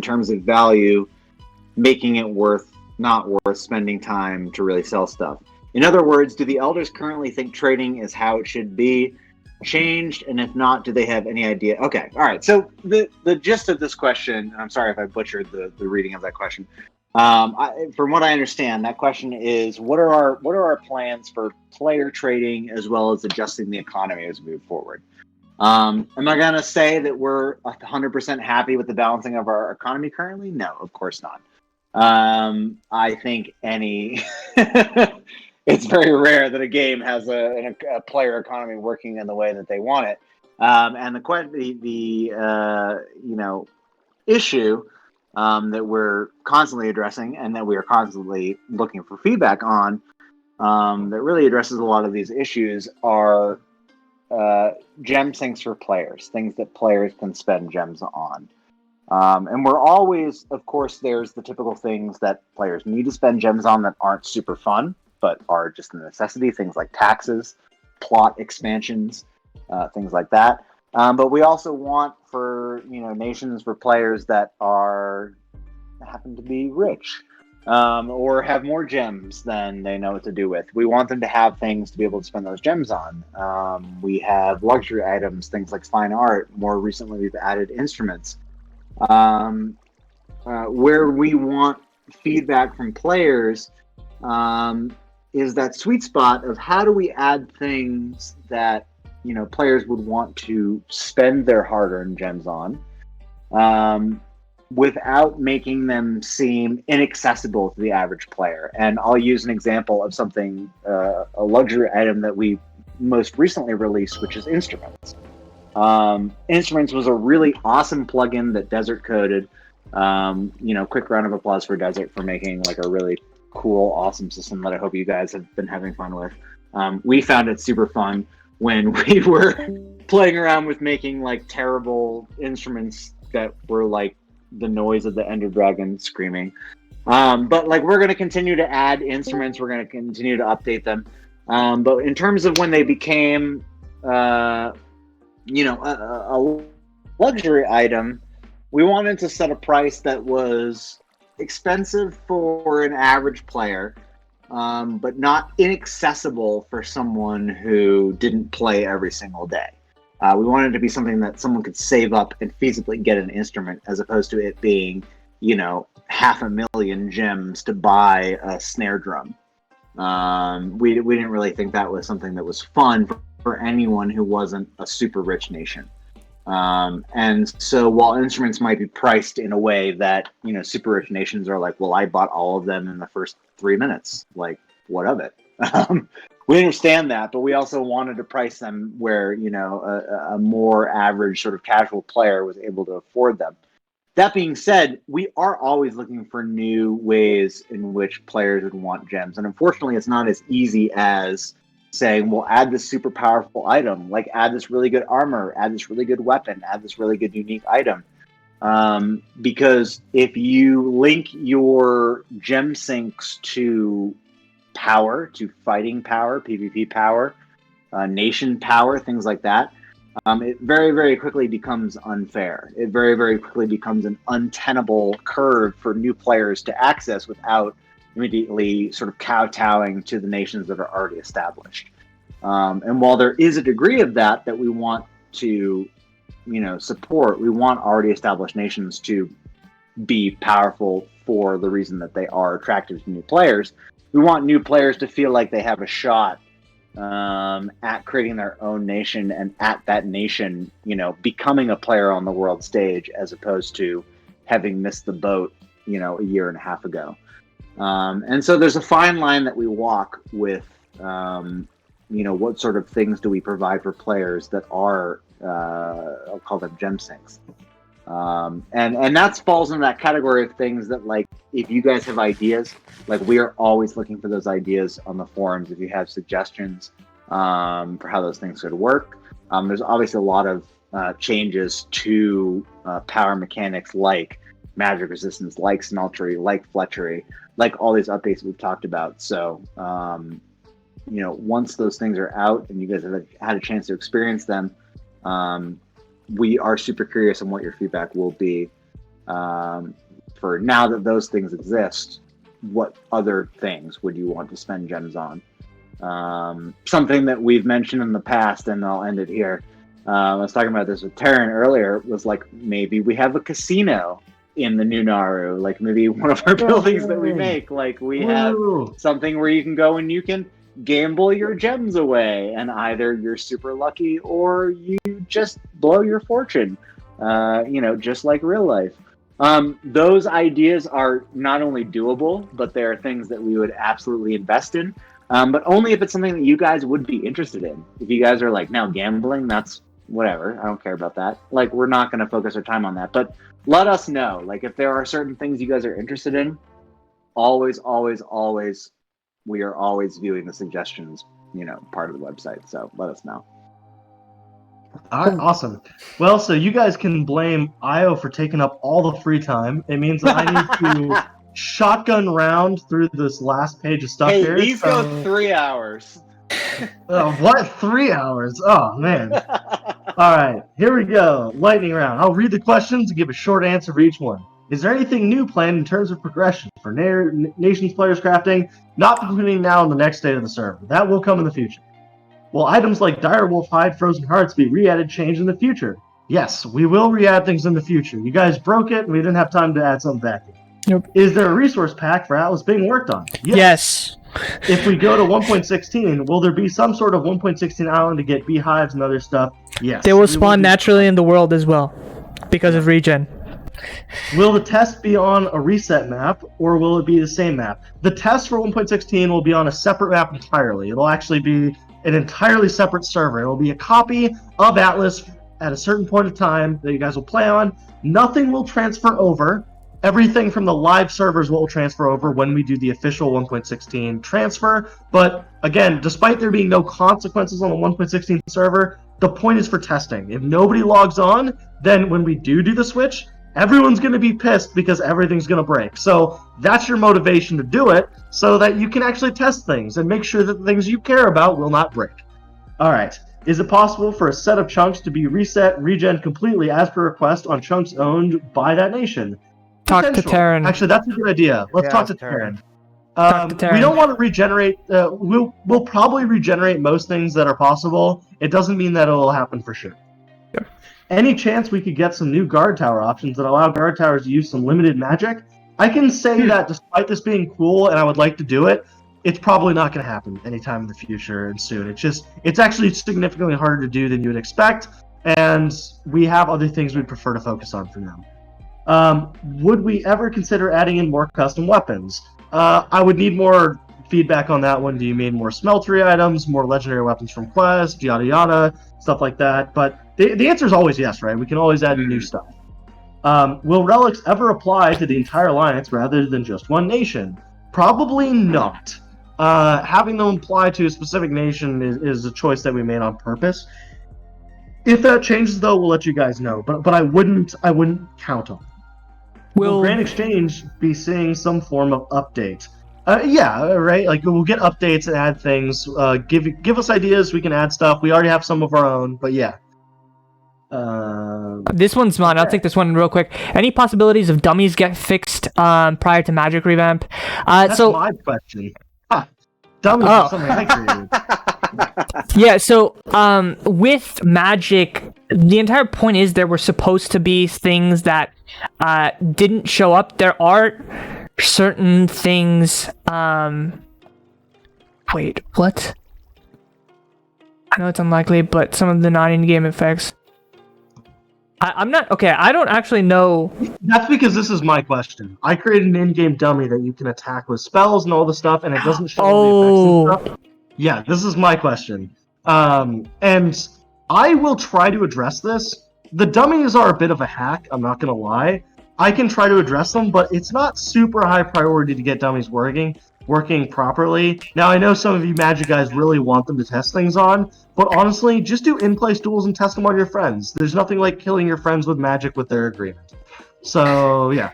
Speaker 4: terms of value, making it not worth spending time to really sell stuff. In other words, do the Elders currently think trading is how it should be changed? And if not, do they have any idea? Okay, all right. So the gist of this question, and I'm sorry if I butchered the reading of that question. From what I understand, that question is, what are our plans for player trading as well as adjusting the economy as we move forward? Am I going to say that we're 100% happy with the balancing of our economy currently? No, of course not. I think it's very rare that a game has a player economy working in the way that they want it. And the issue that we're constantly addressing and that we are constantly looking for feedback on, that really addresses a lot of these issues, are gem sinks for players, things that players can spend gems on. And we're always, of course, there's the typical things that players need to spend gems on that aren't super fun, but are just a necessity, things like taxes, plot expansions, things like that. But we also want for nations, for players that happen to be rich, or have more gems than they know what to do with. We want them to have things to be able to spend those gems on. We have luxury items, things like fine art. More recently, we've added instruments. Where we want feedback from players is that sweet spot of how do we add things that players would want to spend their hard-earned gems on, without making them seem inaccessible to the average player. And I'll use an example of something, a luxury item that we most recently released, which is Instruments. Instruments was a really awesome plugin that Desert coded. Quick round of applause for Desert for making like a really cool, awesome system that I hope you guys have been having fun with. We found it super fun when we were playing around with making like terrible instruments that were like the noise of the Ender Dragon screaming. But like, we're going to continue to add instruments. We're going to continue to update them. But in terms of when they became, a luxury item, we wanted to set a price that was expensive for an average player, but not inaccessible for someone who didn't play every single day. We wanted it to be something that someone could save up and feasibly get an instrument, as opposed to it being, 500,000 gems to buy a snare drum. We didn't really think that was something that was fun for anyone who wasn't a super rich nation. And so while instruments might be priced in a way that, super rich nations are like, well, I bought all of them in the first 3 minutes. Like, what of it? We understand that, but we also wanted to price them where, a more average sort of casual player was able to afford them. That being said, we are always looking for new ways in which players would want gems. And unfortunately, it's not as easy as saying, well, add this super powerful item, like add this really good armor, add this really good weapon, add this really good unique item. Because if you link your gem sinks to power, to fighting power, PvP power, nation power, things like that, it very, very quickly becomes unfair. It very, very quickly becomes an untenable curve for new players to access without immediately sort of kowtowing to the nations that are already established. And while there is a degree of that we want to, support, we want already established nations to be powerful for the reason that they are attractive to new players. We want new players to feel like they have a shot at creating their own nation and at that nation, becoming a player on the world stage as opposed to having missed the boat, a year and a half ago. And so there's a fine line that we walk with, what sort of things do we provide for players that are, I'll call them gem sinks. And that falls in that category of things that, like, if you guys have ideas, like, we are always looking for those ideas on the forums. If you have suggestions for how those things could work, there's obviously a lot of changes to power mechanics, like magic resistance, like smeltery, like fletchery, like all these updates we've talked about. So, once those things are out and you guys have had a chance to experience them, we are super curious on what your feedback will be. For now that those things exist, what other things would you want to spend gems on? Something that we've mentioned in the past, and I'll end it here. I was talking about this with Terran earlier, was like, maybe we have a casino in the new Naru, like maybe one of our buildings that we make, like we have something where you can go and you can gamble your gems away, and either you're super lucky or you just blow your fortune, just like real life. Those ideas are not only doable, but they are things that we would absolutely invest in, but only if it's something that you guys would be interested in. If you guys are like, no, gambling, that's whatever, I don't care about that, like, we're not going to focus our time on that. But let us know, like, if there are certain things you guys are interested in. Always, we are always viewing the suggestions, part of the website. So let us know.
Speaker 3: All right, awesome. Well, so you guys can blame Io for taking up all the free time. It means that I need to shotgun round through this last page of stuff
Speaker 4: Hey,
Speaker 3: here.
Speaker 4: these go 3 hours.
Speaker 3: What? 3 hours? Oh, man. All right, here we go. Lightning round. I'll read the questions and give a short answer for each one. Is there anything new planned in terms of progression for Nations Players Crafting, not between now and the next state of the server? That will come in the future. Will items like Direwolf Hide, Frozen Hearts be re-added, changed in the future? Yes, we will re-add things in the future. You guys broke it, and we didn't have time to add something back in.
Speaker 7: Yep.
Speaker 3: Is there a resource pack for Atlas being worked on?
Speaker 7: Yes.
Speaker 3: If we go to 1.16, will there be some sort of 1.16 island to get beehives and other stuff? Yes.
Speaker 7: They will spawn naturally in the world as well, because of regen.
Speaker 3: Will the test be on a reset map, or will it be the same map? The test for 1.16 will be on a separate map entirely. It'll actually be an entirely separate server. It will be a copy of Atlas at a certain point of time that you guys will play on. Nothing will transfer over. Everything from the live servers will transfer over when we do the official 1.16 transfer. But again, despite there being no consequences on the 1.16 server, the point is for testing. If nobody logs on, then when we do the switch, everyone's going to be pissed because everything's going to break. So that's your motivation to do it, so that you can actually test things and make sure that the things you care about will not break. All right. Is it possible for a set of chunks to be reset, regen completely as per request on chunks owned by that nation?
Speaker 7: Talk to
Speaker 3: Potential.
Speaker 7: Terran.
Speaker 3: Actually, that's a good idea. Let's talk to Terran. We don't want to regenerate. We'll probably regenerate most things that are possible. It doesn't mean that it will happen for sure.
Speaker 7: Yep.
Speaker 3: Any chance we could get some new guard tower options that allow guard towers to use some limited magic? I can say that despite this being cool and I would like to do it, it's probably not going to happen anytime in the future and soon. It's actually significantly harder to do than you would expect, and we have other things we'd prefer to focus on for now. Would we ever consider adding in more custom weapons? I would need more feedback on that one. Do you mean more smeltery items, more legendary weapons from Quest, yada yada, stuff like that? But the answer is always yes, right? We can always add new stuff. Will relics ever apply to the entire alliance rather than just one nation? Probably not. Having them apply to a specific nation is a choice that we made on purpose. If that changes, though, we'll let you guys know. But I wouldn't count on it. Will Grand Exchange be seeing some form of update? Yeah, right. Like, we'll get updates and add things. Give us ideas. We can add stuff. We already have some of our own, but yeah.
Speaker 7: This one's mine. I'll take this one real quick. Any possibilities of dummies get fixed prior to Magic revamp?
Speaker 3: That's
Speaker 7: So
Speaker 3: my question. Ha! Dummies
Speaker 7: Oh.
Speaker 3: is something I created.
Speaker 7: yeah, so with Magic, the entire point is there were supposed to be things that didn't show up. There are certain things. Wait, what? I know it's unlikely, but some of the non-in-game effects. I'm not okay. I don't actually know.
Speaker 3: That's because this is my question. I created an in-game dummy that you can attack with spells and all the stuff, and it doesn't show all the effects and stuff. Yeah, this is my question. And I will try to address this. The dummies are a bit of a hack, I'm not gonna lie. I can try to address them, but it's not super high priority to get dummies working properly. Now, I know some of you Magic guys really want them to test things on, but honestly, just do in-place duels and test them on your friends. There's nothing like killing your friends with Magic with their agreement. So, yeah.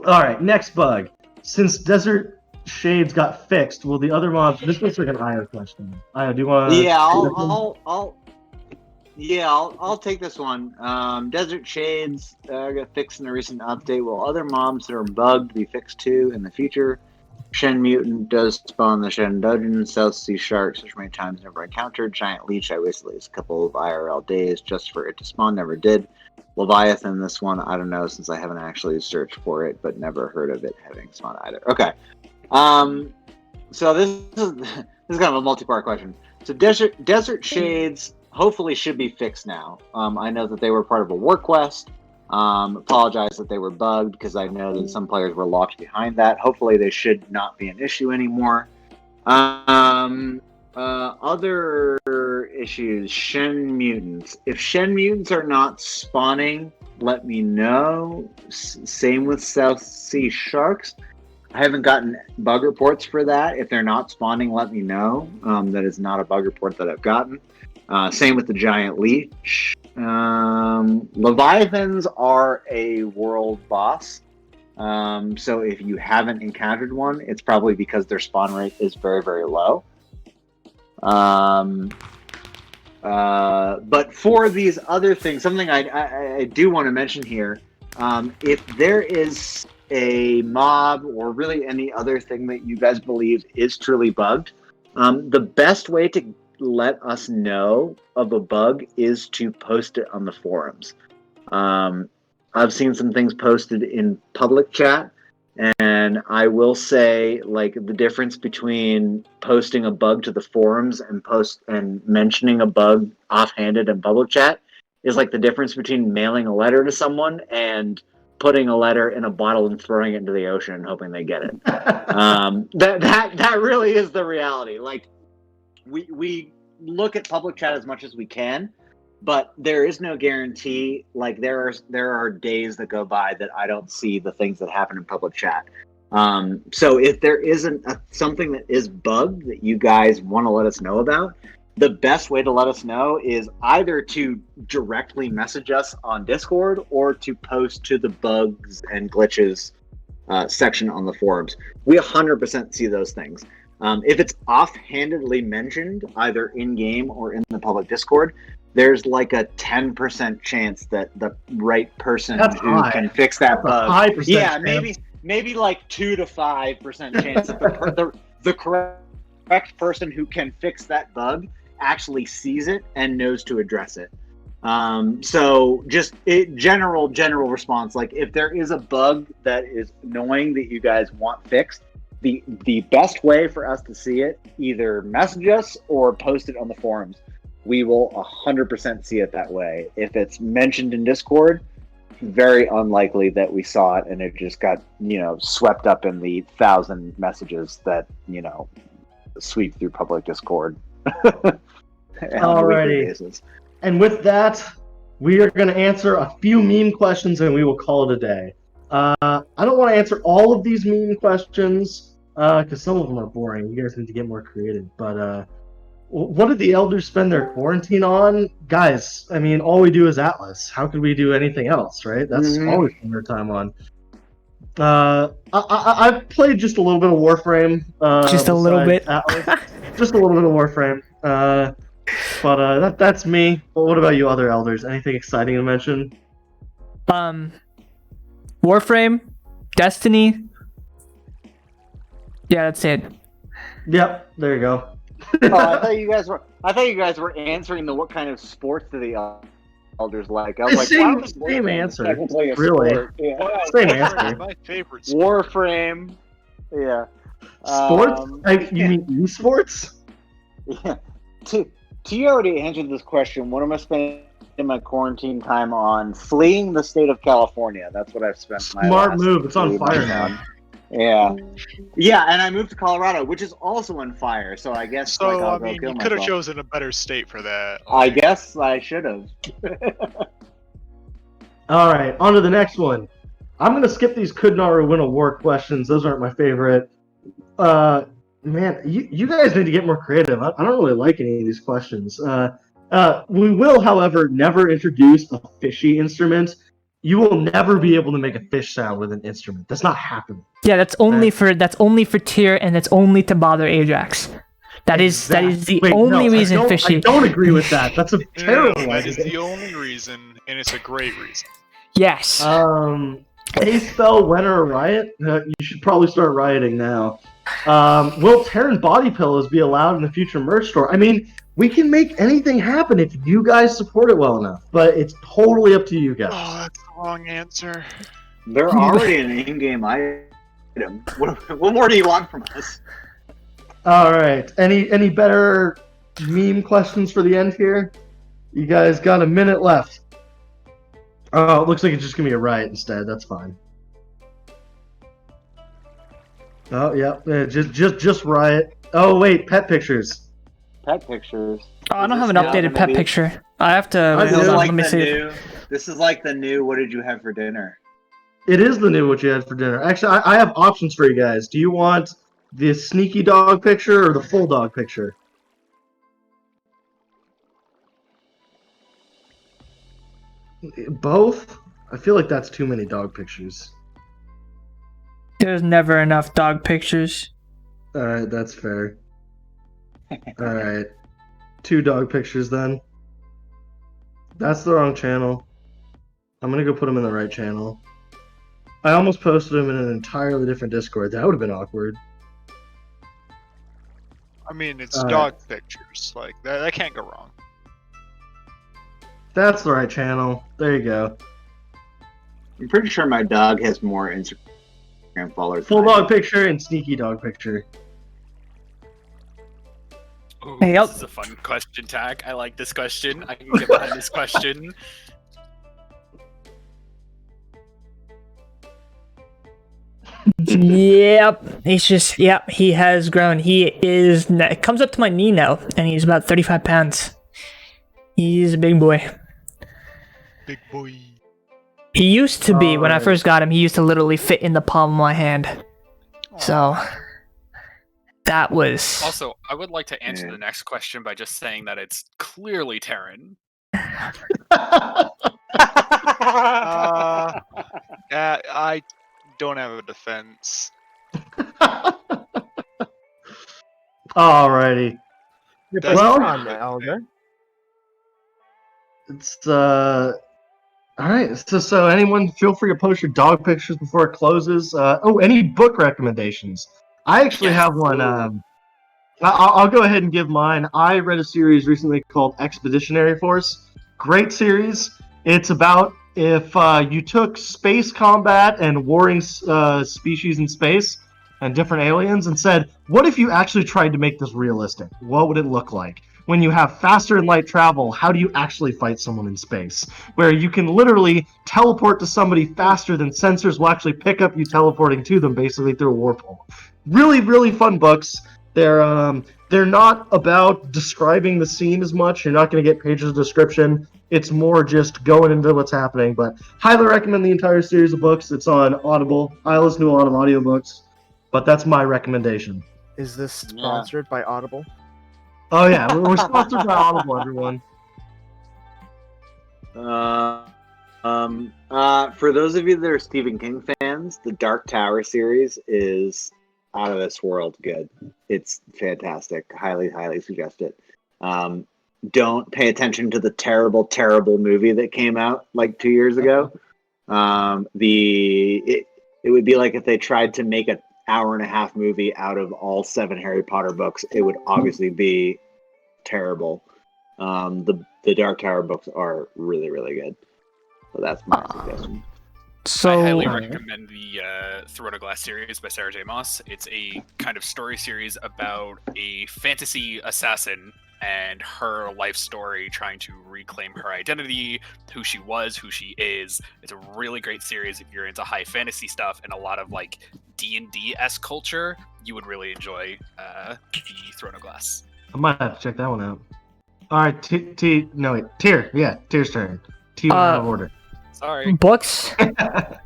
Speaker 3: Alright, next bug. Since Desert Shades got fixed, will the other mobs... This looks like an Io question. Io, do you want to...
Speaker 4: Yeah, I'll take this one. Desert Shades got fixed in a recent update. Will other mobs that are bugged be fixed too in the future? Shen Mutant does spawn the Shen Dungeon. South Sea Shark, such many times never encountered. Giant Leech, I wasted a couple of IRL days just for it to spawn, never did. Leviathan, this one, I don't know since I haven't actually searched for it, but never heard of it having spawned either. Okay. So this is kind of a multi-part question. So Desert Shades hopefully should be fixed now. I know that they were part of a work quest. Apologize that they were bugged because I know that some players were locked behind that. Hopefully they should not be an issue anymore. Other issues, Shen Mutants. If Shen Mutants are not spawning, let me know. Same with South Sea Sharks. I haven't gotten bug reports for that. If they're not spawning, let me know. That is not a bug report that I've gotten. Same with the Giant Leech. Leviathans are a world boss. So if you haven't encountered one, it's probably because their spawn rate is very, very low. But for these other things, something I do want to mention here, if there is a mob or really any other thing that you guys believe is truly bugged, the best way to let us know of a bug is to post it on the forums. I've seen some things posted in public chat, and I will say, like, the difference between posting a bug to the forums and mentioning a bug offhanded in public chat is like the difference between mailing a letter to someone and putting a letter in a bottle and throwing it into the ocean and hoping they get it. That really is the reality. Like, we look at public chat as much as we can, but there is no guarantee. Like, there are days that go by that I don't see the things that happen in public chat. So if there isn't something that is bugged that you guys want to let us know about, the best way to let us know is either to directly message us on Discord or to post to the bugs and glitches section on the forums. We 100% see those things. If it's offhandedly mentioned, either in-game or in the public Discord, there's like a 10% chance that the right person can fix that bug. Yeah, maybe like 2 to 5% chance that the correct person who can fix that bug actually sees it and knows to address it. So just general response, like if there is a bug that is annoying that you guys want fixed, the best way for us to see it, either message us or post it on the forums. We will 100% see it that way. If it's mentioned in Discord, very unlikely that we saw it and it just got, swept up in the 1,000 messages that, sweep through public Discord.
Speaker 3: Alrighty. And with that, we are going to answer a few meme questions and we will call it a day. I don't want to answer all of these meme questions because some of them are boring. You guys need to get more creative. But what did the elders spend their quarantine on? Guys, I mean, all we do is Atlas. How could we do anything else, right? That's all we spend our time on. I've played just a little bit of Warframe.
Speaker 7: Just a little bit.
Speaker 3: Atlas. Just a little bit of Warframe. But that's me. But what about you other elders? Anything exciting to mention?
Speaker 7: Warframe, Destiny. Yeah, that's it.
Speaker 3: Yep, there you go.
Speaker 4: Oh, I thought you guys were answering the what kind of sports do the elders like. I was like,
Speaker 3: Same-
Speaker 4: why would
Speaker 3: same
Speaker 4: Warframe
Speaker 3: answer,
Speaker 4: technically a
Speaker 3: really.
Speaker 4: sport? Yeah.
Speaker 3: Same
Speaker 6: Warframe
Speaker 3: answer.
Speaker 6: is my favorite sport.
Speaker 4: Warframe. Yeah.
Speaker 3: Sports? You mean esports?
Speaker 4: Yeah. T already answered this question. What am I spending my quarantine time on? Fleeing the state of California. That's what I've spent my
Speaker 3: Smart
Speaker 4: last
Speaker 3: move. It's on
Speaker 4: 3
Speaker 3: fire
Speaker 4: months
Speaker 3: now.
Speaker 4: on. Yeah. Yeah, and I moved to Colorado, which is also on fire. So I guess
Speaker 6: So,
Speaker 4: I'll
Speaker 6: I
Speaker 4: go
Speaker 6: mean,
Speaker 4: kill
Speaker 6: you could have
Speaker 4: myself.
Speaker 6: chosen a better state for that.
Speaker 4: I guess I should have.
Speaker 3: All right, on to the next one. I'm gonna skip these could Naru win a war questions. Those aren't my favorite. Man, you guys need to get more creative. I don't really like any of these questions. We will, however, never introduce a fishy instrument. You will never be able to make a fish sound with an instrument. That's not happening.
Speaker 7: Yeah, that's only for tier, and that's only to bother Ajax. That is the
Speaker 3: Wait,
Speaker 7: only
Speaker 3: no,
Speaker 7: reason
Speaker 3: I
Speaker 7: fishy.
Speaker 3: don't agree with that. That's a
Speaker 6: No,
Speaker 3: terrible
Speaker 6: that is
Speaker 3: idea.
Speaker 6: the only reason, and it's a great reason.
Speaker 7: Yes.
Speaker 3: A spell, when or a riot? You should probably start rioting now. Will Terran body pillows be allowed in the future merch store? I mean, we can make anything happen if you guys support it well enough, but it's totally up to you
Speaker 6: Oh,
Speaker 3: guys.
Speaker 6: that's the wrong answer.
Speaker 4: They're already an in-game item. What more do you want from us?
Speaker 3: All right. Any better meme questions for the end here? You guys got a minute left. Oh, it looks like it's just gonna be a riot instead. That's fine. Oh yeah, just riot. Oh wait, pet pictures.
Speaker 4: Pet pictures.
Speaker 7: Oh, I don't
Speaker 4: Is
Speaker 7: have an
Speaker 4: this now
Speaker 7: updated
Speaker 4: gonna
Speaker 7: pet
Speaker 4: be-
Speaker 7: picture. I have to.
Speaker 3: I
Speaker 7: Wait,
Speaker 3: do.
Speaker 7: hold on.
Speaker 4: like
Speaker 7: Let me
Speaker 4: the
Speaker 7: see.
Speaker 4: This is like the new. What did you have for dinner?
Speaker 3: It is the new what you had for dinner. Actually, I have options for you guys. Do you want the sneaky dog picture or the full dog picture? Both? I feel like that's too many dog pictures.
Speaker 7: There's never enough dog pictures.
Speaker 3: Alright, that's fair. Alright. 2 dog pictures then. That's the wrong channel. I'm gonna go put them in the right channel. I almost posted them in an entirely different Discord. That would have been awkward.
Speaker 6: I mean, it's
Speaker 3: Alright.
Speaker 6: dog pictures. Like, that can't go wrong.
Speaker 3: That's the right channel. There you go.
Speaker 4: I'm pretty sure my dog has more Instagram followers.
Speaker 3: Full
Speaker 4: than I
Speaker 3: dog picture and sneaky dog picture.
Speaker 5: Ooh,
Speaker 7: Hey,
Speaker 5: this is a fun question tag. I like this question. I can get behind this question.
Speaker 7: Yep. He has grown. It comes up to my knee now, and he's about 35 pounds. He's a big boy.
Speaker 6: Big boy.
Speaker 7: He used to be, when I
Speaker 3: Alright.
Speaker 7: first got him, he used to literally fit in the palm of my hand. So, that was...
Speaker 5: Also, I would like to answer
Speaker 4: Yeah.
Speaker 5: the next question by just saying that it's clearly Terran.
Speaker 6: I don't have a defense.
Speaker 3: Alrighty.
Speaker 6: That's
Speaker 3: Well-
Speaker 8: on the elder.
Speaker 3: It's alright. So anyone feel free to post your dog pictures before it closes. Any book recommendations? I actually
Speaker 5: Yes.
Speaker 3: have one. I'll go ahead and give mine. I read a series recently called Expeditionary Force. Great series. It's about if you took space combat and warring species in space and different aliens and said, what if you actually tried to make this realistic? What would it look like? When you have faster than light travel, how do you actually fight someone in space? Where you can literally teleport to somebody faster than sensors will actually pick up you teleporting to them, basically through a warp hole. Really, really fun books. They're not about describing the scene as much. You're not going to get pages of description. It's more just going into what's happening. But highly recommend the entire series of books. It's on Audible. I listen to a lot of audiobooks, but that's my recommendation.
Speaker 8: Is this sponsored by Audible?
Speaker 3: Oh yeah, we're sponsored by Audible, everyone.
Speaker 4: For those of you that are Stephen King fans, the Dark Tower series is out of this world good. It's fantastic. Highly, highly suggest it. don't pay attention to the terrible movie that came out like 2 years ago. It would be like if they tried to make an hour-and-a-half movie out of all 7 Harry Potter books. It would obviously be terrible. The Dark Tower books are really, really good. So that's my suggestion.
Speaker 7: So
Speaker 5: I highly recommend the Throne of Glass series by Sarah J. Maas. It's a kind of story series about a fantasy assassin and her life story trying to reclaim her identity, who she was, who she is. It's a really great series if you're into high fantasy stuff and a lot of like D&D-esque culture. You would really enjoy the Throne of Glass.
Speaker 3: I might have to check that one out. All right, Tyr. Yeah, Tyr's turn. T out of order.
Speaker 5: Sorry.
Speaker 7: books. I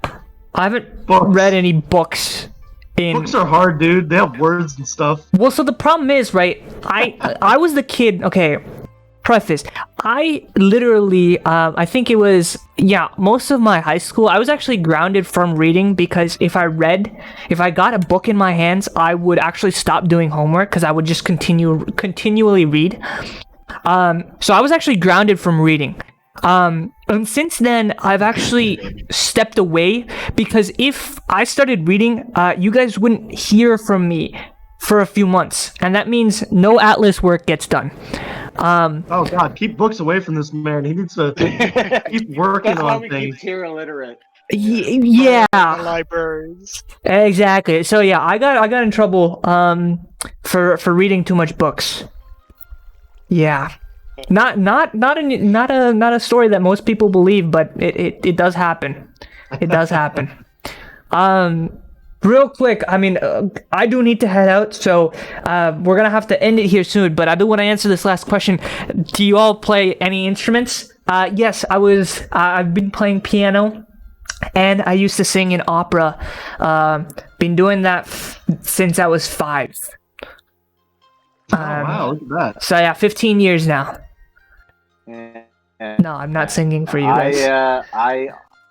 Speaker 7: haven't
Speaker 3: Books.
Speaker 7: read any books.
Speaker 3: Books are hard, dude. They have words and stuff.
Speaker 7: Well, so the problem is, right? I was the kid. Okay, preface. I literally, I think it was, most of my high school, I was actually grounded from reading because if I got a book in my hands, I would actually stop doing homework because I would just continually read. So I was actually grounded from reading. And since then, I've actually stepped away because if I started reading, you guys wouldn't hear from me for a few months, and that means no Atlas work gets done.
Speaker 3: Oh God, keep books away from this man. He needs to keep working
Speaker 4: That's why
Speaker 3: on
Speaker 4: we
Speaker 3: things.
Speaker 4: keep Tyr illiterate.
Speaker 7: Yeah,
Speaker 6: Libraries.
Speaker 7: exactly. So yeah, I got in trouble for reading too much books. Yeah. Not a story that most people believe, but it does happen. It does happen. Real quick, I mean, I do need to head out, so we're gonna have to end it here soon. But I do want to answer this last question. Do you all play any instruments? Yes, I've been playing piano, and I used to sing in opera. Been doing that since I was 5.
Speaker 3: Oh wow, look at that.
Speaker 7: So yeah, 15 years now.
Speaker 4: And
Speaker 7: No, I'm not singing for you guys.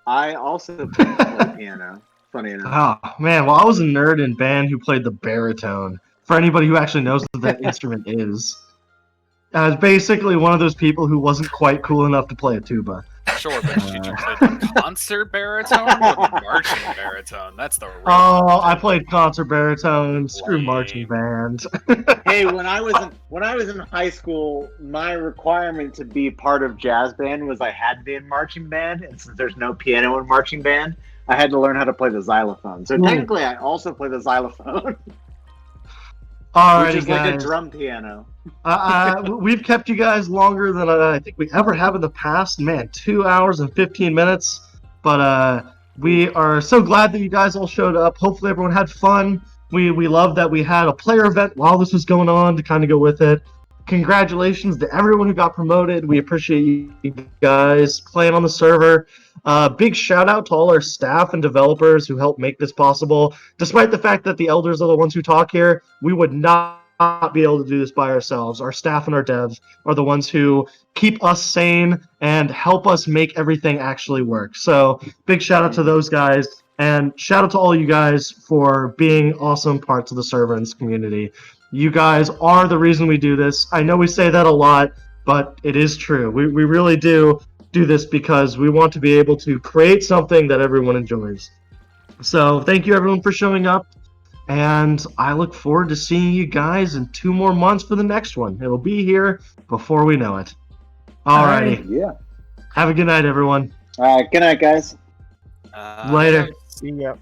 Speaker 4: I also play piano. Funny enough.
Speaker 3: Oh man, well I was a nerd in band who played the baritone. For anybody who actually knows what that instrument is, I was basically one of those people who wasn't quite cool enough to play a tuba.
Speaker 5: Sure, but did you play the concert baritone or the marching baritone? That's the real
Speaker 3: Oh, I played concert baritone. Screw
Speaker 5: Lame.
Speaker 3: marching band.
Speaker 4: Hey, when I was in high school, my requirement to be part of jazz band was I had to be in marching band, and since there's no piano in marching band, I had to learn how to play the xylophone. So technically, I also play the xylophone,
Speaker 3: Alrighty,
Speaker 4: which is like a
Speaker 3: guys.
Speaker 4: drum piano.
Speaker 3: We've kept you guys longer than I think we ever have in the past. Man, 2 hours and 15 minutes. But we are so glad that you guys all showed up. Hopefully everyone had fun. We love that we had a player event while this was going on to kind of go with it. Congratulations to everyone who got promoted. We appreciate you guys playing on the server. Big shout out to all our staff and developers who helped make this possible. Despite the fact that the elders are the ones who talk here, we would not be able to do this by ourselves. Our staff and our devs are the ones who keep us sane and help us make everything actually work. So big shout out to those guys, and shout out to all you guys for being awesome parts of the server and this community. You guys are the reason we do this. I know we say that a lot, but it is true. We really do this because we want to be able to create something that everyone enjoys. So thank you everyone for showing up, and I look forward to seeing you guys in 2 more months for the next one. It'll be here before we know it. Alrighty.
Speaker 4: Yeah.
Speaker 3: Have a good night, everyone.
Speaker 4: All right. Good night, guys.
Speaker 3: Later.
Speaker 8: See ya.